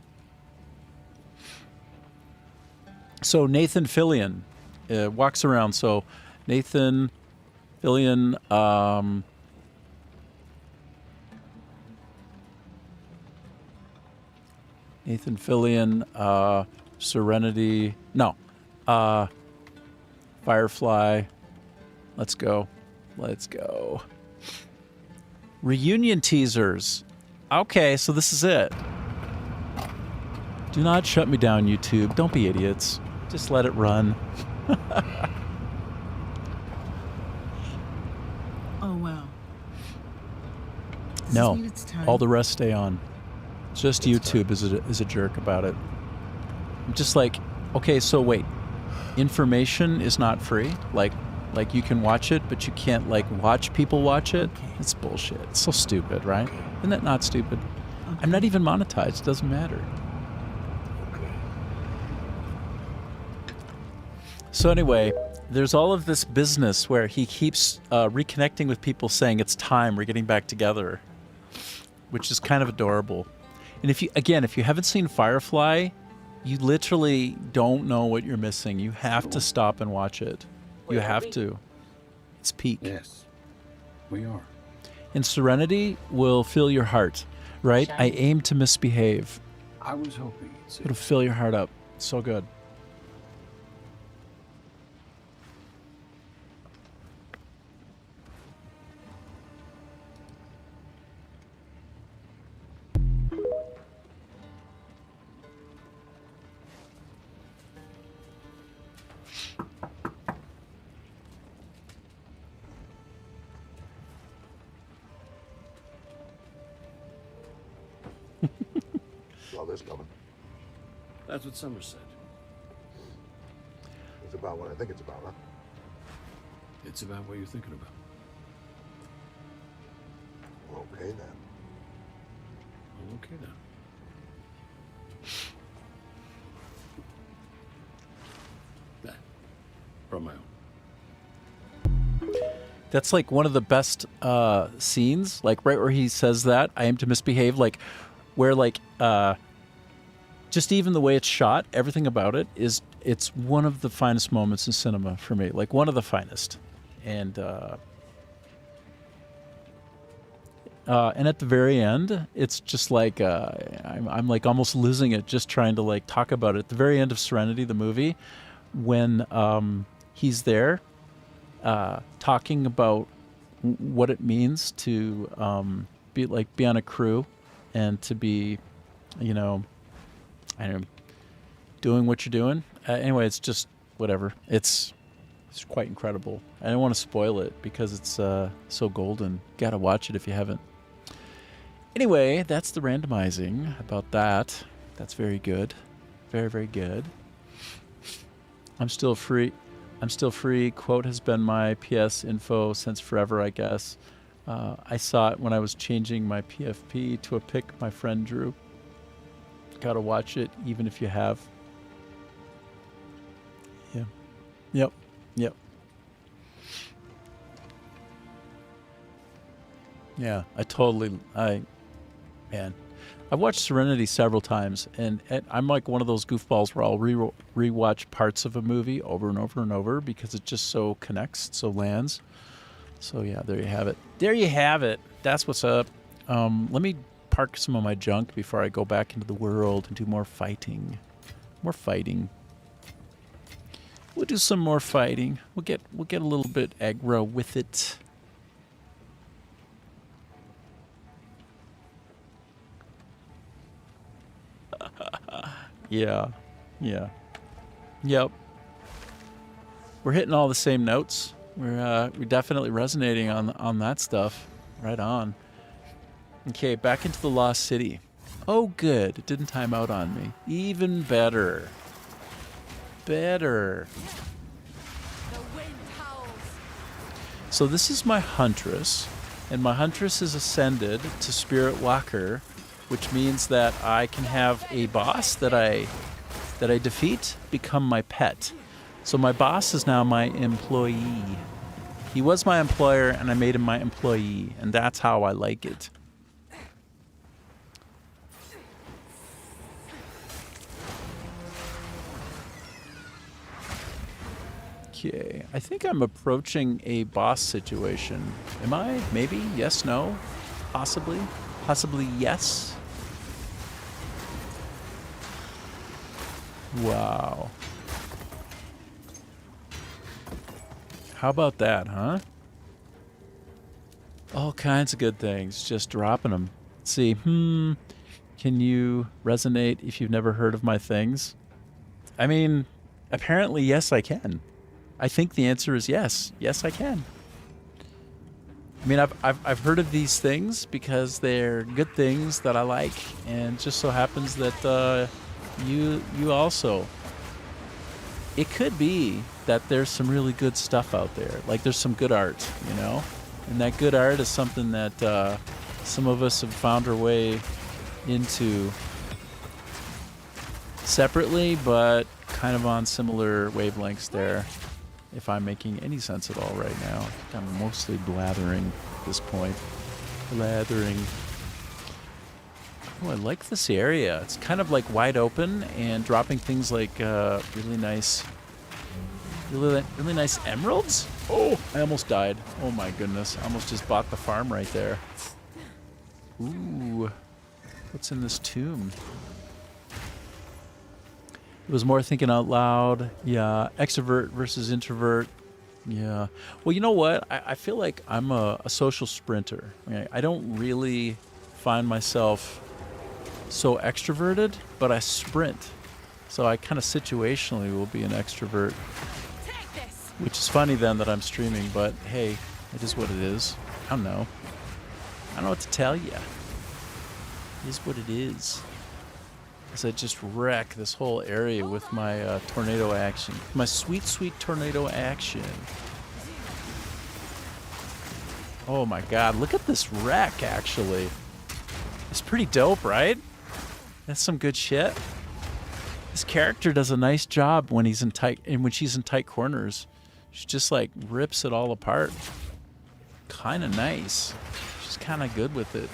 A: So Nathan Fillion walks around. So Nathan Fillion, Nathan Fillion, Serenity. No. Firefly. Let's go. Let's go. Reunion teasers. Okay, so this is it. Do not shut me down, YouTube. Don't be idiots. Just let it run.
J: Oh, wow. Does
A: No.
J: this mean it's time?
A: All the rest stay on. Just YouTube is a jerk about it. I'm just like, okay, so wait. Information is not free? Like you can watch it, but you can't like watch people watch it?
J: Okay.
A: It's bullshit. It's so stupid, right? Isn't that not stupid?
J: Okay.
A: I'm not even monetized. It doesn't matter. So anyway, there's all of this business where he keeps reconnecting with people saying it's time, we're getting back together, which is kind of adorable. And if you haven't seen Firefly, you literally don't know what you're missing. You have to stop and watch it. You have to. It's peak.
D: Yes, we are.
A: And Serenity will fill your heart, right? I aim to misbehave.
D: I was hoping you'd say
A: It'll fill your heart up. So good.
K: Saw this coming.
D: That's what Summer said.
K: It's about what I think it's about, huh?
D: It's about what you're thinking about.
K: Okay then.
D: Well, okay then. That. From my own.
A: That's like one of the best scenes, like right where he says that, I aim to misbehave, like where like just even the way it's shot, everything about it it's one of the finest moments in cinema for me, like one of the finest. And at the very end, it's just like I'm like almost losing it just trying to like talk about it. At the very end of Serenity, the movie, when he's there talking about what it means to be on a crew and to be, you know, I don't know, doing what you're doing. Anyway, it's just whatever. It's quite incredible. I don't want to spoil it because it's so golden. Gotta watch it if you haven't. Anyway, that's the randomizing about that. That's very good. Very, very good. I'm still free. Quote has been my PS info since forever, I guess. I saw it when I was changing my PFP to a pic my friend drew. Gotta watch it, even if you have. Yeah. Yep. Yeah, man. I've watched Serenity several times, and I'm like one of those goofballs where I'll rewatch parts of a movie over and over and over because it just so connects, so lands. So yeah, there you have it. There you have it. That's what's up. Let me park some of my junk before I go back into the world and do more fighting. More fighting. We'll do some more fighting. We'll get a little bit aggro with it. Yeah. Yep. We're hitting all the same notes. We're definitely resonating on that stuff. Right on. Okay, back into the Lost City. Oh, good. It didn't time out on me. Even better. Better.
G: The wind howls.
A: So this is my Huntress, and my Huntress is ascended to Spirit Walker, which means that I can have a boss that I defeat become my pet. So my boss is now my employee. He was my employer, and I made him my employee, and that's how I like it. Okay, I think I'm approaching a boss situation. Am I? Maybe? Yes, no? Possibly? Possibly yes? Wow. How about that, huh? All kinds of good things, just dropping them. Let's see, can you resonate if you've never heard of my things? I mean, apparently, yes, I can. I think the answer is yes. Yes, I can. I mean, I've heard of these things because they're good things that I like, and it just so happens that you also. It could be that there's some really good stuff out there. Like there's some good art, you know, and that good art is something that some of us have found our way into separately, but kind of on similar wavelengths there. If I'm making any sense at all right now. I think I'm mostly blathering at this point. Blathering. Oh, I like this area. It's kind of like wide open and dropping things like really nice emeralds. Oh, I almost died. Oh my goodness. I almost just bought the farm right there. Ooh. What's in this tomb? It was more thinking out loud. Yeah. Extrovert versus introvert. Yeah. Well, you know what? I feel like I'm a social sprinter. I don't really find myself so extroverted, but I sprint. So I kind of situationally will be an extrovert. Which is funny then that I'm streaming, but hey, it is what it is. I don't know. I don't know what to tell you. It is what it is. As I just wreck this whole area with my tornado action. My sweet, sweet tornado action. Oh my god, look at this wreck, actually. It's pretty dope, right? That's some good shit. This character does a nice job when he's in tight, and when she's in tight corners. She just like rips it all apart. Kind of nice. She's kind of good with it.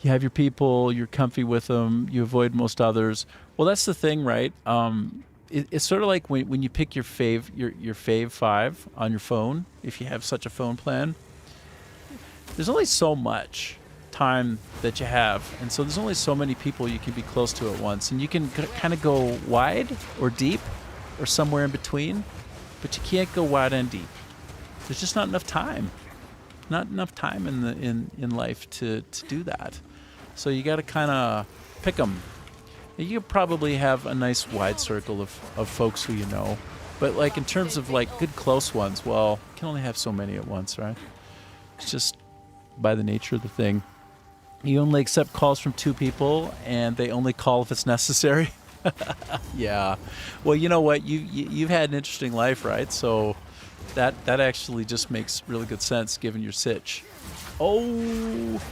A: You have your people, you're comfy with them, you avoid most others. Well, that's the thing, right? It's sort of like when you pick your fave 5 on your phone, if you have such a phone plan. There's only so much time that you have, and so there's only so many people you can be close to at once, and you can kind of go wide or deep or somewhere in between, but you can't go wide and deep. There's just not enough time. Not enough time in life to do that. So you got to kind of pick them. You probably have a nice wide circle of folks who you know, but like in terms of like good close ones, well, you can only have so many at once, right? It's just by the nature of the thing. You only accept calls from 2 people, and they only call if it's necessary. Yeah. Well, you know what? You've had an interesting life, right? So that actually just makes really good sense given your sitch. Oh.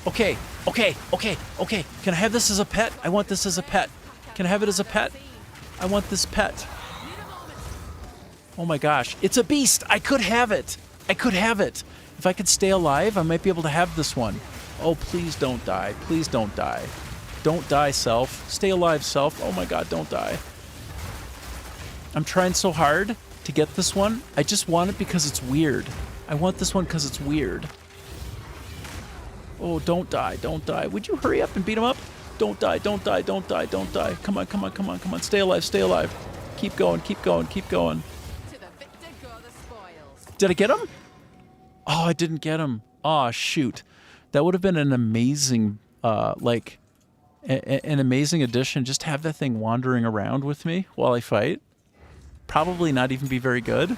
A: Okay. Can I have this as a pet? I want this as a pet. Can I have it as a pet? I want this pet. Oh my gosh. It's a beast. I could have it. If I could stay alive, I might be able to have this one. Oh, please don't die. Please don't die. Don't die, self. Stay alive, self. Oh my god, don't die. I'm trying so hard to get this one. I just want it because it's weird. I want this one because it's weird. Oh, don't die. Would you hurry up and beat him up? Don't die. Come on. Stay alive. Keep going. Did I get him? Oh, I didn't get him. Oh, shoot. That would have been an amazing, an amazing addition. Just have that thing wandering around with me while I fight. Probably not even be very good.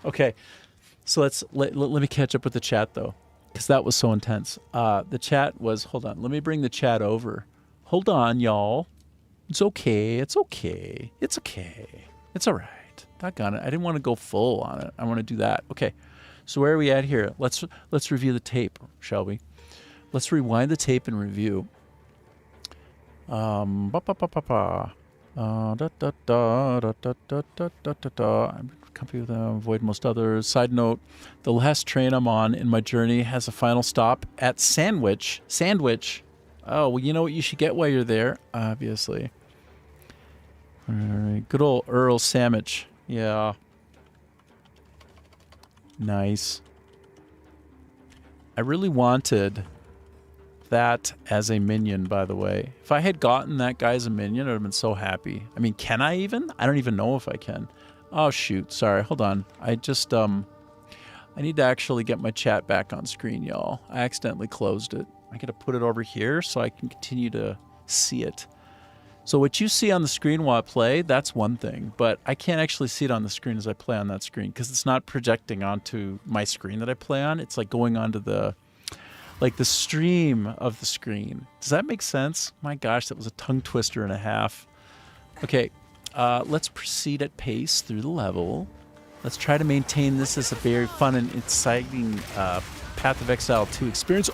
A: Okay. So let me catch up with the chat though, because that was so intense. The chat was, hold on, let me bring the chat over. Hold on, y'all. It's okay. It's okay. It's okay. It's all right. Doggone it. I didn't want to go full on it. I want to do that. Okay. So where are we at here? Let's review the tape, shall we? Let's rewind the tape and review. I'm company with them, avoid most others. Side note, the last train I'm on in my journey has a final stop at Sandwich. Oh, well, you know what you should get while you're there? Obviously. All right. Good old Earl Sandwich. Yeah. Nice. I really wanted that as a minion, by the way. If I had gotten that guy as a minion, I'd have been so happy. I mean, can I even? I don't even know if I can. Oh, shoot. Sorry. Hold on. I just, I need to actually get my chat back on screen, y'all. I accidentally closed it. I got to put it over here so I can continue to see it. So what you see on the screen while I play, that's one thing. But I can't actually see it on the screen as I play on that screen because it's not projecting onto my screen that I play on. It's like going onto the stream of the screen. Does that make sense? My gosh, that was a tongue twister and a half. Okay, let's proceed at pace through the level. Let's try to maintain this as a very fun and exciting Path of Exile 2 experience.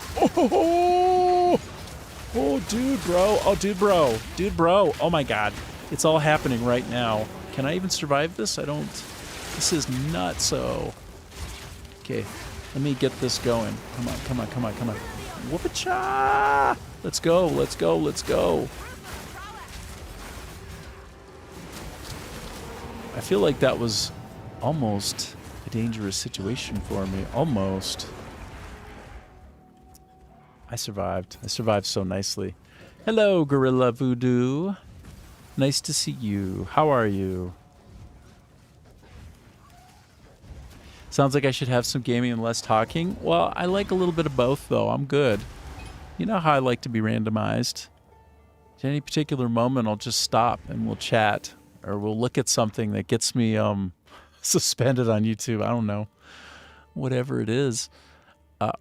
A: Oh, dude, bro. Oh, dude, bro. Dude, bro. Oh, my God. It's all happening right now. Can I even survive this? I don't. This is nutso. Okay, let me get this going. Come on, come on, come on, come on. Whoop-a-cha! Let's go, let's go, let's go. I feel like that was almost a dangerous situation for me. Almost. I survived. I survived so nicely. Hello, Gorilla Voodoo. Nice to see you. How are you? Sounds like I should have some gaming and less talking. Well, I like a little bit of both, though. I'm good. You know how I like to be randomized. At any particular moment, I'll just stop and we'll chat. Or we'll look at something that gets me suspended on YouTube. I don't know. Whatever it is.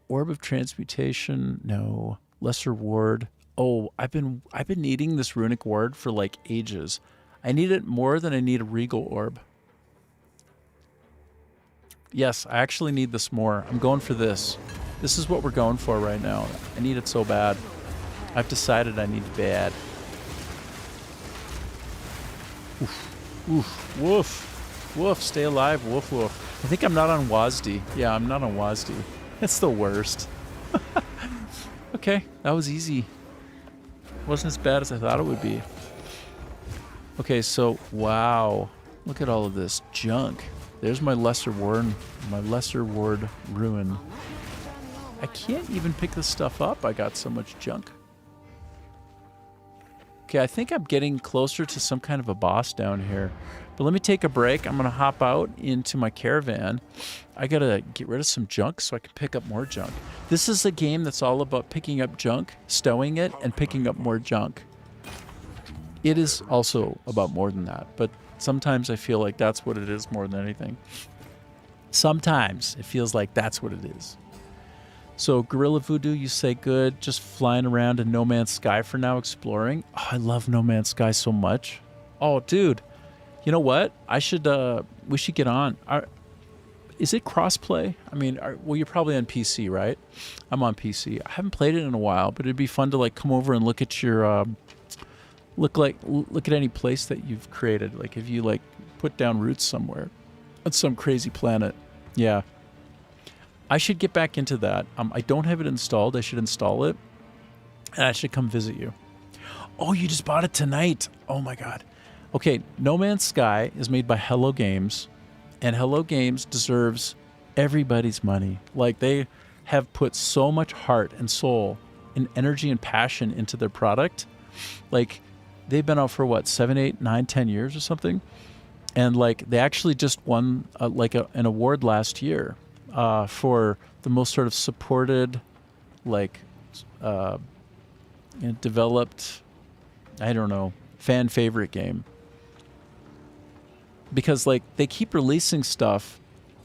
A: Orb of Transmutation, no. Lesser Ward. Oh, I've been needing this runic ward for like ages. I need it more than I need a regal orb. Yes, I actually need this more. I'm going for this. This is what we're going for right now. I need it so bad. I've decided I need it bad. Oof. Oof. Woof. Woof. Stay alive. Woof woof. I think I'm not on WASD. Yeah, I'm not on WASD. It's the worst. Okay, that was easy. Wasn't as bad as I thought it would be. Okay, so wow. Look at all of this junk. There's my lesser ward ruin. I can't even pick this stuff up. I got so much junk. Okay, I think I'm getting closer to some kind of a boss down here. But let me take a break. I'm going to hop out into my caravan. I got to get rid of some junk so I can pick up more junk. This is a game that's all about picking up junk, stowing it, and picking up more junk. It is also about more than that, but sometimes I feel like that's what it is more than anything. Sometimes it feels like that's what it is. So, Gorilla Voodoo, you say good. Just flying around in No Man's Sky for now, exploring. Oh, I love No Man's Sky so much. Oh, dude. You know what? We should get on. Is it crossplay? I mean, well, you're probably on PC, right? I'm on PC. I haven't played it in a while, but it'd be fun to like come over and look at your, look at any place that you've created. Like if you like put down roots somewhere on some crazy planet. Yeah. I should get back into that. I don't have it installed. I should install it. And I should come visit you. Oh, you just bought it tonight. Oh my God. Okay, No Man's Sky is made by Hello Games. And Hello Games deserves everybody's money. Like they have put so much heart and soul and energy and passion into their product. Like they've been out for what, 7, 8, 9, 10 years or something? And like they actually just won an award last year. For the most sort of supported, like, developed, I don't know, fan favorite game. Because, like, they keep releasing stuff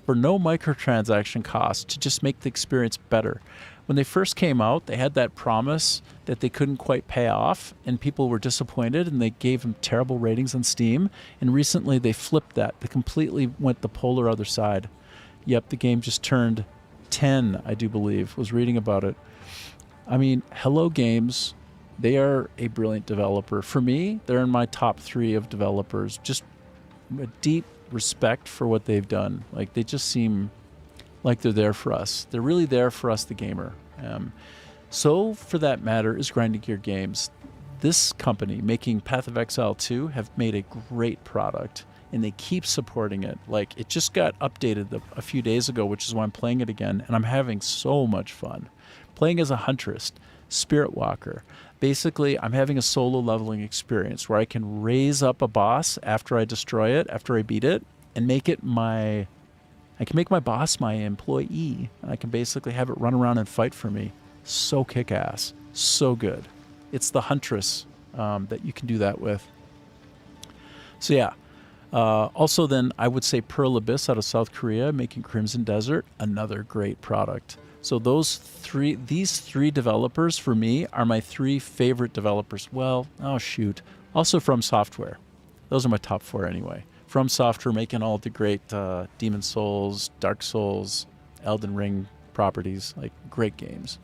A: for no microtransaction cost to just make the experience better. When they first came out, they had that promise that they couldn't quite pay off, and people were disappointed, and they gave them terrible ratings on Steam. And recently they flipped that. They completely went the polar other side. Yep, the game just turned 10, I do believe. Was reading about it. I mean, Hello Games, they are a brilliant developer. For me, they're in my top 3 of developers. Just a deep respect for what they've done. Like, they just seem like they're there for us. They're really there for us, the gamer. So, for that matter, is Grinding Gear Games. This company, making Path of Exile 2, have made a great product, and they keep supporting it. Like, it just got updated a few days ago, which is why I'm playing it again, and I'm having so much fun. Playing as a Huntress, Spirit Walker. Basically, I'm having a solo leveling experience where I can raise up a boss after I destroy it, after I beat it, and make it my... I can make my boss my employee, and I can basically have it run around and fight for me. So kick-ass. So good. It's the Huntress that you can do that with. So yeah. Also then, I would say Pearl Abyss out of South Korea, making Crimson Desert, another great product. So these three developers for me are my 3 favorite developers. Well, oh shoot. Also From Software. Those are my top 4 anyway. From Software making all the great Demon Souls, Dark Souls, Elden Ring properties. Like, great games.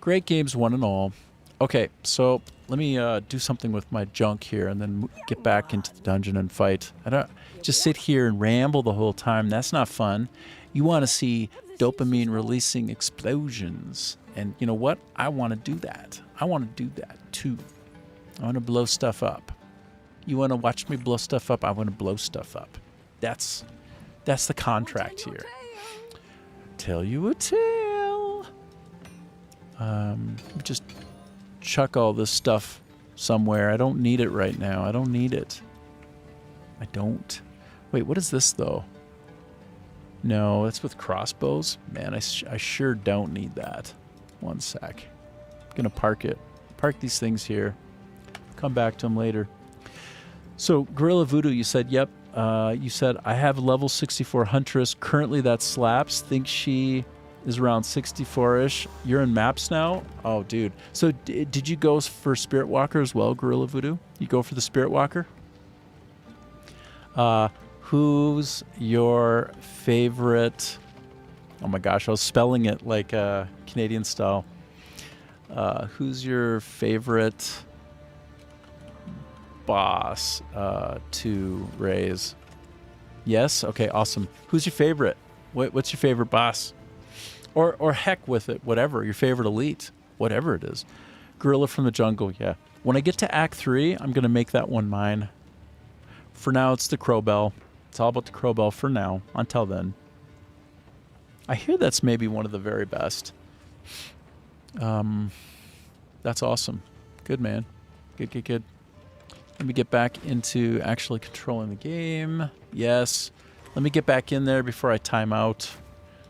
A: Great games, one and all. Okay, so let me do something with my junk here and then get back into the dungeon and fight. I don't just sit here and ramble the whole time. That's not fun. You want to see dopamine releasing explosions. And you know what? I want to do that. I want to do that too. I want to blow stuff up. You want to watch me blow stuff up? I want to blow stuff up. That's the contract here. Tell you a tale. Just chuck all this stuff somewhere. I don't need it right now. I don't need it. I don't. Wait, what is this though? No, that's with crossbows. Man, I sure don't need that. One sec. I'm gonna park it. Park these things here. Come back to them later. So, Gorilla Voodoo, you said, yep. You said, I have level 64 Huntress. Currently, that slaps. Think she is around 64-ish. You're in maps now? Oh, dude. So, did you go for Spirit Walker as well, Gorilla Voodoo? You go for the Spirit Walker? Who's your favorite... Oh, my gosh. I was spelling it like Canadian style. Who's your favorite... boss to raise? Yes? Okay, awesome. Who's your favorite? What's your favorite boss? Or heck with it, whatever. Your favorite elite. Whatever it is. Gorilla from the Jungle, yeah. When I get to Act 3, I'm going to make that one mine. For now, it's the Crowbell. It's all about the Crowbell for now. Until then. I hear that's maybe one of the very best. That's awesome. Good, man. Good. Let me get back into actually controlling the game. Yes. Let me get back in there before I time out.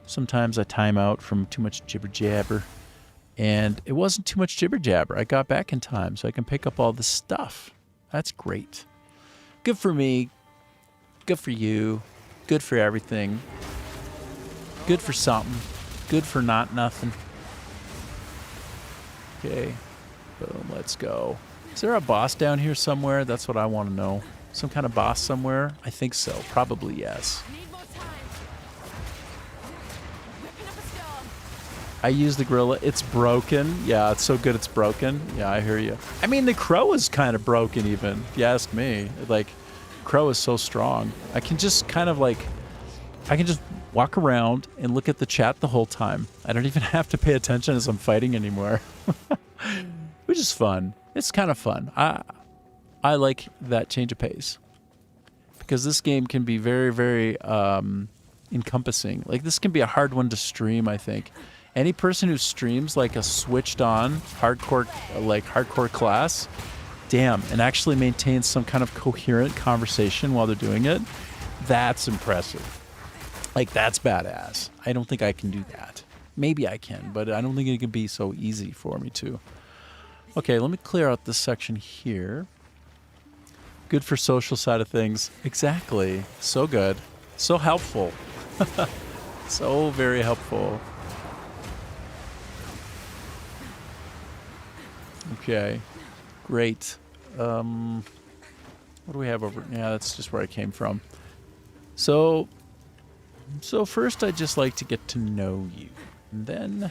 A: Sometimes I time out from too much jibber-jabber. And it wasn't too much jibber-jabber. I got back in time so I can pick up all this stuff. That's great. Good for me. Good for you. Good for everything. Good for something. Good for not nothing. Okay. Boom. Let's go. Is there a boss down here somewhere? That's what I want to know. Some kind of boss somewhere? I think so. Probably yes. I use the gorilla. It's broken. Yeah, it's so good it's broken. Yeah, I hear you. I mean, the crow is kind of broken even, if you ask me. Like, crow is so strong. I can just kind of like... I can just walk around and look at the chat the whole time. I don't even have to pay attention as I'm fighting anymore. Which is fun. It's kind of fun. I like that change of pace. Because this game can be very, very encompassing. Like, this can be a hard one to stream, I think. Any person who streams like a switched on hardcore class, damn, and actually maintains some kind of coherent conversation while they're doing it, that's impressive. Like, that's badass. I don't think I can do that. Maybe I can, but I don't think it can be so easy for me to. Okay, let me clear out this section here. Good for social side of things. Exactly. So good. So helpful. So very helpful. Okay, great. What do we have over? Yeah, that's just where I came from. So first I'd just like to get to know you. And then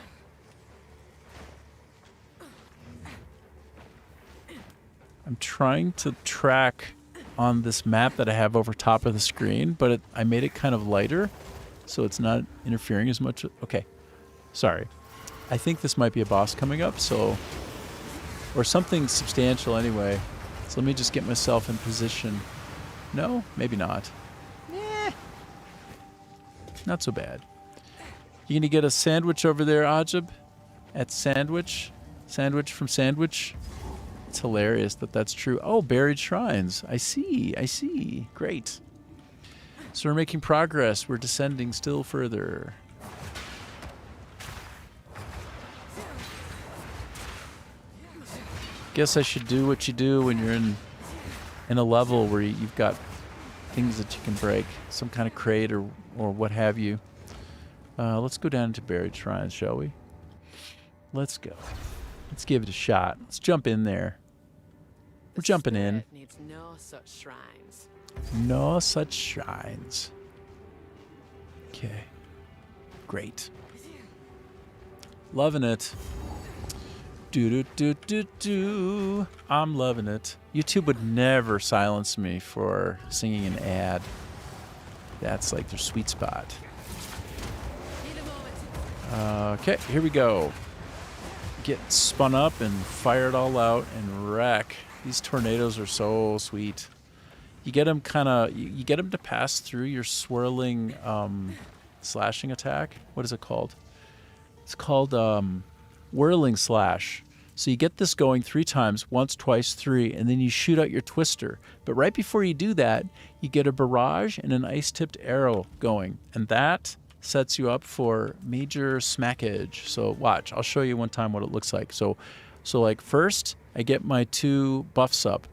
A: I'm trying to track on this map that I have over top of the screen, but I made it kind of lighter, so it's not interfering as much. Okay, sorry. I think this might be a boss coming up, or something substantial anyway. So let me just get myself in position. No, maybe not. Not so bad. You gonna get a sandwich over there, Ajib? At Sandwich? Sandwich from Sandwich? It's hilarious that that's true. Oh, buried shrines. I see. Great. So we're making progress. We're descending still further. Guess I should do what you do when you're in a level where you've got things that you can break. Some kind of crate or what have you. Let's go down to buried shrines, shall we? Let's go. Let's give it a shot. Let's jump in there. We're jumping in.
G: Needs no such shrines.
A: No such shrines. Okay. Great. Loving it. Do. I'm loving it. YouTube would never silence me for singing an ad. That's like their sweet spot. Okay, here we go. Get spun up and fire it all out and wreck. These tornadoes are so sweet. You get them you get them to pass through your swirling slashing attack. What is it called? It's called whirling slash. So you get this going 3 times, once, twice, 3, and then you shoot out your twister. But right before you do that, you get a barrage and an ice-tipped arrow going, and that sets you up for major smackage. So watch, I'll show you one time what it looks like. So like first, I get my 2 buffs up.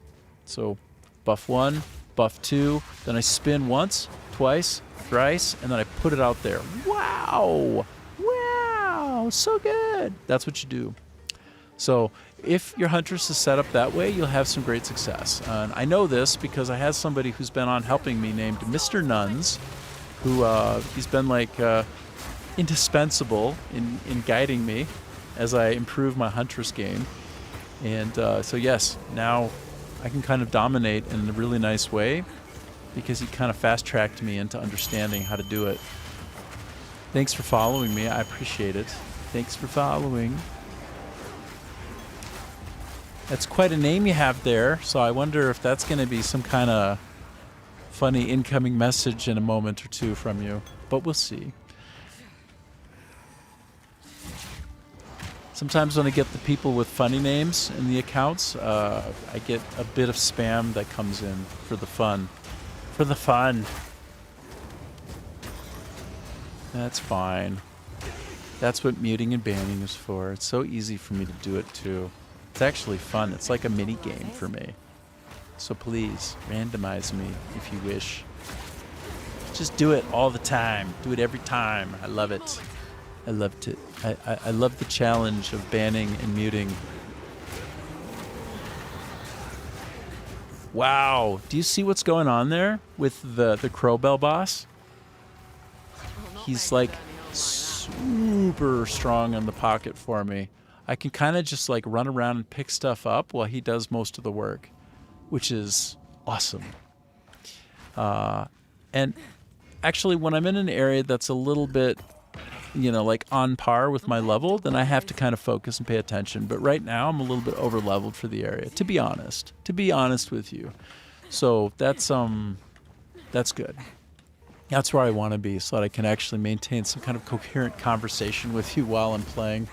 A: So buff 1, buff 2, then I spin once, twice, thrice, and then I put it out there. Wow! Wow! So good! That's what you do. So if your Huntress is set up that way, you'll have some great success. And I know this because I have somebody who's been on helping me named Mr. Nuns, who he's been like indispensable in guiding me as I improve my Huntress game. And so yes, now I can kind of dominate in a really nice way because he kind of fast-tracked me into understanding how to do it. Thanks for following me. I appreciate it. Thanks for following. That's quite a name you have there, so I wonder if that's going to be some kind of funny incoming message in a moment or two from you. But we'll see. Sometimes when I get the people with funny names in the accounts, I get a bit of spam that comes in for the fun. For the fun. That's fine. That's what muting and banning is for. It's so easy for me to do it too. It's actually fun. It's like a mini game for me. So please, randomize me if you wish. Just do it all the time. Do it every time. I love it. I love it. I love the challenge of banning and muting. Wow. Do you see what's going on there with the Crowbell boss? He's like super strong in the pocket for me. I can kind of just like run around and pick stuff up while he does most of the work, which is awesome. And actually, when I'm in an area that's a little bit, like on par with my level, then I have to kind of focus and pay attention. But right now, I'm a little bit over leveled for the area, to be honest. To be honest with you. So that's good. That's where I want to be, so that I can actually maintain some kind of coherent conversation with you while I'm playing.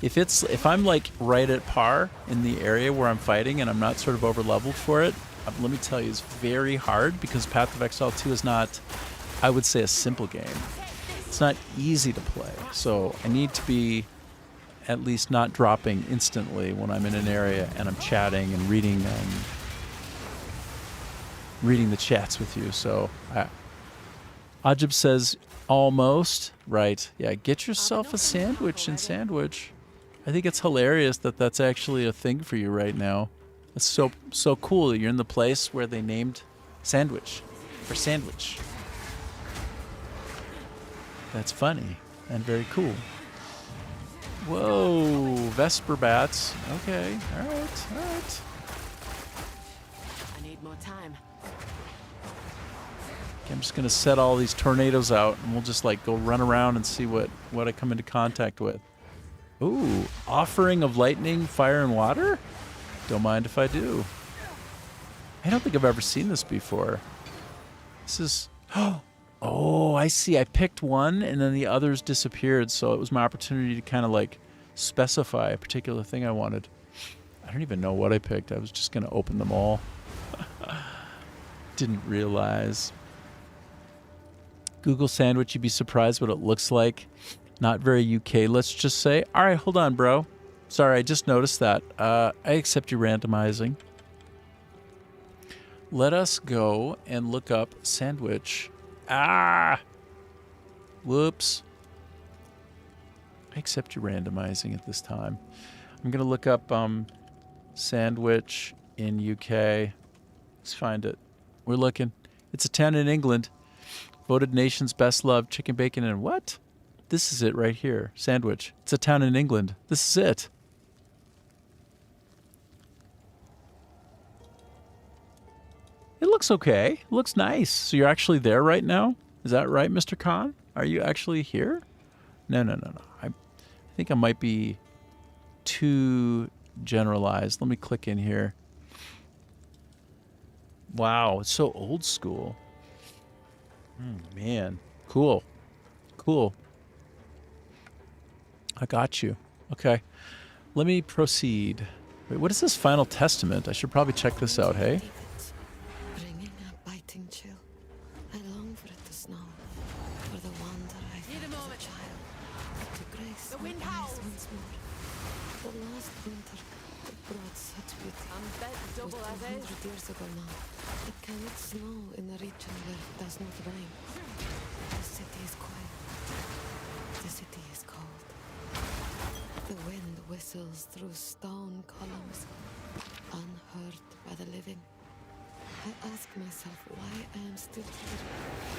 A: If I'm like right at par in the area where I'm fighting and I'm not sort of over leveled for it, let me tell you, it's very hard because Path of Exile 2 is not, I would say, a simple game. It's not easy to play. So I need to be at least not dropping instantly when I'm in an area and I'm chatting and reading the chats with you. So Ajib says, Almost. Right. Yeah, get yourself a sandwich and sandwich. I think it's hilarious that that's actually a thing for you right now. It's so cool that you're in the place where they named sandwich for sandwich. That's funny and very cool. Whoa, Vesper bats. Okay, all right, all right.
G: I need more time.
A: Okay, I'm just gonna set all these tornadoes out, and we'll just like go run around and see what I come into contact with. Ooh, offering of lightning, fire, and water? Don't mind if I do. I don't think I've ever seen this before. This is... Oh, I see. I picked one, and then the others disappeared, so it was my opportunity to kind of like specify a particular thing I wanted. I don't even know what I picked. I was just going to open them all. Didn't realize. Google sandwich, you'd be surprised what it looks like. Not very UK, let's just say. All right, hold on, bro. Sorry, I just noticed that. I accept your randomizing. Let us go and look up sandwich. Ah! Whoops. I accept your randomizing at this time. I'm going to look up sandwich in UK. Let's find it. We're looking. It's a town in England. Voted nation's best loved chicken bacon and what? This is it right here. Sandwich. It's a town in England. This is it. It looks okay. It looks nice. So you're actually there right now? Is that right, Mr. Khan? Are you actually here? No. I think I might be too generalized. Let me click in here. Wow, it's so old school. Man, cool. Cool. I got you. Okay. Let me proceed. Wait, what is this Final Testament? I should probably check this out, hey?
J: Bringing a biting chill. I long for it to snow. For the wonder I felt as a child. To grace the wind howls once more. The last winter it brought such beauty.
G: I'm bet double as is.
J: 100 years ago now. It cannot snow in a region where it does not rain. The city is quiet. The city is cold. The wind whistles through stone columns, unheard by the living. I ask myself why I am still here.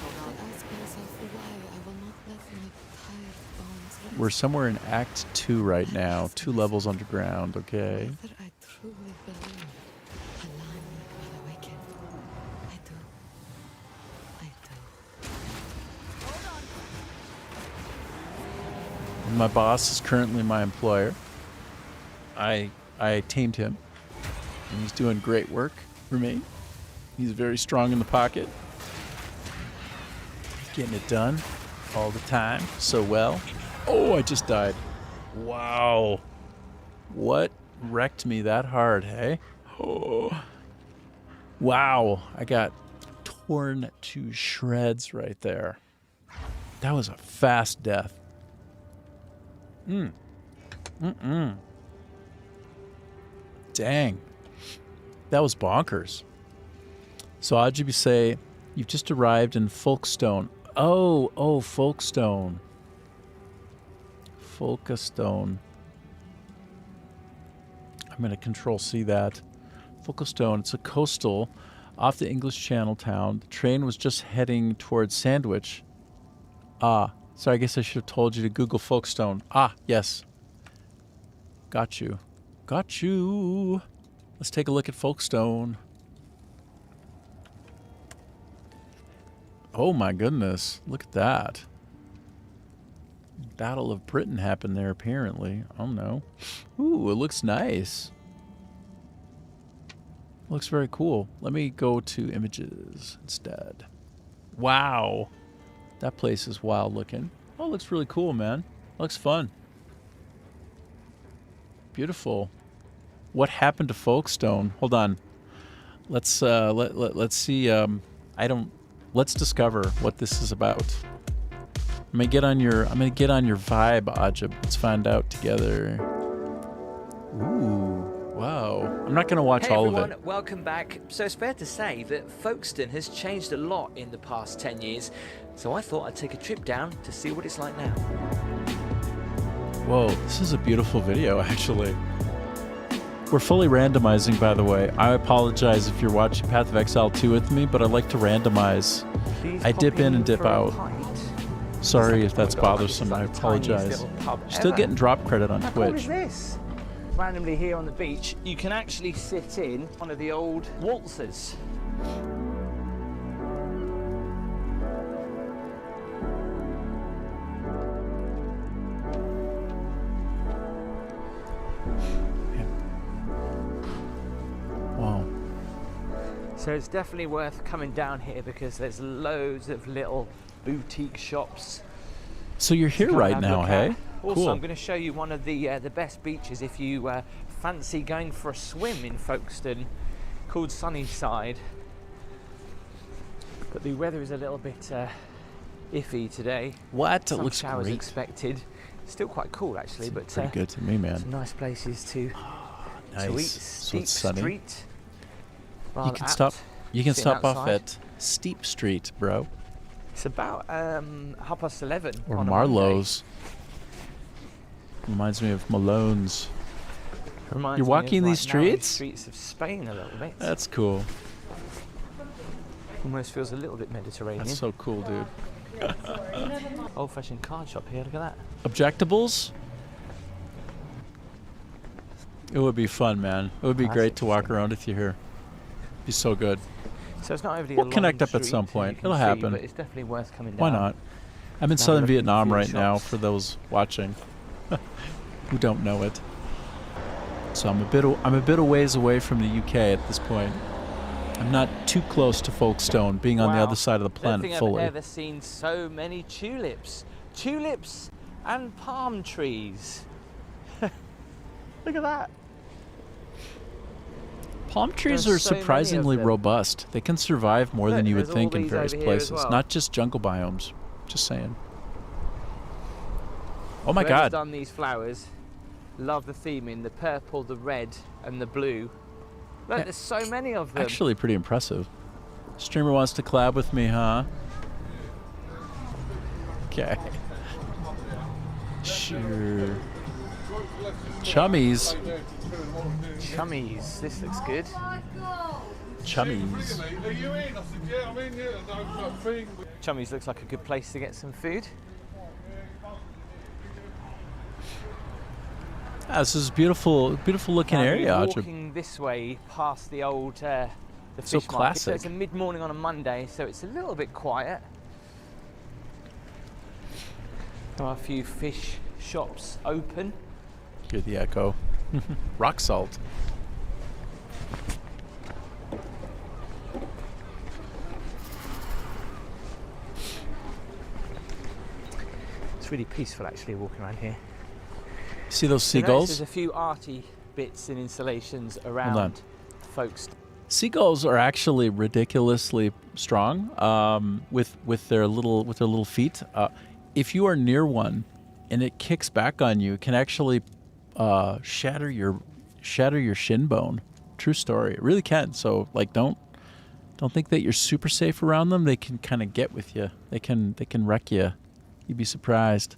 J: I ask myself why I will not let my tired bones rest.
A: We're somewhere in Act 2 right now. 2 levels underground, okay?
J: Whether I truly believe alarm me while awaken. I do. I do.
A: My boss is currently my employer. I tamed him, and he's doing great work for me. He's very strong in the pocket. Getting it done all the time so well. Oh, I just died. Wow. What wrecked me that hard, hey? Oh. Wow. I got torn to shreds right there. That was a fast death. Dang. That was bonkers. So Ajibi say, you've just arrived in Folkestone. Oh, Folkestone. Folkestone. I'm going to Control-C that. Folkestone, it's a coastal off the English Channel town. The train was just heading towards Sandwich. So I guess I should have told you to Google Folkestone. Yes. Got you. Got you. Let's take a look at Folkestone. Oh my goodness. Look at that. Battle of Britain happened there apparently. I don't know. Ooh, it looks nice. Looks very cool. Let me go to images instead. Wow. That place is wild looking. Oh, it looks really cool, man. Looks fun. Beautiful. What happened to Folkestone? Hold on. Let's see. Let's discover what this is about. I'm gonna get on your vibe, Ajib. Let's find out together. Ooh. Wow. I'm not going to watch
L: Hey
A: all
L: everyone,
A: of it.
L: welcome back. So it's fair to say that Folkestone has changed a lot in the past 10 years, so I thought I'd take a trip down to see what it's like now.
A: Whoa, this is a beautiful video, actually. We're fully randomizing, by the way. I apologize if you're watching Path of Exile 2 with me, but I like to randomize. I dip in and dip out. Sorry if that's bothersome. I apologize. Still getting drop credit on
L: How cool is
A: Twitch.
L: this? Randomly here on the beach, you can actually sit in one of the old waltzers.
A: Wow.
L: So it's definitely worth coming down here because there's loads of little boutique shops.
A: So you're here
L: Come
A: right
L: and have a
A: now,
L: look
A: hey?
L: at. Also,
A: Cool.
L: I'm going to show you one of the best beaches if you fancy going for a swim in Folkestone, called Sunnyside. But the weather is a little bit iffy today.
A: What? It
L: Some
A: looks
L: showers
A: great.
L: expected. Still quite cool actually, but
A: Pretty good to me, man.
L: some nice places to
A: Nice.
L: eat.
A: So
L: Steep
A: it's sunny.
L: Street.
A: You
L: Rather
A: can
L: apt
A: stop. You can
L: sitting
A: stop off
L: outside.
A: at Steep Street, bro,
L: It's about 11:30
A: or
L: on a Monday.
A: Marlowe's. Reminds me of Malone's.
L: Reminds
A: You're
L: me
A: walking
L: of,
A: these
L: like, narrow
A: streets?
L: streets of Spain a little bit.
A: That's cool.
L: Almost feels a little bit Mediterranean.
A: That's so cool, dude.
L: Old-fashioned card shop here. Look at that.
A: Objectables? It would be fun, man. It would be
L: That's
A: great to walk around with you here. Be so good.
L: So it's not overly
A: We'll
L: a
A: connect
L: long
A: up at some
L: street, as you
A: point.
L: can
A: It'll
L: see,
A: happen.
L: But it's definitely worth coming down.
A: Why not? I'm in
L: Have a
A: southern
L: look at a
A: Vietnam
L: few
A: right now
L: shops.
A: for those watching who don't know it. So I'm a bit a ways away from the UK at this point. I'm not too close to Folkestone, being on the
L: Wow.
A: other side of the
L: I don't
A: planet
L: think
A: fully.
L: I've ever seen so many tulips. Tulips and palm trees. Look at that.
A: Palm trees
L: There's
A: are
L: so many of
A: surprisingly
L: them.
A: robust. They can survive more
L: Look,
A: than you would
L: there's all
A: think in
L: these
A: various
L: over here as
A: places,
L: well.
A: not just jungle biomes. Just saying. Oh my
L: Whoever's
A: god.
L: done these flowers, love the theming, the purple, the red, and the blue. Look,
A: Yeah.
L: there's so many of them.
A: Actually pretty impressive. Streamer wants to collab with me, huh? Okay. Sure. Chummies.
L: Chummies, this looks good.
A: Chummies.
L: Chummies looks like a good place to get some food.
A: Ah, this is a beautiful looking
L: Now,
A: area.
L: we're
A: Audra.
L: walking this way past the old the
A: So
L: fish market. So
A: classic.
L: it's a mid-morning on a Monday, so it's a little bit quiet. There are a few fish shops open.
A: Hear the echo. Rock salt.
L: It's really peaceful actually walking around here.
A: See those
L: So notice
A: seagulls?
L: there's a few arty bits and installations
A: on.
L: around folks.
A: Seagulls are actually ridiculously strong with their little feet. If you are near one and it kicks back on you, it can actually shatter your shin bone. True story. It really can. So like don't think that you're super safe around them. They can kind of get with you. They can wreck you. You'd be surprised.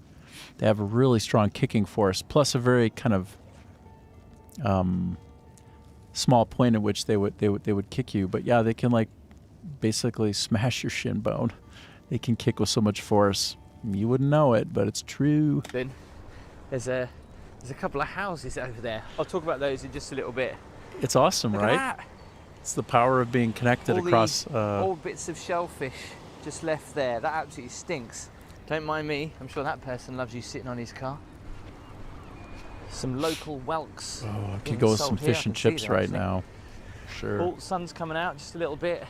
A: They have a really strong kicking force, plus a very kind of small point at which they would kick you. But yeah, they can like basically smash your shin bone. They can kick with so much force. You wouldn't know it, but it's true.
L: Then there's a couple of houses over there. I'll talk about those in just a little bit.
A: It's awesome,
L: Look
A: right?
L: at that.
A: It's the power of being connected
L: All
A: across.
L: the old bits of shellfish just left there. That absolutely stinks. Don't mind me. I'm sure that person loves you sitting on his car. Some local whelks.
A: Oh, I
L: being
A: could go with
L: sold
A: some
L: here. I
A: fish and
L: can see
A: chips
L: them,
A: right
L: actually.
A: now. Sure.
L: Oh, sun's coming out just a little bit.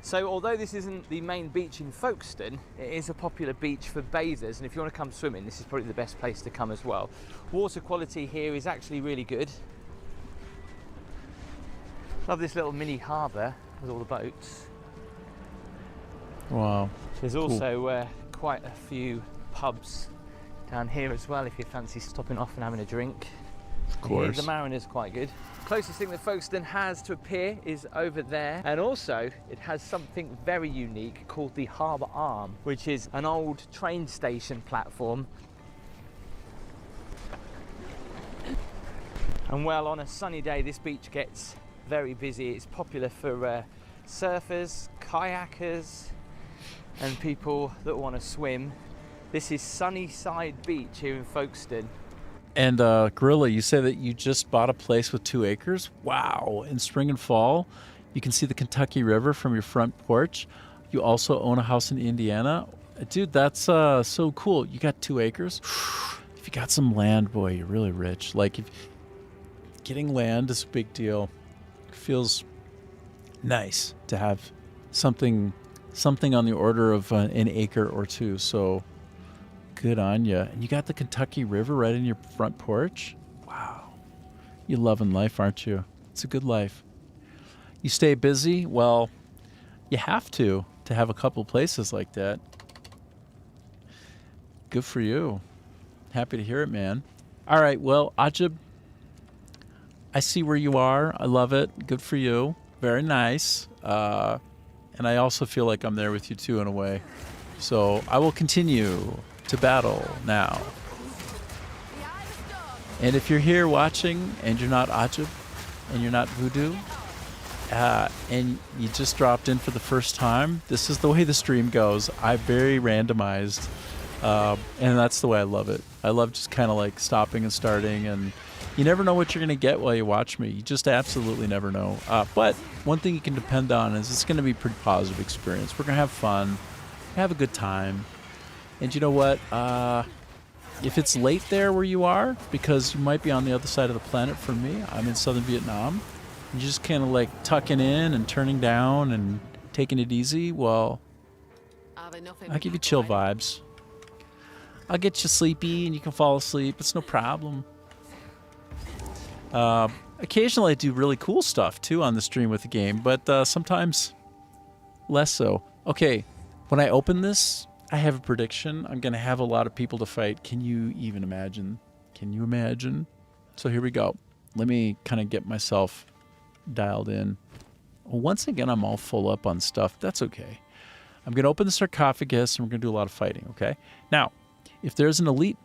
L: So although this isn't the main beach in Folkestone, it is a popular beach for bathers, and if you want to come swimming, this is probably the best place to come as well. Water quality here is actually really good. Love this little mini harbour with all the boats.
A: Wow.
L: There's
A: Cool.
L: also quite a few pubs down here as well if you fancy stopping off and having a drink.
A: Of course.
L: The Mariner's quite good. Closest thing that Folkestone has to a pier is over there, and also it has something very unique called the Harbour Arm, which is an old train station platform. And well, on a sunny day this beach gets very busy. It's popular for surfers, kayakers and people that want to swim. This is Sunnyside Beach here in Folkestone.
A: And Gorilla, you say that you just bought a place with 2 acres? Wow. In spring and fall, you can see the Kentucky River from your front porch. You also own a house in Indiana. Dude, that's so cool. You got 2 acres? If you got some land, boy, you're really rich. Like, if getting land is a big deal. It feels nice to have something on the order of an acre or 2. So good on you. And you got the Kentucky River right in your front porch? Wow. You're loving life, aren't you? It's a good life. You stay busy? Well, you have to have a couple places like that. Good for you. Happy to hear it, man. All right, well, Ajib, I see where you are. I love it. Good for you. Very nice. And I also feel like I'm there with you too in a way. So I will continue to battle now. And if you're here watching and you're not Ajib and you're not Voodoo and you just dropped in for the first time, this is the way the stream goes. I'm very randomized and that's the way I love it. I love just kind of like stopping and starting, and you never know what you're going to get while you watch me. You just absolutely never know. But one thing you can depend on is it's going to be a pretty positive experience. We're going to have fun, have a good time. And you know what? If it's late there where you are, because you might be on the other side of the planet from me, I'm in southern Vietnam, and you're just kind of like tucking in and turning down and taking it easy, well, I'll give you chill vibes. I'll get you sleepy and you can fall asleep. It's no problem. Occasionally I do really cool stuff too on the stream with the game, but sometimes less so. Okay, when I open this, I have a prediction. I'm going to have a lot of people to fight. Can you even imagine? Can you imagine? So here we go. Let me kind of get myself dialed in. Once again, I'm all full up on stuff. That's okay. I'm going to open the sarcophagus and we're going to do a lot of fighting, okay? Now, if there's an elite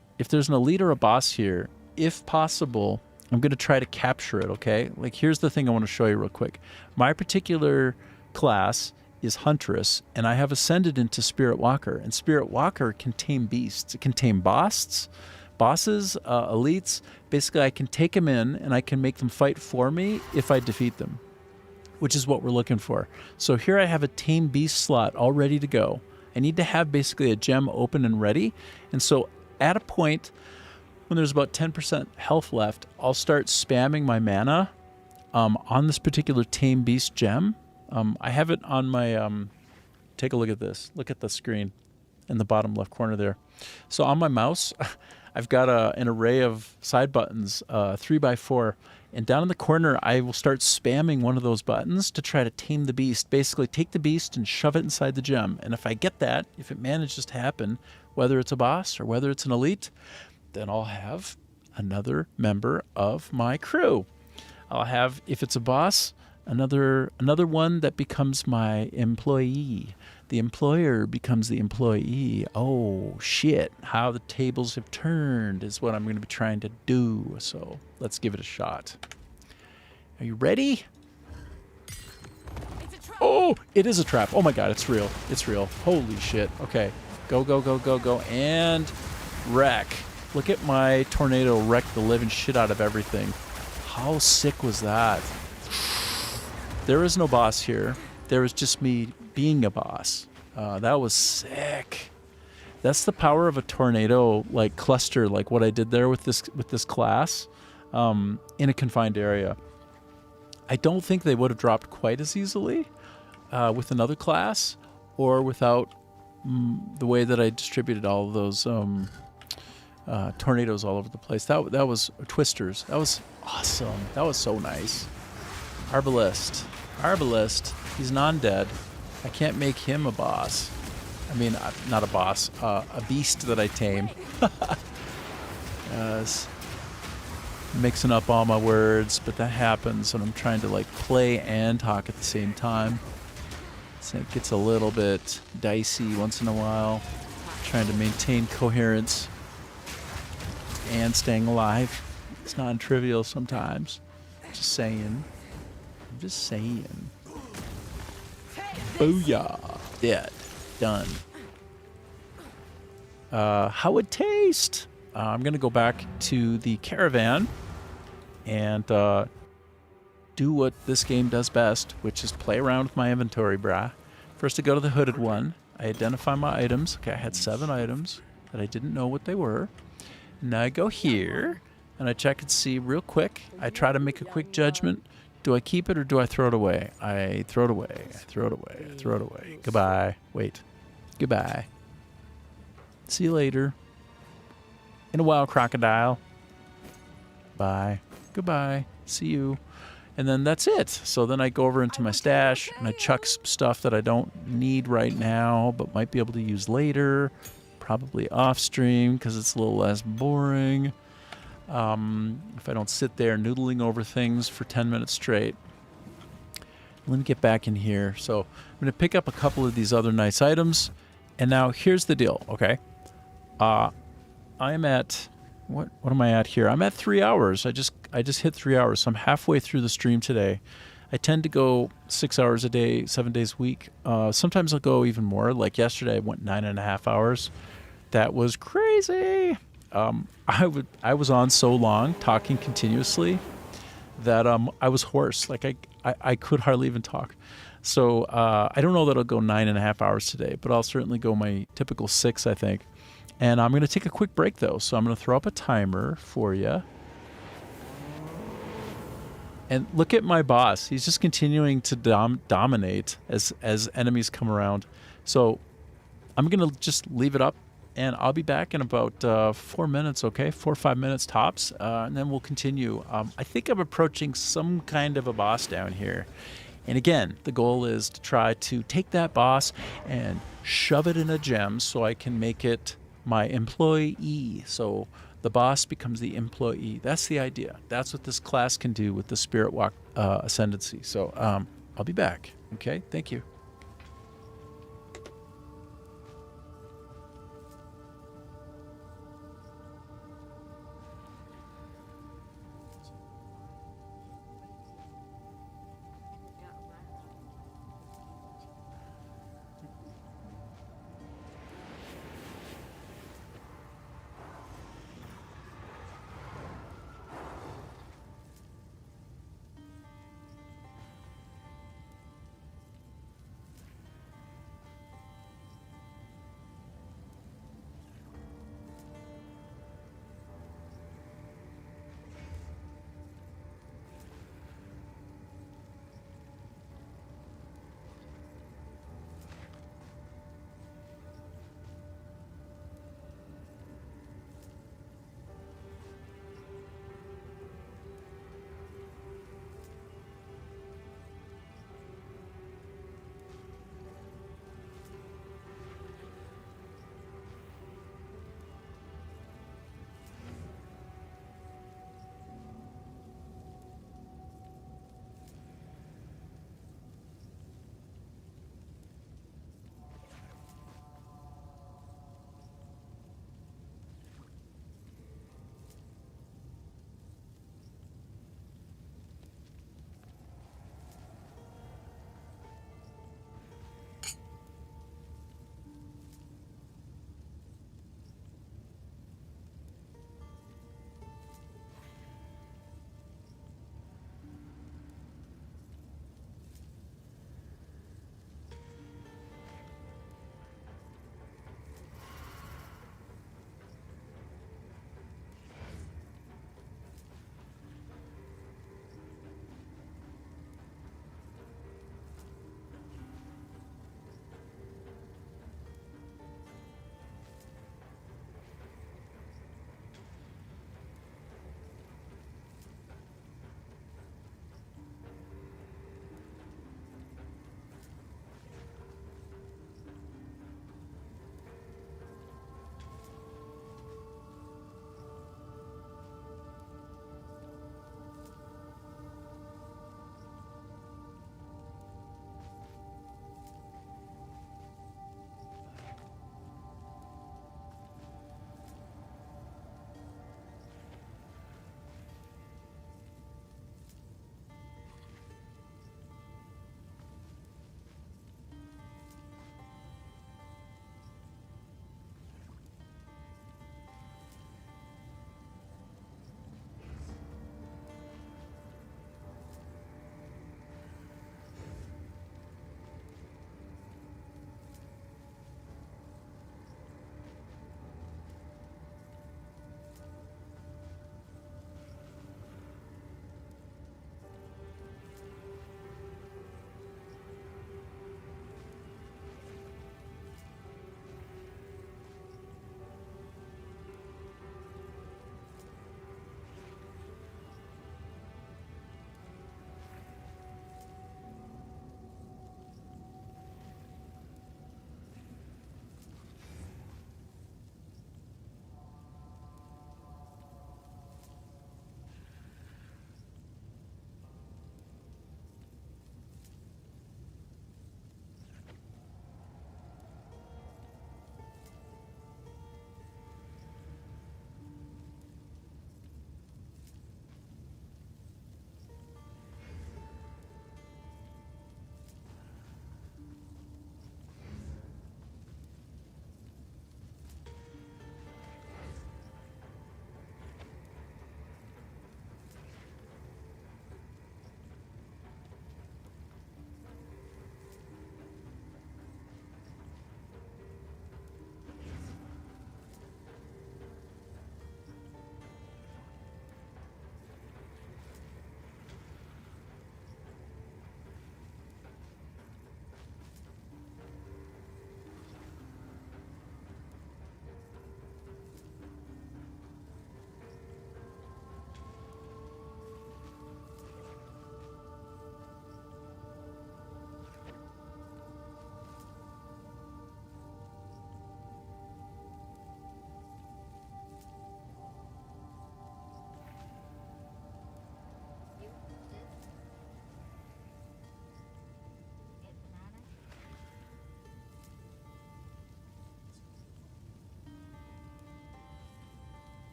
A: or a boss here, if possible, I'm going to try to capture it, okay? Like, here's the thing I want to show you real quick. My particular class is Huntress, and I have ascended into Spirit Walker, and Spirit Walker can tame beasts. It can tame bosses, elites. Basically, I can take them in, and I can make them fight for me if I defeat them, which is what we're looking for. So here I have a tame beast slot all ready to go. I need to have basically a gem open and ready, and so at a point when there's about 10% health left, I'll start spamming my mana on this particular tame beast gem. I have it on my, take a look at this. Look at the screen in the bottom left corner there. So on my mouse, I've got an array of side buttons, 3x4. And down in the corner, I will start spamming one of those buttons to try to tame the beast. Basically, take the beast and shove it inside the gem. And if I get that, if it manages to happen, whether it's a boss or whether it's an elite, then I'll have another member of my crew. I'll have, if it's a boss, another one that becomes my employee. The employer becomes the employee. Oh, shit. How the tables have turned is what I'm going to be trying to do. So let's give it a shot. Are you ready? Oh, it is a trap. Oh my God, it's real. It's real. Holy shit. Okay. Go, go, go, go, go. And wreck. Look at my tornado wreck the living shit out of everything. How sick was that? There is no boss here. There is just me being a boss. That was sick. That's the power of a tornado like cluster, like what I did there with this class in a confined area. I don't think they would have dropped quite as easily with another class or without the way that I distributed all of those tornadoes all over the place. That was twisters. That was awesome. That was so nice. Arbalest. He's non-dead. I can't make him a boss. I mean, not a boss. A beast that I tame. Yes. mixing up all my words, but that happens when I'm trying to like play and talk at the same time. So it gets a little bit dicey once in a while, trying to maintain coherence and staying alive. It's non-trivial sometimes. Just saying. I'm just saying. Booyah. Dead. Done. How it taste? I'm going to go back to the caravan and do what this game does best, which is play around with my inventory, brah. First I go to the hooded one. I identify my items. Okay, I had 7 items that I didn't know what they were. And now I go here and I check and see real quick. I try to make a quick judgment. Do I keep it or do I throw it away? I throw it away. I throw it away. I throw it away. Goodbye. Wait. Goodbye. See you later. In a while, crocodile. Bye. Goodbye. See you. And then that's it. So then I go over into my stash and I chuck some stuff that I don't need right now but might be able to use later. Probably off stream because it's a little less boring. If I don't sit there noodling over things for 10 minutes straight. Let me get back in here. So I'm going to pick up a couple of these other nice items. And now here's the deal, okay? I'm at... What am I at here? I'm at 3 hours. I just hit 3 hours, so I'm halfway through the stream today. I tend to go 6 hours a day, 7 days a week. Sometimes I'll go even more. Like yesterday, I went 9.5 hours. That was crazy. I was on so long, talking continuously, that I was hoarse. Like I could hardly even talk. So I don't know that I'll go 9.5 hours today, but I'll certainly go my typical 6, I think. And I'm going to take a quick break, though, so I'm going to throw up a timer for you. And look at my boss. He's just continuing to dominate as enemies come around. So I'm going to just leave it up, and I'll be back in about 4 minutes, okay? 4 or 5 minutes tops, and then we'll continue. I think I'm approaching some kind of a boss down here. And again, the goal is to try to take that boss and shove it in a gem so I can make it my employee. So the boss becomes the employee. That's the idea. That's what this class can do with the Spirit Walk Ascendancy. So I'll be back. Okay, thank you.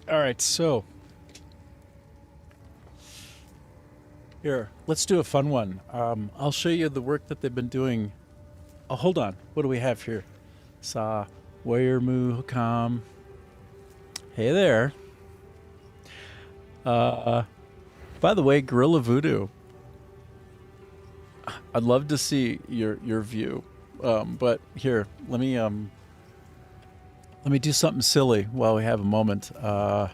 A: All right, so here, let's do a fun one. I'll show you the work that they've been doing. Oh, hold on. What do we have here? Sa Warrior Mu Hukam. Hey there. By the way, Gorilla Voodoo. I'd love to see your view. But here, let me do something silly while we have a moment. I'm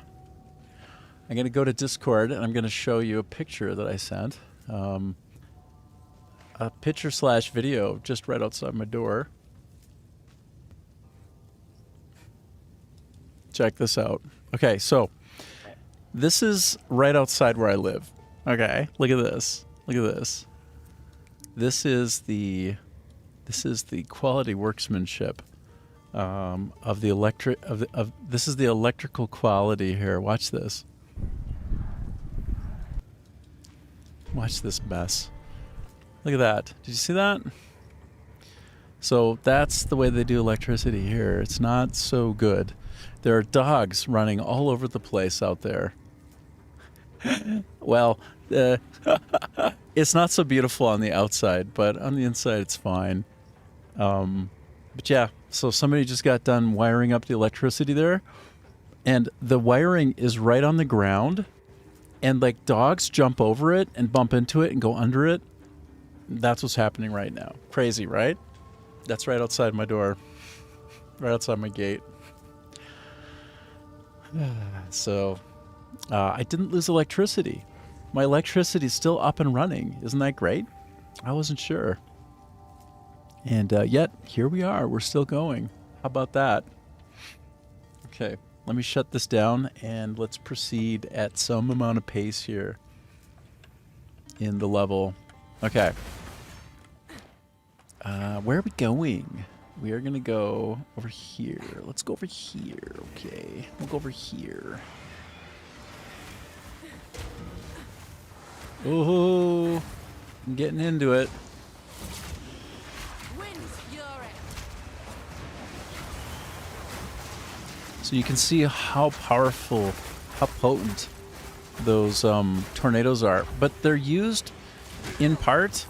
A: going to go to Discord and I'm going to show you a picture that I sent. A picture / video just right outside my door. Check this out. Okay, so this is right outside where I live. Okay, look at this. Look at this. This is the quality workmanship of the this is the electrical quality here. Watch this. Watch this mess. Look at that. Did you see that? So that's the way they do electricity here. It's not so good. There are dogs running all over the place out there. Well, it's not so beautiful on the outside, but on the inside it's fine. But yeah, so somebody just got done wiring up the electricity there, and the wiring is right on the ground, and like dogs jump over it and bump into it and go under it. That's what's happening right now. Crazy, right? That's right outside my door, right outside my gate. So I didn't lose electricity. My electricity is still up and running. Isn't that great? I wasn't sure. And yet, here we are. We're still going. How about that? Okay, let me shut this down and let's proceed at some amount of pace here in the level. Okay. Where are we going? We are going to go over here. Let's go over here. Okay, we'll go over here. Oh, I'm getting into it. So you can see how powerful, how potent those tornadoes are. But they're used in part,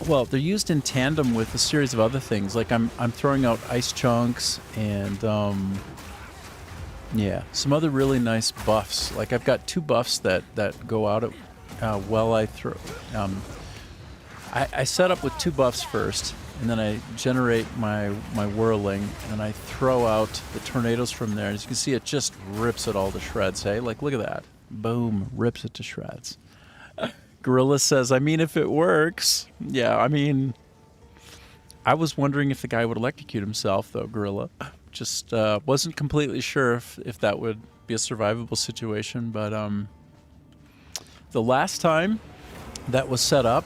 A: well, they're used in tandem with a series of other things. Like I'm throwing out ice chunks and yeah, some other really nice buffs. Like I've got 2 buffs that go out while I throw. I set up with 2 buffs first, and then I generate my whirling, and I throw out the tornadoes from there. As you can see, it just rips it all to shreds. Hey, like look at that! Boom, rips it to shreds. Gorilla says, "I mean, if it works, yeah. I mean, I was wondering if the guy would electrocute himself, though. Gorilla, just wasn't completely sure if that would be a survivable situation, but the last time that was set up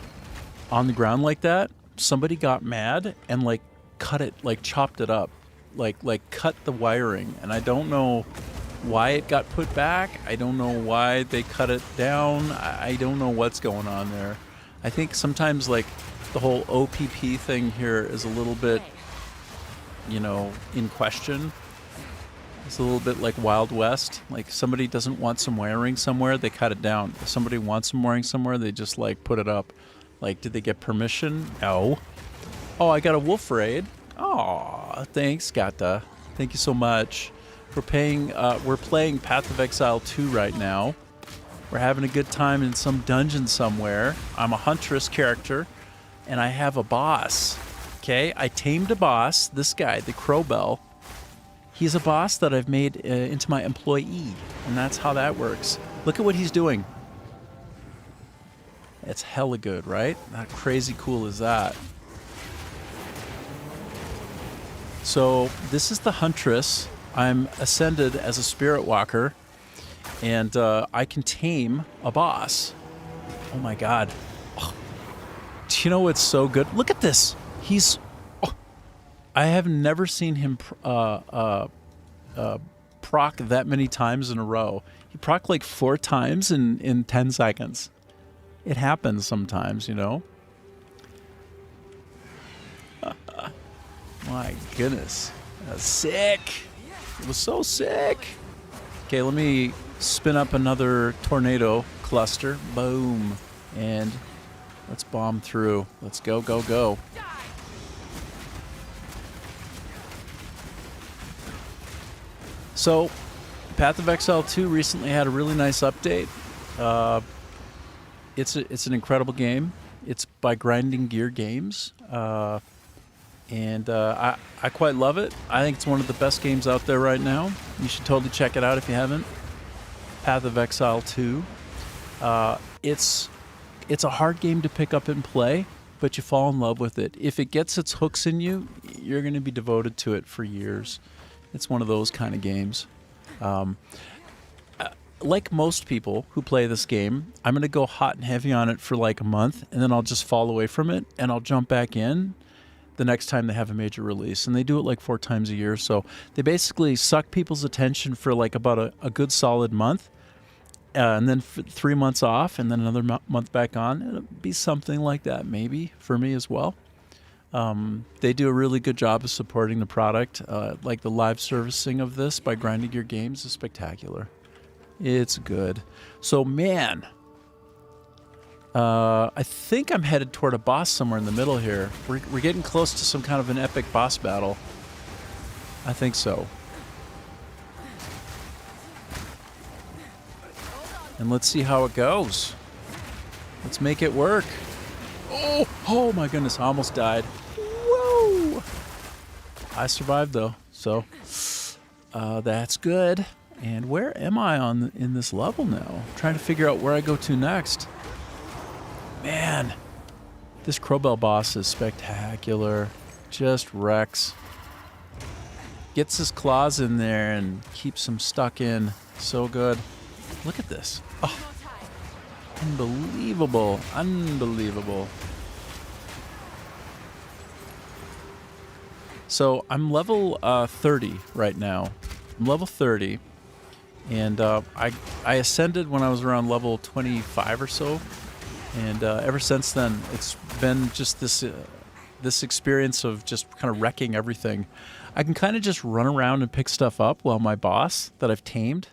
A: on the ground like that, somebody got mad and like cut it, like chopped it up, like cut the wiring, and I don't know why it got put back. I don't know why they cut it down. I don't know what's going on there. I think sometimes like the whole OPP thing here is a little bit, you know, in question. It's a little bit like Wild West. Like somebody doesn't want some wiring somewhere, they cut it down. If somebody wants some wiring somewhere, they just like put it up. Like, did they get permission? No. Oh, I got a wolf raid. Aw, thanks, Gata. Thank you so much. We're playing Path of Exile 2 right now. We're having a good time in some dungeon somewhere. I'm a Huntress character, and I have a boss. Okay, I tamed a boss. This guy, the Crowbell. He's a boss that I've made into my employee, and that's how that works. Look at what he's doing. It's hella good, right? How crazy cool is that? So this is the Huntress. I'm ascended as a spirit walker, and I can tame a boss. Oh my god. Oh. Do you know what's so good? Look at this. He's... Oh. I have never seen him proc that many times in a row. He proc like 4 times in 10 seconds. It happens sometimes, you know? My goodness. That's sick. It was so sick. Okay, let me spin up another tornado cluster. Boom. And let's bomb through. Let's go, go, go. So, Path of Exile 2 recently had a really nice update. It's an incredible game. It's by Grinding Gear Games. And I quite love it. I think it's one of the best games out there right now. You should totally check it out if you haven't. Path of Exile 2. It's a hard game to pick up and play, but you fall in love with it. If it gets its hooks in you, you're going to be devoted to it for years. It's one of those kind of games. Like most people who play this game, I'm going to go hot and heavy on it for like a month, and then I'll just fall away from it, and I'll jump back in the next time they have a major release. And they do it like 4 times a year, so they basically suck people's attention for like about a good solid month, and then 3 months off, and then another month back on. It'll be something like that maybe for me as well. They do a really good job of supporting the product. Like the live servicing of this by Grinding Gear Games is spectacular. It's good. So, man, I think I'm headed toward a boss somewhere in the middle here. We're getting close to some kind of an epic boss battle. I think so. And let's see how it goes. Let's make it work. Oh my goodness, I almost died. Whoa! I survived though, so that's good. And where am I in this level now? I'm trying to figure out where I go to next. Man, this Crowbell boss is spectacular. Just wrecks. Gets his claws in there and keeps him stuck in. So good. Look at this. Oh, unbelievable. Unbelievable. So I'm level 30 right now. I'm level 30. And I ascended when I was around level 25 or so. And ever since then, it's been just this experience of just kind of wrecking everything. I can kind of just run around and pick stuff up while my boss that I've tamed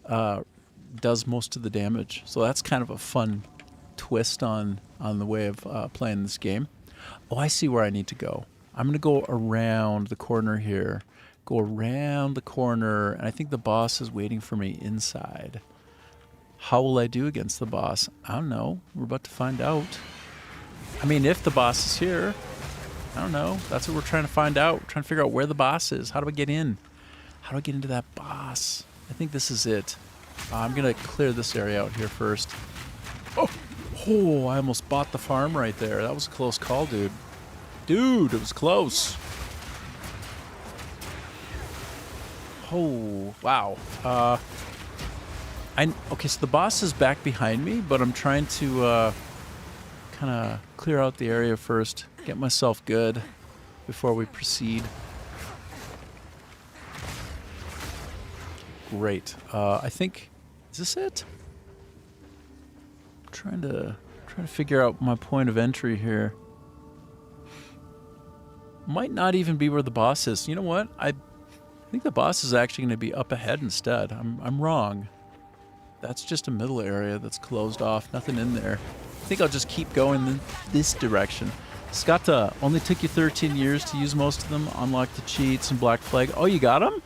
A: does most of the damage. So that's kind of a fun twist on the way of playing this game. Oh, I see where I need to go. I'm going to go around the corner here. Go around the corner, and I think the boss is waiting for me inside. How will I do against the boss? I don't know. We're about to find out. I mean, if the boss is here, I don't know. That's what we're trying to find out. We're trying to figure out where the boss is. How do I get in? How do I get into that boss? I think this is it. I'm going to clear this area out here first. Oh, I almost bought the farm right there. That was a close call, dude. Dude, it was close. Oh, wow. Okay, so the boss is back behind me, but I'm trying to kind of clear out the area first, get myself good before we proceed. Great. I think, is this it? I'm trying to figure out my point of entry here. Might not even be where the boss is. You know what? I think the boss is actually going to be up ahead instead. I'm wrong. That's just a middle area that's closed off. Nothing in there. I think I'll just keep going this direction. Skata, only took you 13 years to use most of them. Unlock the cheats and Black Flag. Oh, you got them?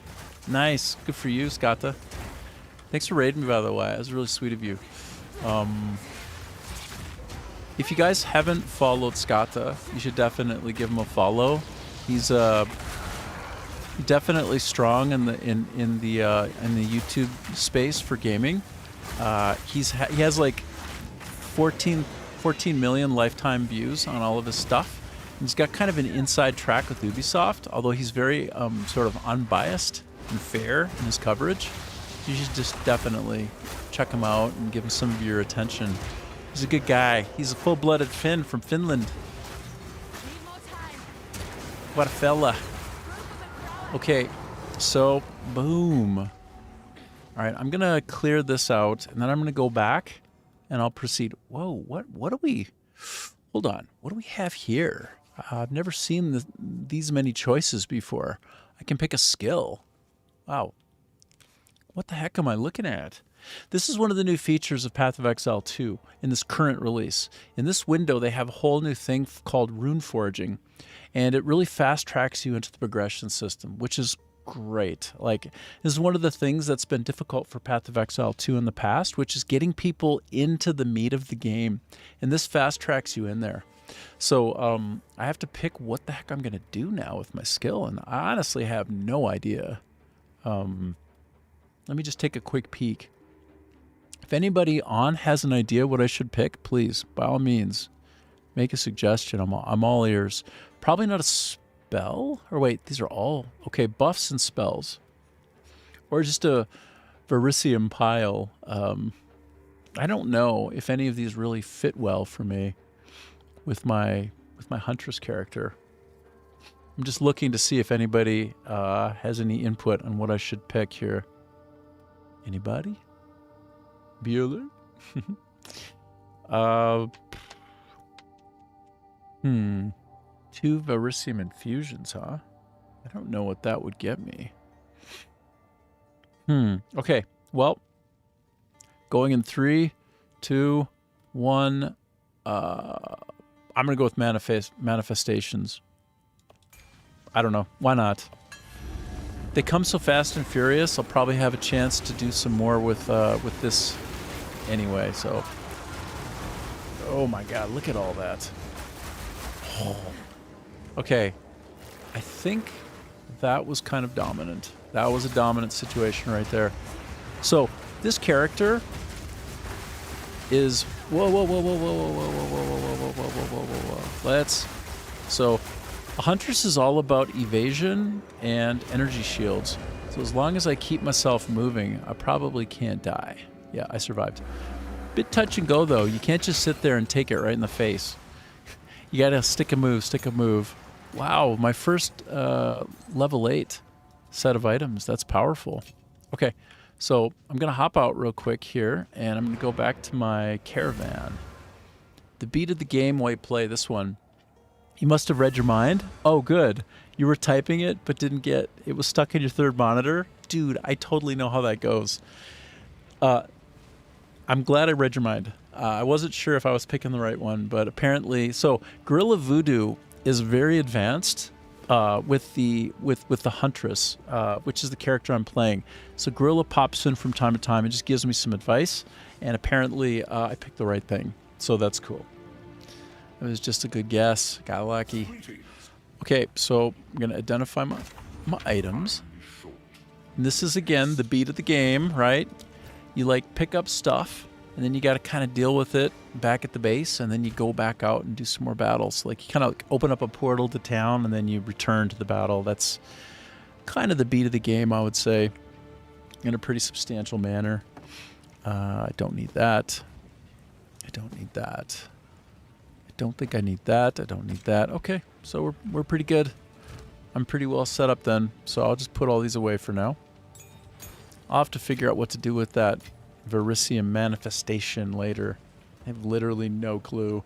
A: Nice. Good for you, Skata. Thanks for raiding me, by the way. That was really sweet of you. If you guys haven't followed Skata, you should definitely give him a follow. He's definitely strong in the YouTube space for gaming. He has like 14 million lifetime views on all of his stuff. And he's got kind of an inside track with Ubisoft, although he's very sort of unbiased and fair in his coverage. You should just definitely check him out and give him some of your attention. He's a good guy. He's a full-blooded Finn from Finland. What a fella. Okay, so boom. All right, I'm gonna clear this out, and then I'm gonna go back, and I'll proceed. Whoa, what do we? Hold on. What do we have here? I've never seen these many choices before. I can pick a skill. Wow. What the heck am I looking at? This is one of the new features of Path of Exile 2 in this current release. In this window, they have a whole new thing called rune forging, and it really fast tracks you into the progression system, which is great. Like, this is one of the things that's been difficult for Path of Exile 2 in the past, which is getting people into the meat of the game, and this fast tracks you in there. So I have to pick what the heck I'm going to do now with my skill, and I honestly have no idea. Let me just take a quick peek. If anybody on has an idea what I should pick, please, by all means, make a suggestion. I'm all ears. Probably not a spell? Or wait, these are all... Okay, buffs and spells. Or just a Verisium pile. I don't know if any of these really fit well for me with my Huntress character. I'm just looking to see if anybody has any input on what I should pick here. Anybody? Bueller? 2 Verisium infusions, huh? I don't know what that would get me. Okay, well, going in 3, 2, 1. I'm going to go with manifestations. I don't know. Why not? They come so fast and furious, I'll probably have a chance to do some more with this anyway, so... Oh my god, look at all that. Oh. Okay. I think that was kind of dominant. That was a dominant situation right there. So, this character is... Whoa, whoa, whoa, whoa, whoa, whoa, whoa, whoa, whoa, whoa, whoa, whoa, whoa, whoa, whoa. Let's... So... A Huntress is all about evasion and energy shields. So as long as I keep myself moving, I probably can't die. Yeah, I survived. Bit touch and go, though. You can't just sit there and take it right in the face. You gotta stick a move, stick a move. Wow, my first level 8 set of items. That's powerful. Okay, so I'm gonna hop out real quick here, and I'm gonna go back to my caravan. The beat of the game, white play, this one. You must have read your mind. Oh, good. You were typing it, but didn't get... It was stuck in your third monitor. Dude, I totally know how that goes. I'm glad I read your mind. I wasn't sure if I was picking the right one, but apparently... So, Gorilla Voodoo is very advanced with the Huntress, which is the character I'm playing. So, Gorilla pops in from time to time and just gives me some advice, and apparently I picked the right thing. So, that's cool. It was just a good guess. Got lucky. Okay, so I'm going to identify my items. And this is, again, the beat of the game, right? You, like, pick up stuff, and then you got to kind of deal with it back at the base, and then you go back out and do some more battles. Like, you kind of like open up a portal to town, and then you return to the battle. That's kind of the beat of the game, I would say, in a pretty substantial manner. I don't need that. I don't need that. Don't think I need that. I don't need that. Okay, so we're pretty good. I'm pretty well set up then, so I'll just put all these away for now. I'll have to figure out what to do with that Verisium manifestation later. I have literally no clue.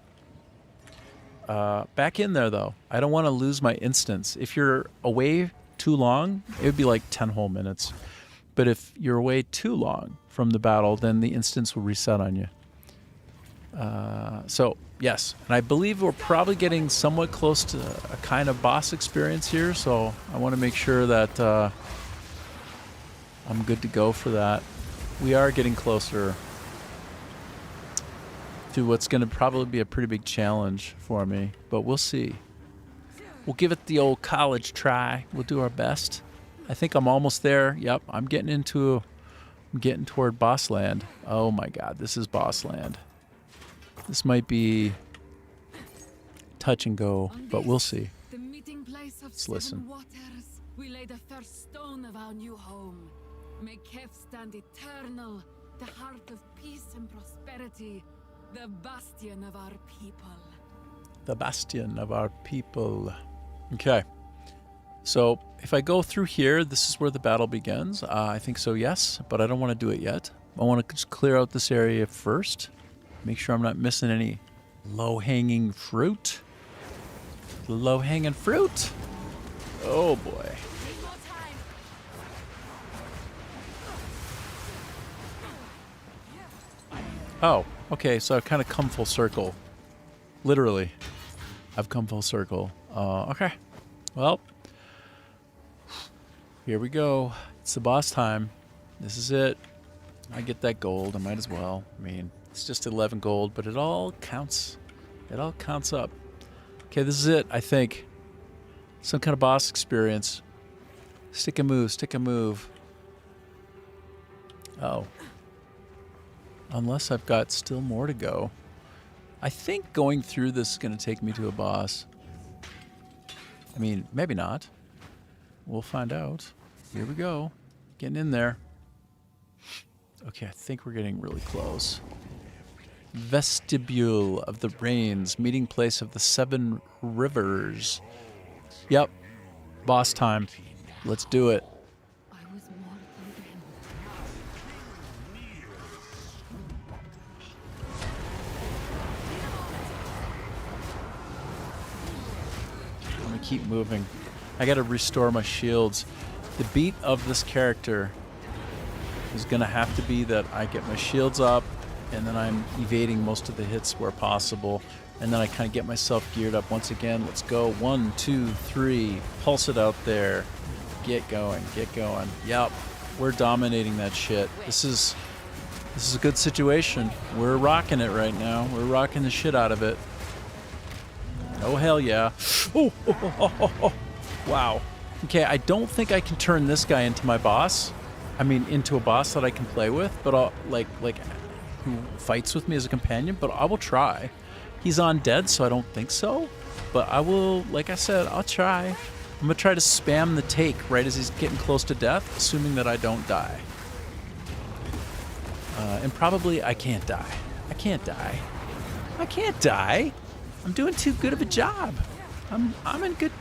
A: Back in there, though. I don't want to lose my instance. If you're away too long, it would be like 10 whole minutes. But if you're away too long from the battle, then the instance will reset on you. So, yes, and I believe we're probably getting somewhat close to a kind of boss experience here, so I want to make sure that I'm good to go for that. We are getting closer to what's going to probably be a pretty big challenge for me, but we'll see. We'll give it the old college try. We'll do our best. I think I'm almost there. Yep, I'm getting toward boss land. Oh my god, this is boss land. This might be touch and go, but we'll see.
J: The meeting place of
A: Let's listen.
J: waters, we lay the first stone of our new home. May Kef stand eternal, the heart of peace and prosperity, the bastion of our people.
A: The bastion of our people. Okay. So if I go through here, this is where the battle begins. I think so, yes, but I don't want to do it yet. I want to just clear out this area first. Make sure I'm not missing any low-hanging fruit. Low-hanging fruit? Oh, boy. Oh, okay, so I've kind of come full circle. Literally. I've come full circle. Okay. Well, here we go. It's the boss time. This is it. I get that gold. I might as well. I mean, it's just 11 gold, but it all counts. It all counts up. Okay, this is it, I think. Some kind of boss experience. Stick and move, stick and move. Oh. Unless I've got still more to go. I think going through this is going to take me to a boss. I mean, maybe not. We'll find out. Here we go. Getting in there. Okay, I think we're getting really close. Vestibule of the Rains, meeting place of the Seven Rivers. Yep. Boss time. Let's do it. I'm gonna keep moving. I gotta restore my shields. The beat of this character is gonna have to be that I get my shields up and then I'm evading most of the hits where possible. And then I kind of get myself geared up once again. Let's go. 1, 2, 3. Pulse it out there. Get going. Get going. Yep. We're dominating that shit. This is a good situation. We're rocking it right now. We're rocking the shit out of it. Oh, hell yeah. Oh, oh, oh, oh, oh, oh. Wow. Okay, I don't think I can turn this guy into my boss. I mean, into a boss that I can play with, but I'll, like who fights with me as a companion, but I will try. He's undead, so I don't think so. But I will, like I said, I'll try. I'm going to try to spam the take right as he's getting close to death, assuming that I don't die. And probably I can't die. I can't die. I can't die. I'm doing too good of a job. I'm in good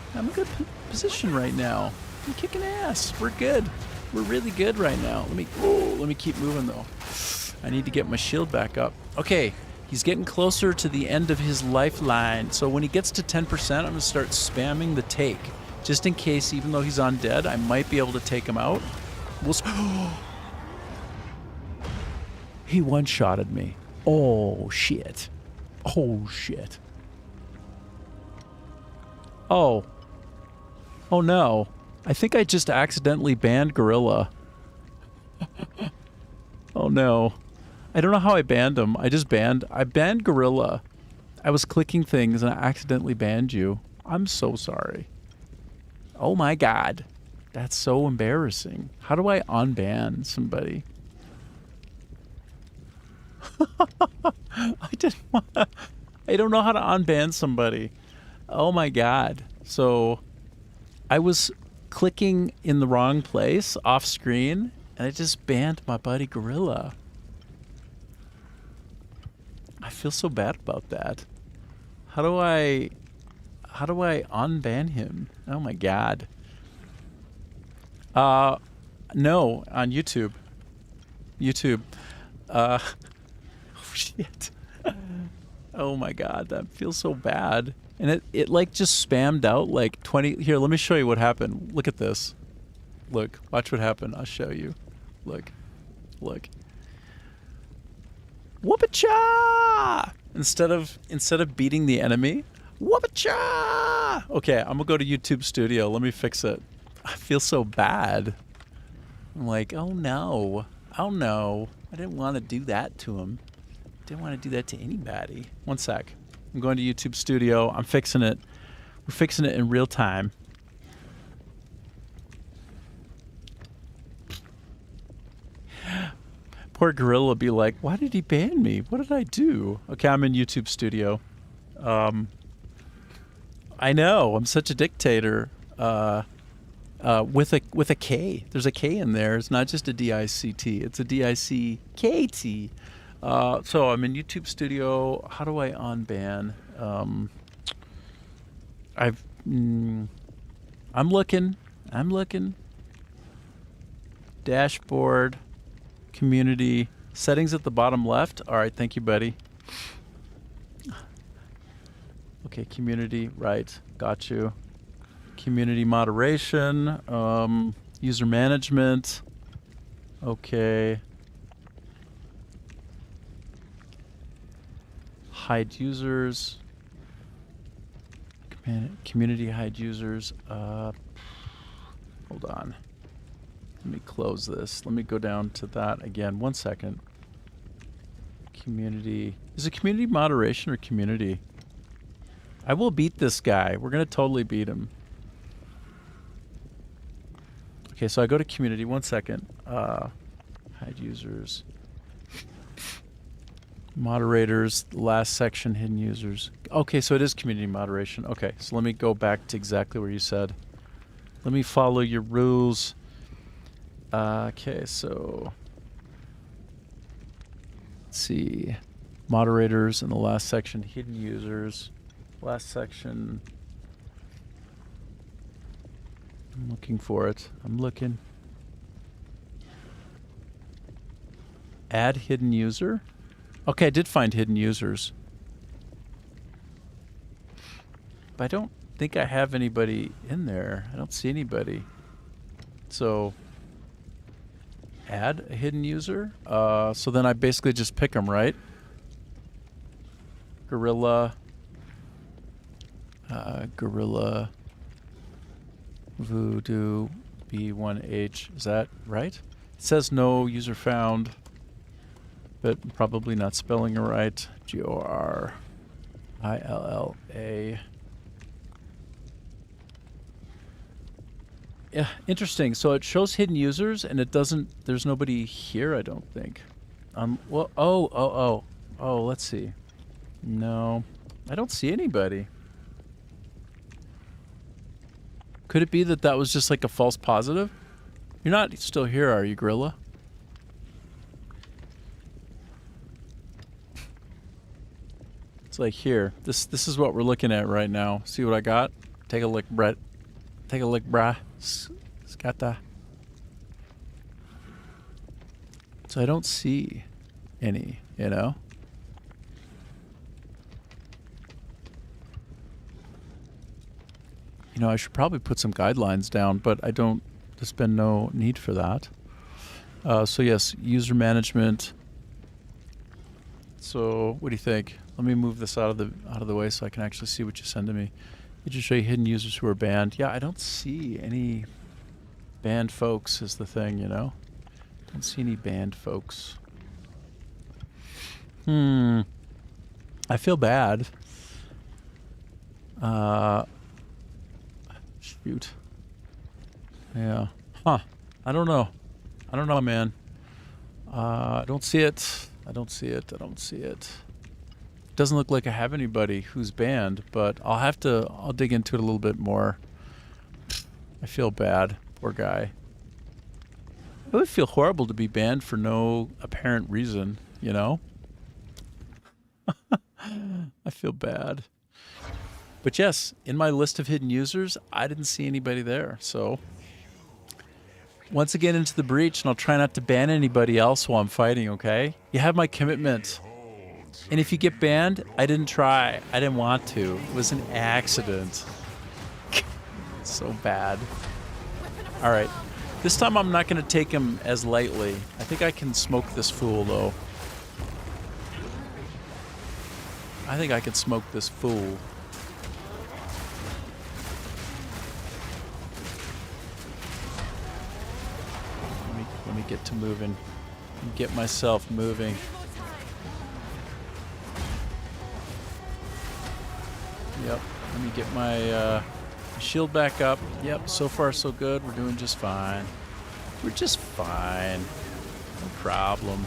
A: position right now. I'm kicking ass. We're good. We're really good right now. Let me keep moving though. I need to get my shield back up. Okay. He's getting closer to the end of his lifeline. So when he gets to 10%, I'm going to start spamming the take. Just in case, even though he's undead, I might be able to take him out. He one-shotted me. Oh, shit. Oh, shit. Oh. Oh, no. I think I just accidentally banned Gorilla. Oh, no. I don't know how I banned him. I banned Gorilla. I was clicking things and I accidentally banned you. I'm so sorry. Oh my god. That's so embarrassing. How do I unban somebody? I don't know how to unban somebody. Oh my god. So I was clicking in the wrong place off screen and I just banned my buddy Gorilla. I feel so bad about that. How do I unban him? Oh my god. No, on YouTube. Oh shit. Oh my god, that feels so bad. And it like just spammed out like 20. Here, let me show you what happened. Look at this. Look, watch what happened. I'll show you. Look. Whoop-a-cha! Instead of beating the enemy, whoop-a-cha! Okay, I'm gonna go to YouTube Studio. Let me fix it. I feel so bad. I'm like, oh no. I didn't want to do that to him. Didn't want to do that to anybody. One sec. I'm going to YouTube Studio. I'm fixing it. We're fixing it in real time. Poor Gorilla be like, why did he ban me? What did I do? Okay, I'm in YouTube Studio. I know, I'm such a dictator. With a K. There's a K in there. It's not just a D-I-C-T. It's a D-I-C-K-T. So I'm in YouTube Studio. How do I unban? I'm looking. Dashboard. Community. Settings at the bottom left. All right, thank you, buddy. Okay, community. Right, got you. Community moderation. User management. Okay. hide users. Community hide users. Hold on. Let me close this. Let me go down to that again. 1 second. Community. Is it community moderation or community? I will beat this guy. We're going to totally beat him. Okay, so I go to community. 1 second. Hide users. Moderators. Last section, hidden users. Okay, so it is community moderation. Okay, so let me go back to exactly where you said. Let me follow your rules. Okay, so let's see. Moderators in the last section, hidden users. Last section. I'm looking for it. I'm looking. Add hidden user. Okay, I did find hidden users. But I don't think I have anybody in there. I don't see anybody. So, add a hidden user. So then I basically just pick them, right? Gorilla. Gorilla. Voodoo. B1H. Is that right? It says no user found. But probably not spelling it right. Gorilla. Yeah, interesting. So it shows hidden users, and it doesn't. There's nobody here, I don't think. Well, oh. Let's see. No, I don't see anybody. Could it be that that was just like a false positive? You're not still here, are you, Gorilla? It's like here. This is what we're looking at right now. See what I got? Take a look, Brett. Take a look, brah. Skata. So I don't see any, you know? You know, I should probably put some guidelines down, but I don't, there's been no need for that. So yes, user management. So what do you think? Let me move this out of the way so I can actually see what you send to me. It just show you hidden users who are banned. Yeah, I don't see any banned folks is the thing, you know? Don't see any banned folks. I feel bad. Shoot. Yeah. Huh. I don't know. I don't know, man. I don't see it. I don't see it. I don't see it. Doesn't look like I have anybody who's banned, but I'll dig into it a little bit more. I feel bad. Poor guy. It would feel horrible to be banned for no apparent reason, you know? I feel bad. But yes, in my list of hidden users, I didn't see anybody there. So once again into the breach, and I'll try not to ban anybody else while I'm fighting, okay? You have my commitment. And if you get banned, I didn't try. I didn't want to. It was an accident. So bad. All right. This time I'm not going to take him as lightly. I think I can smoke this fool, though. I think I can smoke this fool. Let me get to moving. Get myself moving. Yep. Let me get my shield back up. Yep. So far, so good. We're doing just fine. We're just fine. No problem.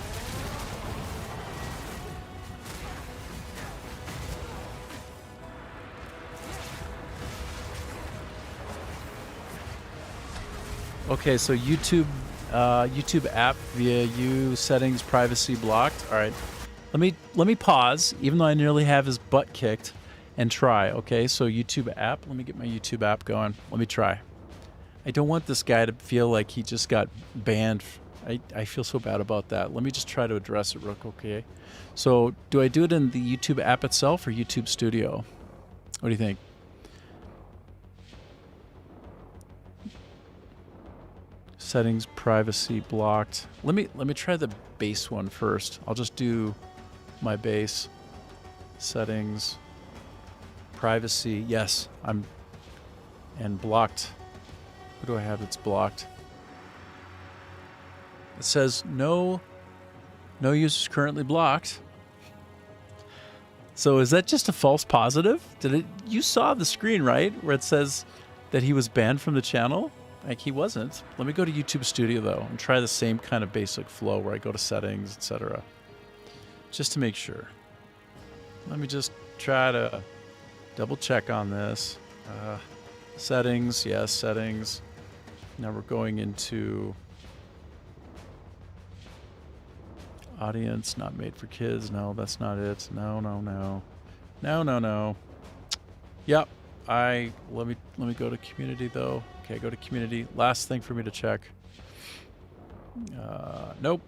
A: Okay, so YouTube app via you settings privacy blocked. All right, let me pause, even though I nearly have his butt kicked, and try. Okay, so YouTube app. Let me get my YouTube app going. Let me try. I don't want this guy to feel like he just got banned. I feel so bad about that. Let me just try to address it real quick. Okay, so do I do it in the YouTube app itself or YouTube Studio? What do you think? Settings, privacy blocked. Let me try the base one first. I'll just do my base. Settings. Privacy. Yes, I'm... And blocked. What do I have that's blocked? It says no users currently blocked. So is that just a false positive? You saw the screen, right? Where it says that he was banned from the channel? Like, he wasn't. Let me go to YouTube Studio, though, and try the same kind of basic flow where I go to settings, etc. Just to make sure. Let me just try to double check on this. Settings, yes, settings. Now we're going into audience, not made for kids. No, that's not it. No. No. Yep. Let me go to community though. Okay, go to community. Last thing for me to check. Nope.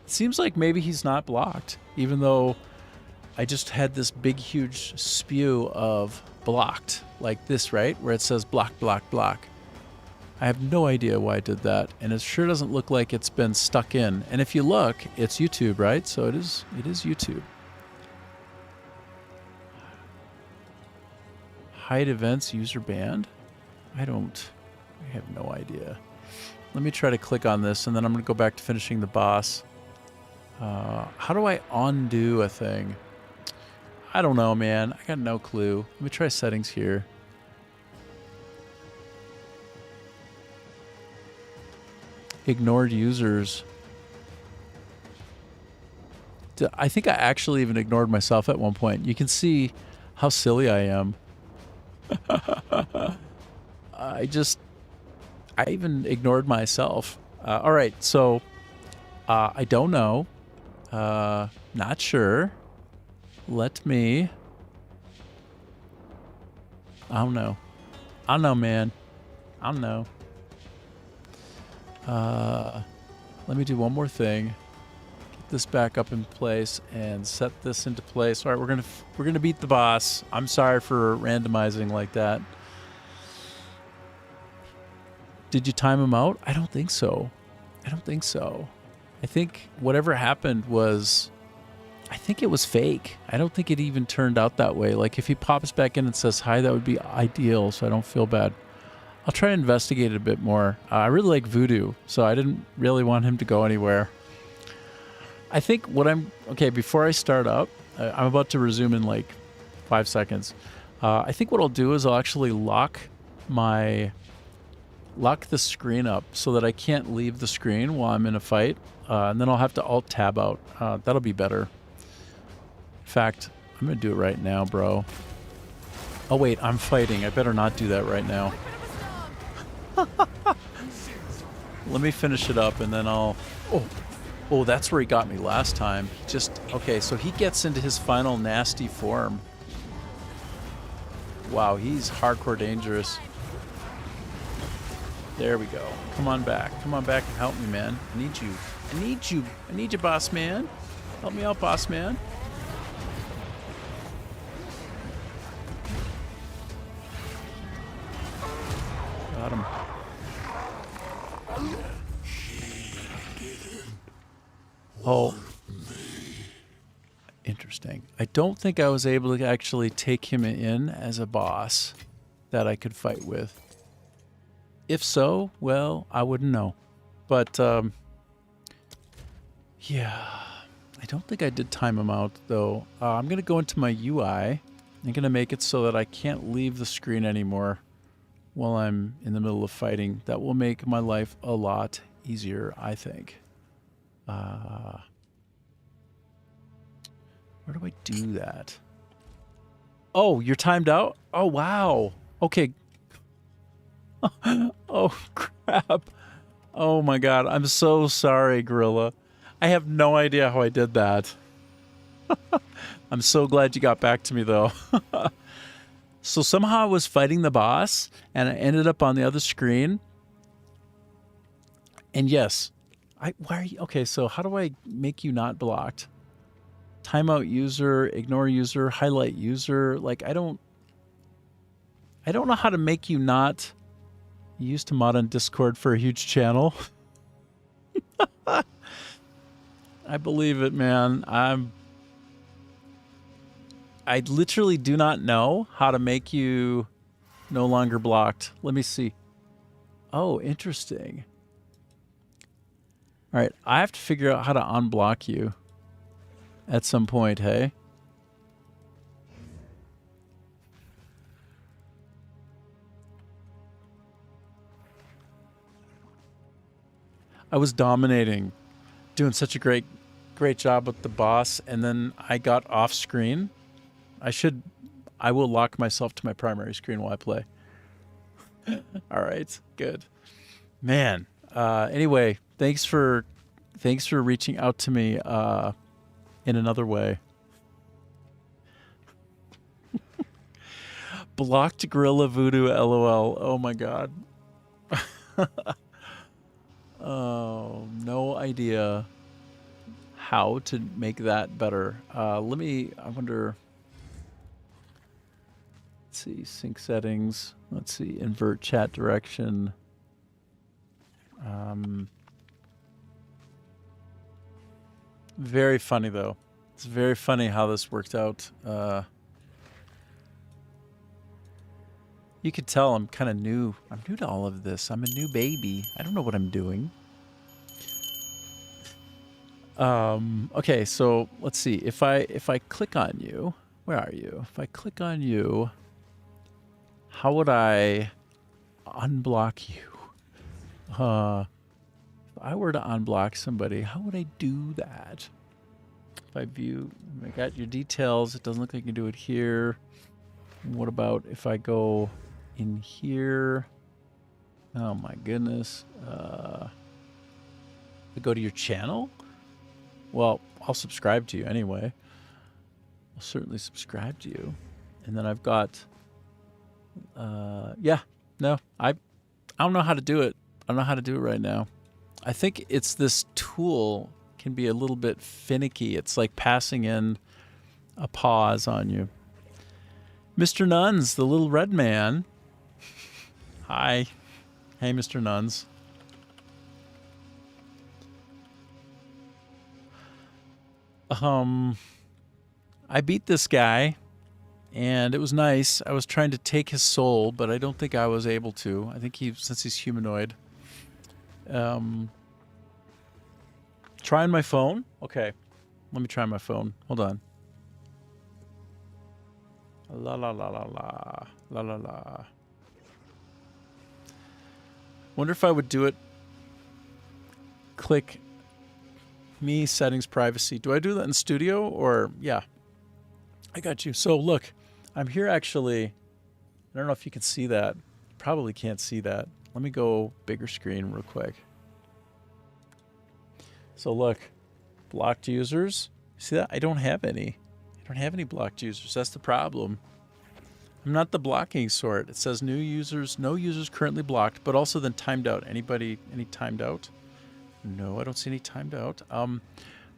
A: Seems like maybe he's not blocked, even though I just had this big, huge spew of blocked, like this, right? Where it says block, block, block. I have no idea why I did that, and it sure doesn't look like it's been stuck in. And if you look, it's YouTube, right? So it is YouTube. Hide events, user banned? I have no idea. Let me try to click on this, and then I'm going to go back to finishing the boss. How do I undo a thing? I don't know, man. I got no clue. Let me try settings here. Ignored users. I think I actually even ignored myself at one point. You can see how silly I am. I even ignored myself. All right, so I don't know. Not sure. Let me... I don't know, man. I don't know. Let me do one more thing. Get this back up in place and set this into place. All right, we're gonna beat the boss. I'm sorry for randomizing like that. Did you time him out? I don't think so. I think whatever happened was... I think it was fake. I don't think it even turned out that way. Like, if he pops back in and says hi, that would be ideal, so I don't feel bad. I'll try to investigate it a bit more. I really like Voodoo, so I didn't really want him to go anywhere. I think okay, before I start up, I'm about to resume in like 5 seconds. I think what I'll do is I'll actually lock the screen up so that I can't leave the screen while I'm in a fight, and then I'll have to Alt-Tab out. That'll be better. In fact, I'm going to do it right now, bro. Oh, wait, I'm fighting. I better not do that right now. Let me finish it up, and then I'll... Oh, that's where he got me last time. Okay, so he gets into his final nasty form. Wow, he's hardcore dangerous. There we go. Come on back. Come on back and help me, man. I need you. I need you, boss man. Help me out, boss man. Got him. Oh. Interesting. I don't think I was able to actually take him in as a boss that I could fight with. If so, well, I wouldn't know. But, yeah. I don't think I did time him out, though. I'm going to go into my UI. I'm going to make it so that I can't leave the screen anymore while I'm in the middle of fighting. That will make my life a lot easier, I think. Where do I do that? Oh, you're timed out? Oh, wow. Okay. Oh, crap. Oh, my God. I'm so sorry, Gorilla. I have no idea how I did that. I'm so glad you got back to me, though. So somehow I was fighting the boss, and I ended up on the other screen. And yes, why are you... Okay, so how do I make you not blocked? Timeout user, ignore user, highlight user. Like, I don't know how to make you not... You used to mod on Discord for a huge channel. I believe it, man. I literally do not know how to make you no longer blocked. Let me see. Oh, interesting. All right, I have to figure out how to unblock you at some point, hey? I was dominating, doing such a great job with the boss, and then I got off screen. I will lock myself to my primary screen while I play. All right, good. Man, anyway, thanks for reaching out to me in another way. Blocked Gorilla Voodoo LOL. Oh my god. Oh, no idea how to make that better. I wonder. Let's see, sync settings. Let's see, invert chat direction. Very funny though. It's very funny how this worked out. You could tell I'm kind of new. I'm new to all of this. I'm a new baby. I don't know what I'm doing. Okay, so let's see. If I click on you, where are you? If I click on you, how would I unblock you? If I were to unblock somebody, how would I do that? If I view, I got your details. It doesn't look like you can do it here. What about if I go in here? Oh my goodness. I go to your channel? Well, I'll subscribe to you anyway. I'll certainly subscribe to you. And then I've got, yeah, no, I don't know how to do it. I don't know how to do it right now. I think it's this tool can be a little bit finicky. It's like passing in a pause on you. Mr. Nuns, the little red man. Hi. Hey, Mr. Nuns. I beat this guy, and it was nice. I was trying to take his soul, but I don't think I was able to. I think since he's humanoid. Trying my phone? Okay. Let me try my phone. Hold on. La la la la la. La la la. Wonder if I would do it. Click me, settings, privacy. Do I do that in studio or yeah? I got you. So look, I'm here actually. I don't know if you can see that. Probably can't see that. Let me go bigger screen real quick. So look, blocked users. See that? I don't have any. I don't have any blocked users. That's the problem. I'm not the blocking sort. It says new users, no users currently blocked, but also then timed out. Anybody, any timed out? No, I don't see any timed out.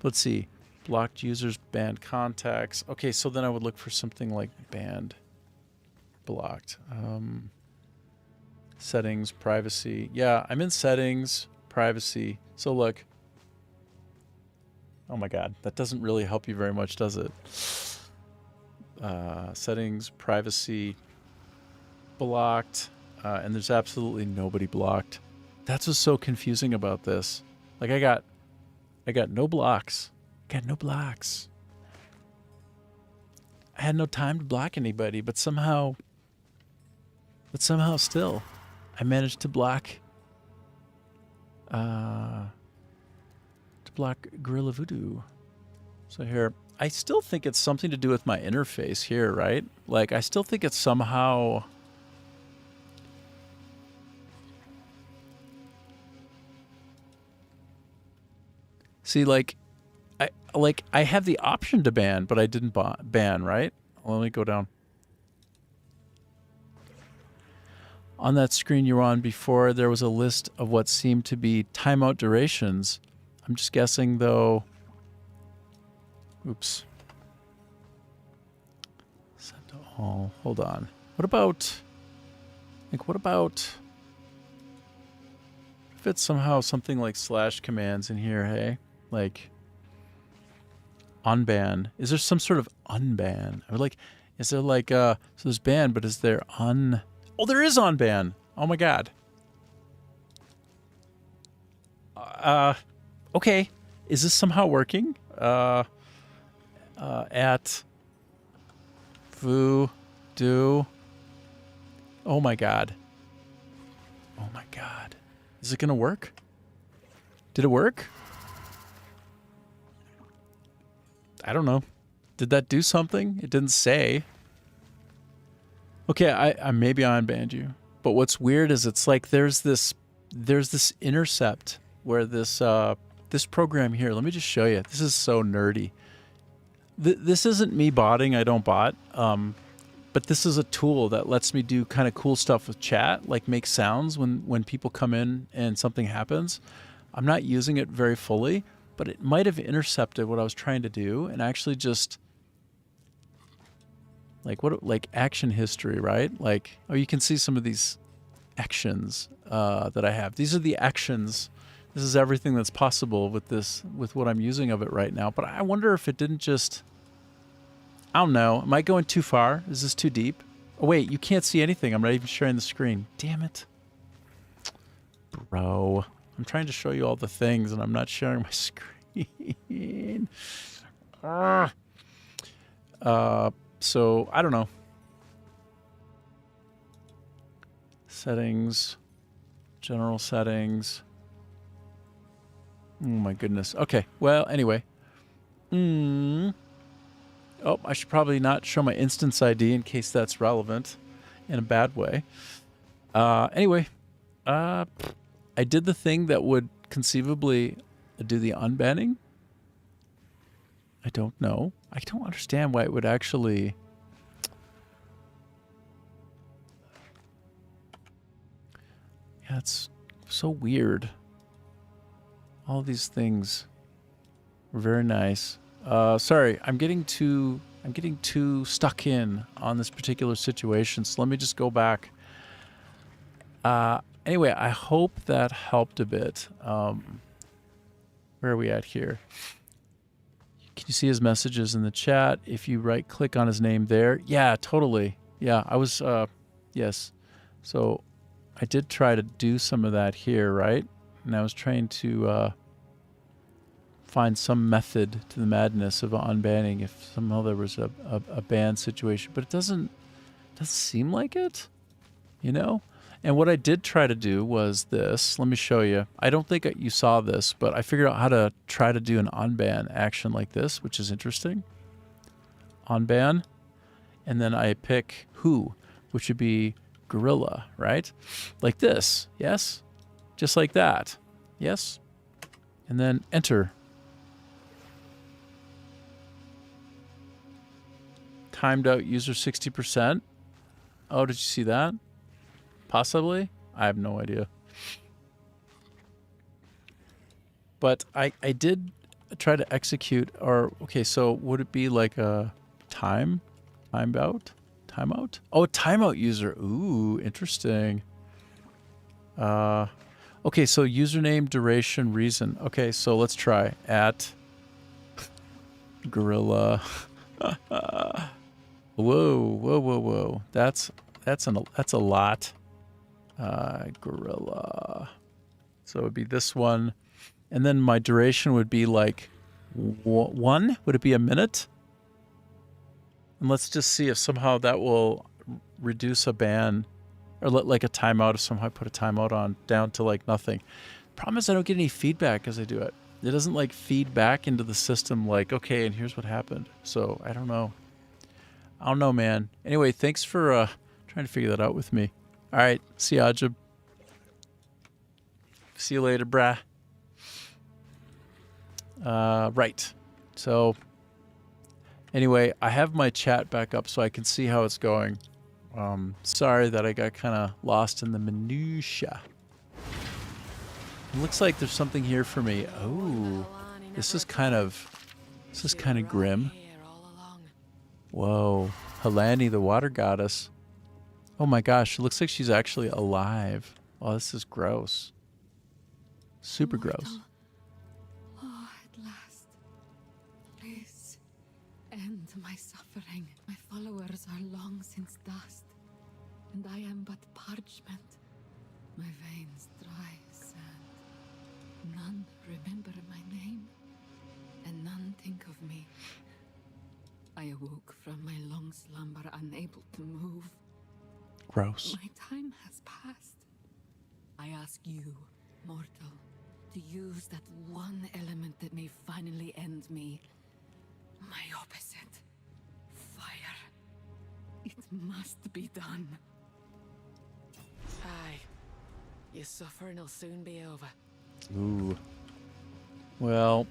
A: Let's see. Blocked users, banned contacts. Okay, so then I would look for something like banned, blocked. Settings, privacy. Yeah, I'm in settings, privacy. So look. Oh my God, that doesn't really help you very much, does it? Settings, privacy, blocked, and there's absolutely nobody blocked. That's what's so confusing about this. Like I got no blocks. Got no blocks. I had no time to block anybody, but somehow still, I managed to block. Block Gorilla Voodoo. So here, I still think it's something to do with my interface here, right? Like, I still think it's somehow... See, like I have the option to ban, but I didn't ban, right? Let me go down. On that screen you were on before, there was a list of what seemed to be timeout durations. I'm just guessing, though. Oops. Send to all. Hold on. What about... what about... if it's somehow something like slash commands in here, hey? Like... unban. Is there some sort of unban? Or like, is there like, so there's ban, but is there oh, there is unban. Oh my God. Okay. Is this somehow working? At voodoo. Oh my God. Oh my God. Is it going to work? Did it work? I don't know. Did that do something? It didn't say. Okay, I maybe I unbanned you. But what's weird is it's like there's this intercept where this program here, let me just show you. This is so nerdy. This isn't me botting, I don't bot. But this is a tool that lets me do kind of cool stuff with chat, like make sounds when people come in and something happens. I'm not using it very fully, but it might have intercepted what I was trying to do and actually just like action history, right? Like, oh, you can see some of these actions that I have. These are the actions. This is everything that's possible with what I'm using of it right now. But I wonder if it didn't just, I don't know. Am I going too far? Is this too deep? Oh, wait, you can't see anything. I'm not even sharing the screen. Damn it. Bro. I'm trying to show you all the things, and I'm not sharing my screen. So, I don't know. Settings. General settings. Oh, my goodness. Okay, well, anyway. Oh, I should probably not show my instance ID in case that's relevant in a bad way. Anyway, I did the thing that would conceivably do the unbanning. I don't know. I don't understand why it would actually... Yeah, it's so weird. All these things were very nice. Sorry, I'm getting too stuck in on this particular situation, so let me just go back. Anyway, I hope that helped a bit. Where are we at here? Can you see his messages in the chat? If you right-click on his name there. Yeah, totally. Yeah, I was, yes. So I did try to do some of that here, right? And I was trying to find some method to the madness of unbanning if somehow there was a ban situation. But it doesn't seem like it, you know? And what I did try to do was this. Let me show you. I don't think you saw this, but I figured out how to try to do an unban action like this, which is interesting. Unban. And then I pick who, which would be gorilla, right? Like this. Yes? Just like that. Yes? And then enter. Timed out user 60%. Oh, did you see that? Possibly? I have no idea. But I did try to execute, or, okay, so would it be like a timeout? Timeout? Oh, a timeout user. Ooh, interesting. Okay, so username, duration, reason. Okay, so let's try at gorilla. Whoa. That's a lot. Gorilla. So it would be this one. And then my duration would be like one. Would it be a minute? And let's just see if somehow that will reduce a ban or like a timeout. If somehow I put a timeout on down to like nothing. Problem is I don't get any feedback as I do it. It doesn't like feed back into the system like, okay, and here's what happened. So I don't know. I don't know, man. Anyway, thanks for trying to figure that out with me. All right, see ya, Ajib. See you later, brah. Right. So, anyway, I have my chat back up so I can see how it's going. Sorry that I got kind of lost in the minutia. It looks like there's something here for me. Oh, this is kind of grim. Whoa, Helani, the water goddess. Oh my gosh, it looks like she's actually alive. Oh, this is gross. Super gross.
J: Oh, at last. Please, my suffering. My followers are long since dust, and I am but parchment. My veins dry as sand. None remember my name, and none think of me. I awoke from my long slumber, unable to move.
A: Gross.
J: My time has passed. I ask you, mortal, to use that one element that may finally end me. My opposite. Fire. It must be done.
G: Aye. Your suffering will soon be over.
A: Ooh. Well,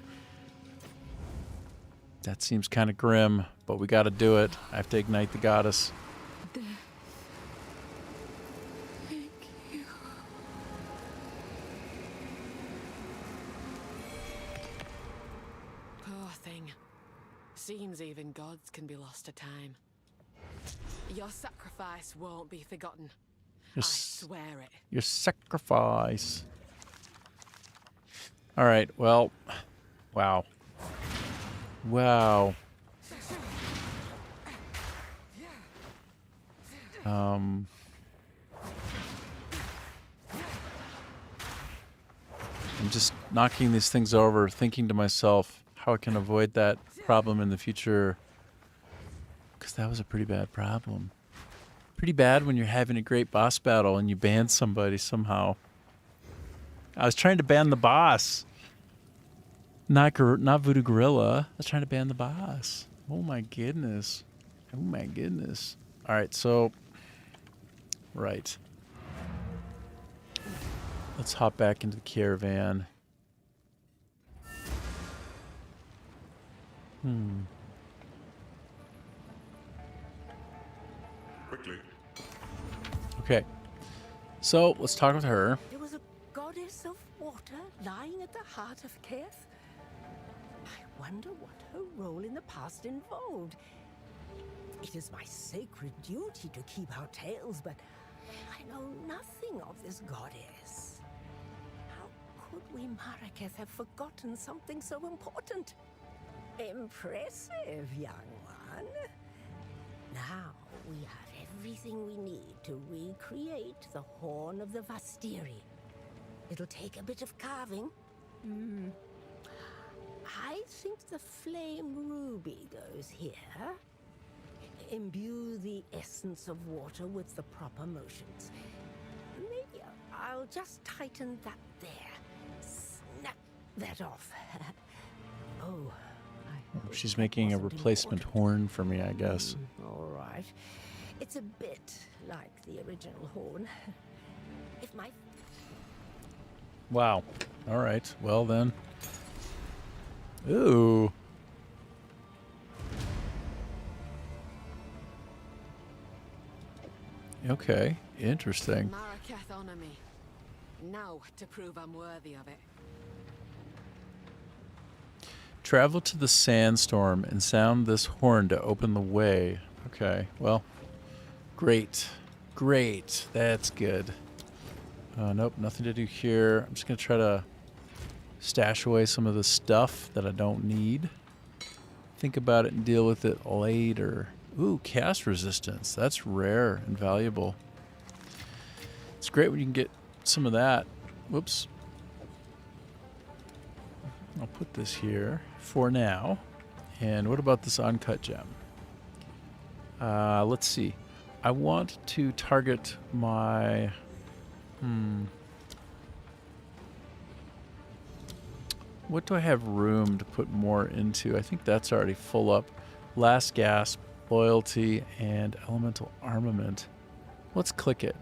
A: that seems kind of grim, but we got to do it. I have to ignite the goddess.
J: Thank you.
G: Poor thing. Seems even gods can be lost to time. Your sacrifice won't be forgotten. I swear it.
A: Your sacrifice. All right, well, wow. Wow. I'm just knocking these things over, thinking to myself how I can avoid that problem in the future. Because that was a pretty bad problem. Pretty bad when you're having a great boss battle and you ban somebody somehow. I was trying to ban the boss. Not Voodoo Gorilla. I was trying to ban the boss. Oh my goodness. Oh my goodness. All right, so... Right. Let's hop back into the caravan.
I: Quickly.
A: Okay. So, let's talk with her.
M: There was a goddess of water lying at the heart of Keth. I wonder what her role in the past involved. It is my sacred duty to keep our tales, but I know nothing of this goddess. How could we, Maraketh, have forgotten something so important? Impressive, young one. Now we have everything we need to recreate the Horn of the Vastiri. It'll take a bit of carving. I think the flame ruby goes here. Imbue the essence of water with the proper motions. Maybe I'll just tighten that there. Snap that off. Oh,
A: She's making a replacement horn for me, I guess.
M: All right. It's a bit like the original horn. If my...
A: Wow. All right. Well, then. Ooh. Okay. Interesting.
G: Maraketh honor me. Now to prove I'm worthy of it.
A: Travel to the sandstorm and sound this horn to open the way. Okay, well, great. Great. That's good. Nope, nothing to do here. I'm just going to try to stash away some of the stuff that I don't need. Think about it and deal with it later. Ooh, cast resistance. That's rare and valuable. It's great when you can get some of that. Whoops. I'll put this here for now. And what about this uncut gem? Let's see. I want to target my... What do I have room to put more into? I think that's already full up. Last gasp, loyalty, and elemental armament. Let's click it.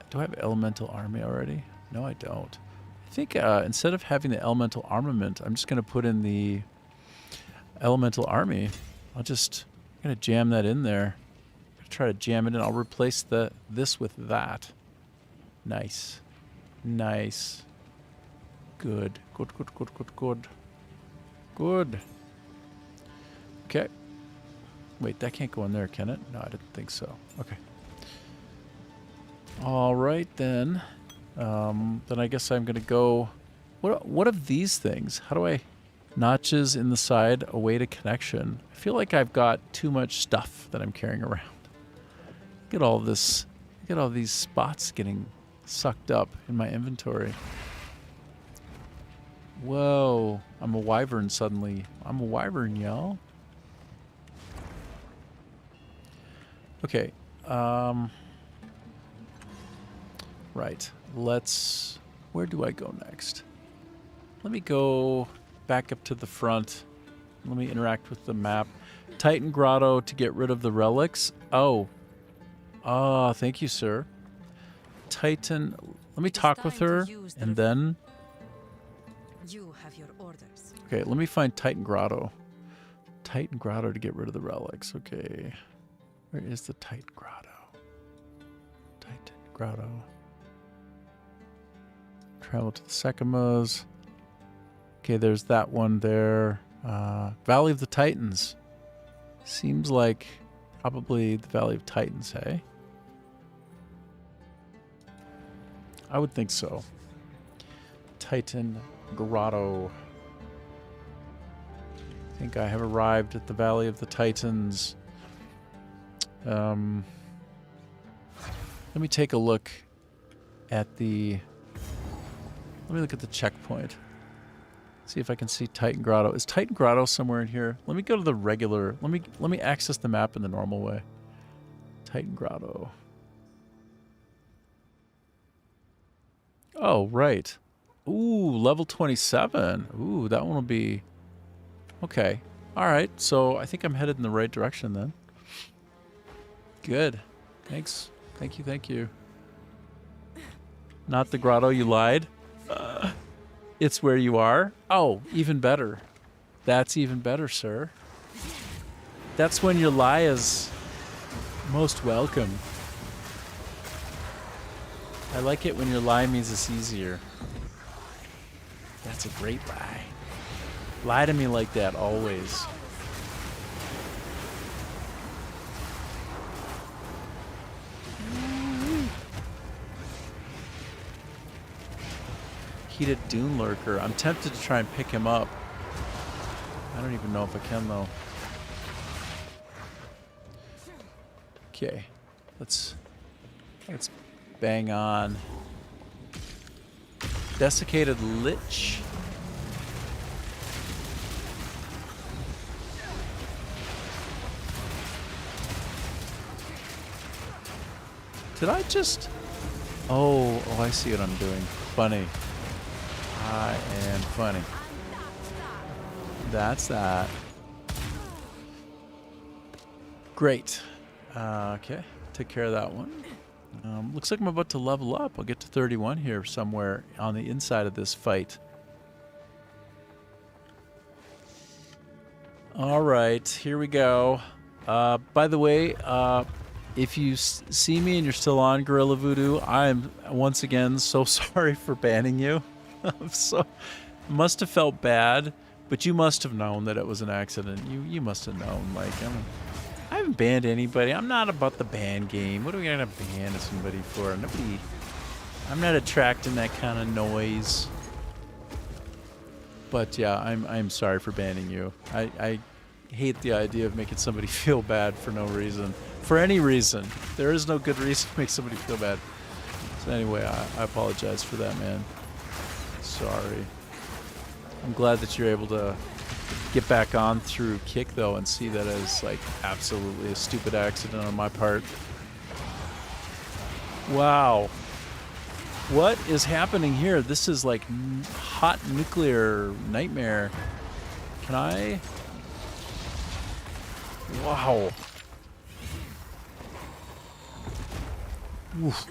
A: Do I have elemental army already? No, I don't. I think instead of having the elemental armament, I'm just going to put in the elemental army. I'm going to jam that in there. Try to jam it in. I'll replace this with that. Nice. Nice. Good. Good, good, good, good, good. Good. Okay. Wait, that can't go in there, can it? No, I didn't think so. Okay. All right, then. Then I guess I'm going to go... What of these things? How do I Notches in the side await a connection. I feel like I've got too much stuff that I'm carrying around. Look at all this. Look at all these spots getting sucked up in my inventory. Whoa. I'm a wyvern suddenly. I'm a wyvern, y'all. Okay. Right. Let's... Where do I go next? Let me go back up to the front. Let me interact with the map. Titan Grotto to get rid of the relics. Oh. Ah, thank you, sir. Titan... Let me talk with her, and then...
N: You have your orders.
A: Okay, let me find Titan Grotto. Titan Grotto to get rid of the relics. Okay. Where is the Titan Grotto? Titan Grotto. Travel to the Sekimas. Okay, there's that one there. Valley of the Titans. Seems like probably the Valley of Titans, hey? I would think so. Titan Grotto. I think I have arrived at the Valley of the Titans. Let me take a look at the... Let me look at the checkpoint. See if I can see Titan Grotto. Is Titan Grotto somewhere in here? Let me go to the regular... Let me access the map in the normal way. Titan Grotto. Oh, right. Ooh, level 27. Ooh, that one will be... Okay. All right. So I think I'm headed in the right direction then. Good. Thanks. Thank you. Thank you. Not the grotto, you lied. It's where you are. Oh, even better. That's even better, sir. That's when your lie is most welcome. I like it when your lie means it's easier. That's a great lie. Lie to me like that always. Heated Dune Lurker. I'm tempted to try and pick him up. I don't even know if I can though. Okay. Let's bang on. Desiccated Lich. Did I just... Oh, I see what I'm doing. Funny. I am funny. That's that. Great. Okay. Take care of that one. Looks like I'm about to level up. I'll get to 31 here somewhere on the inside of this fight. All right. Here we go. By the way, if you see me and you're still on Gorilla Voodoo, I am once again so sorry for banning you. Must have felt bad, but you must have known that it was an accident. You must have known. Like, I haven't banned anybody. I'm not about the ban game. What are we gonna ban somebody for? Nobody. I'm not attracting that kind of noise. But yeah, I'm sorry for banning you. I hate the idea of making somebody feel bad for no reason. For any reason. There is no good reason to make somebody feel bad. So anyway, I apologize for that, man. Sorry. I'm glad that you're able to get back on through Kick, though, and see that as, like, absolutely a stupid accident on my part. Wow. What is happening here? This is, like, hot nuclear nightmare. Can I... Wow. Oof.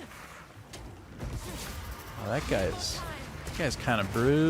A: Oh, that guy's kind of brutal.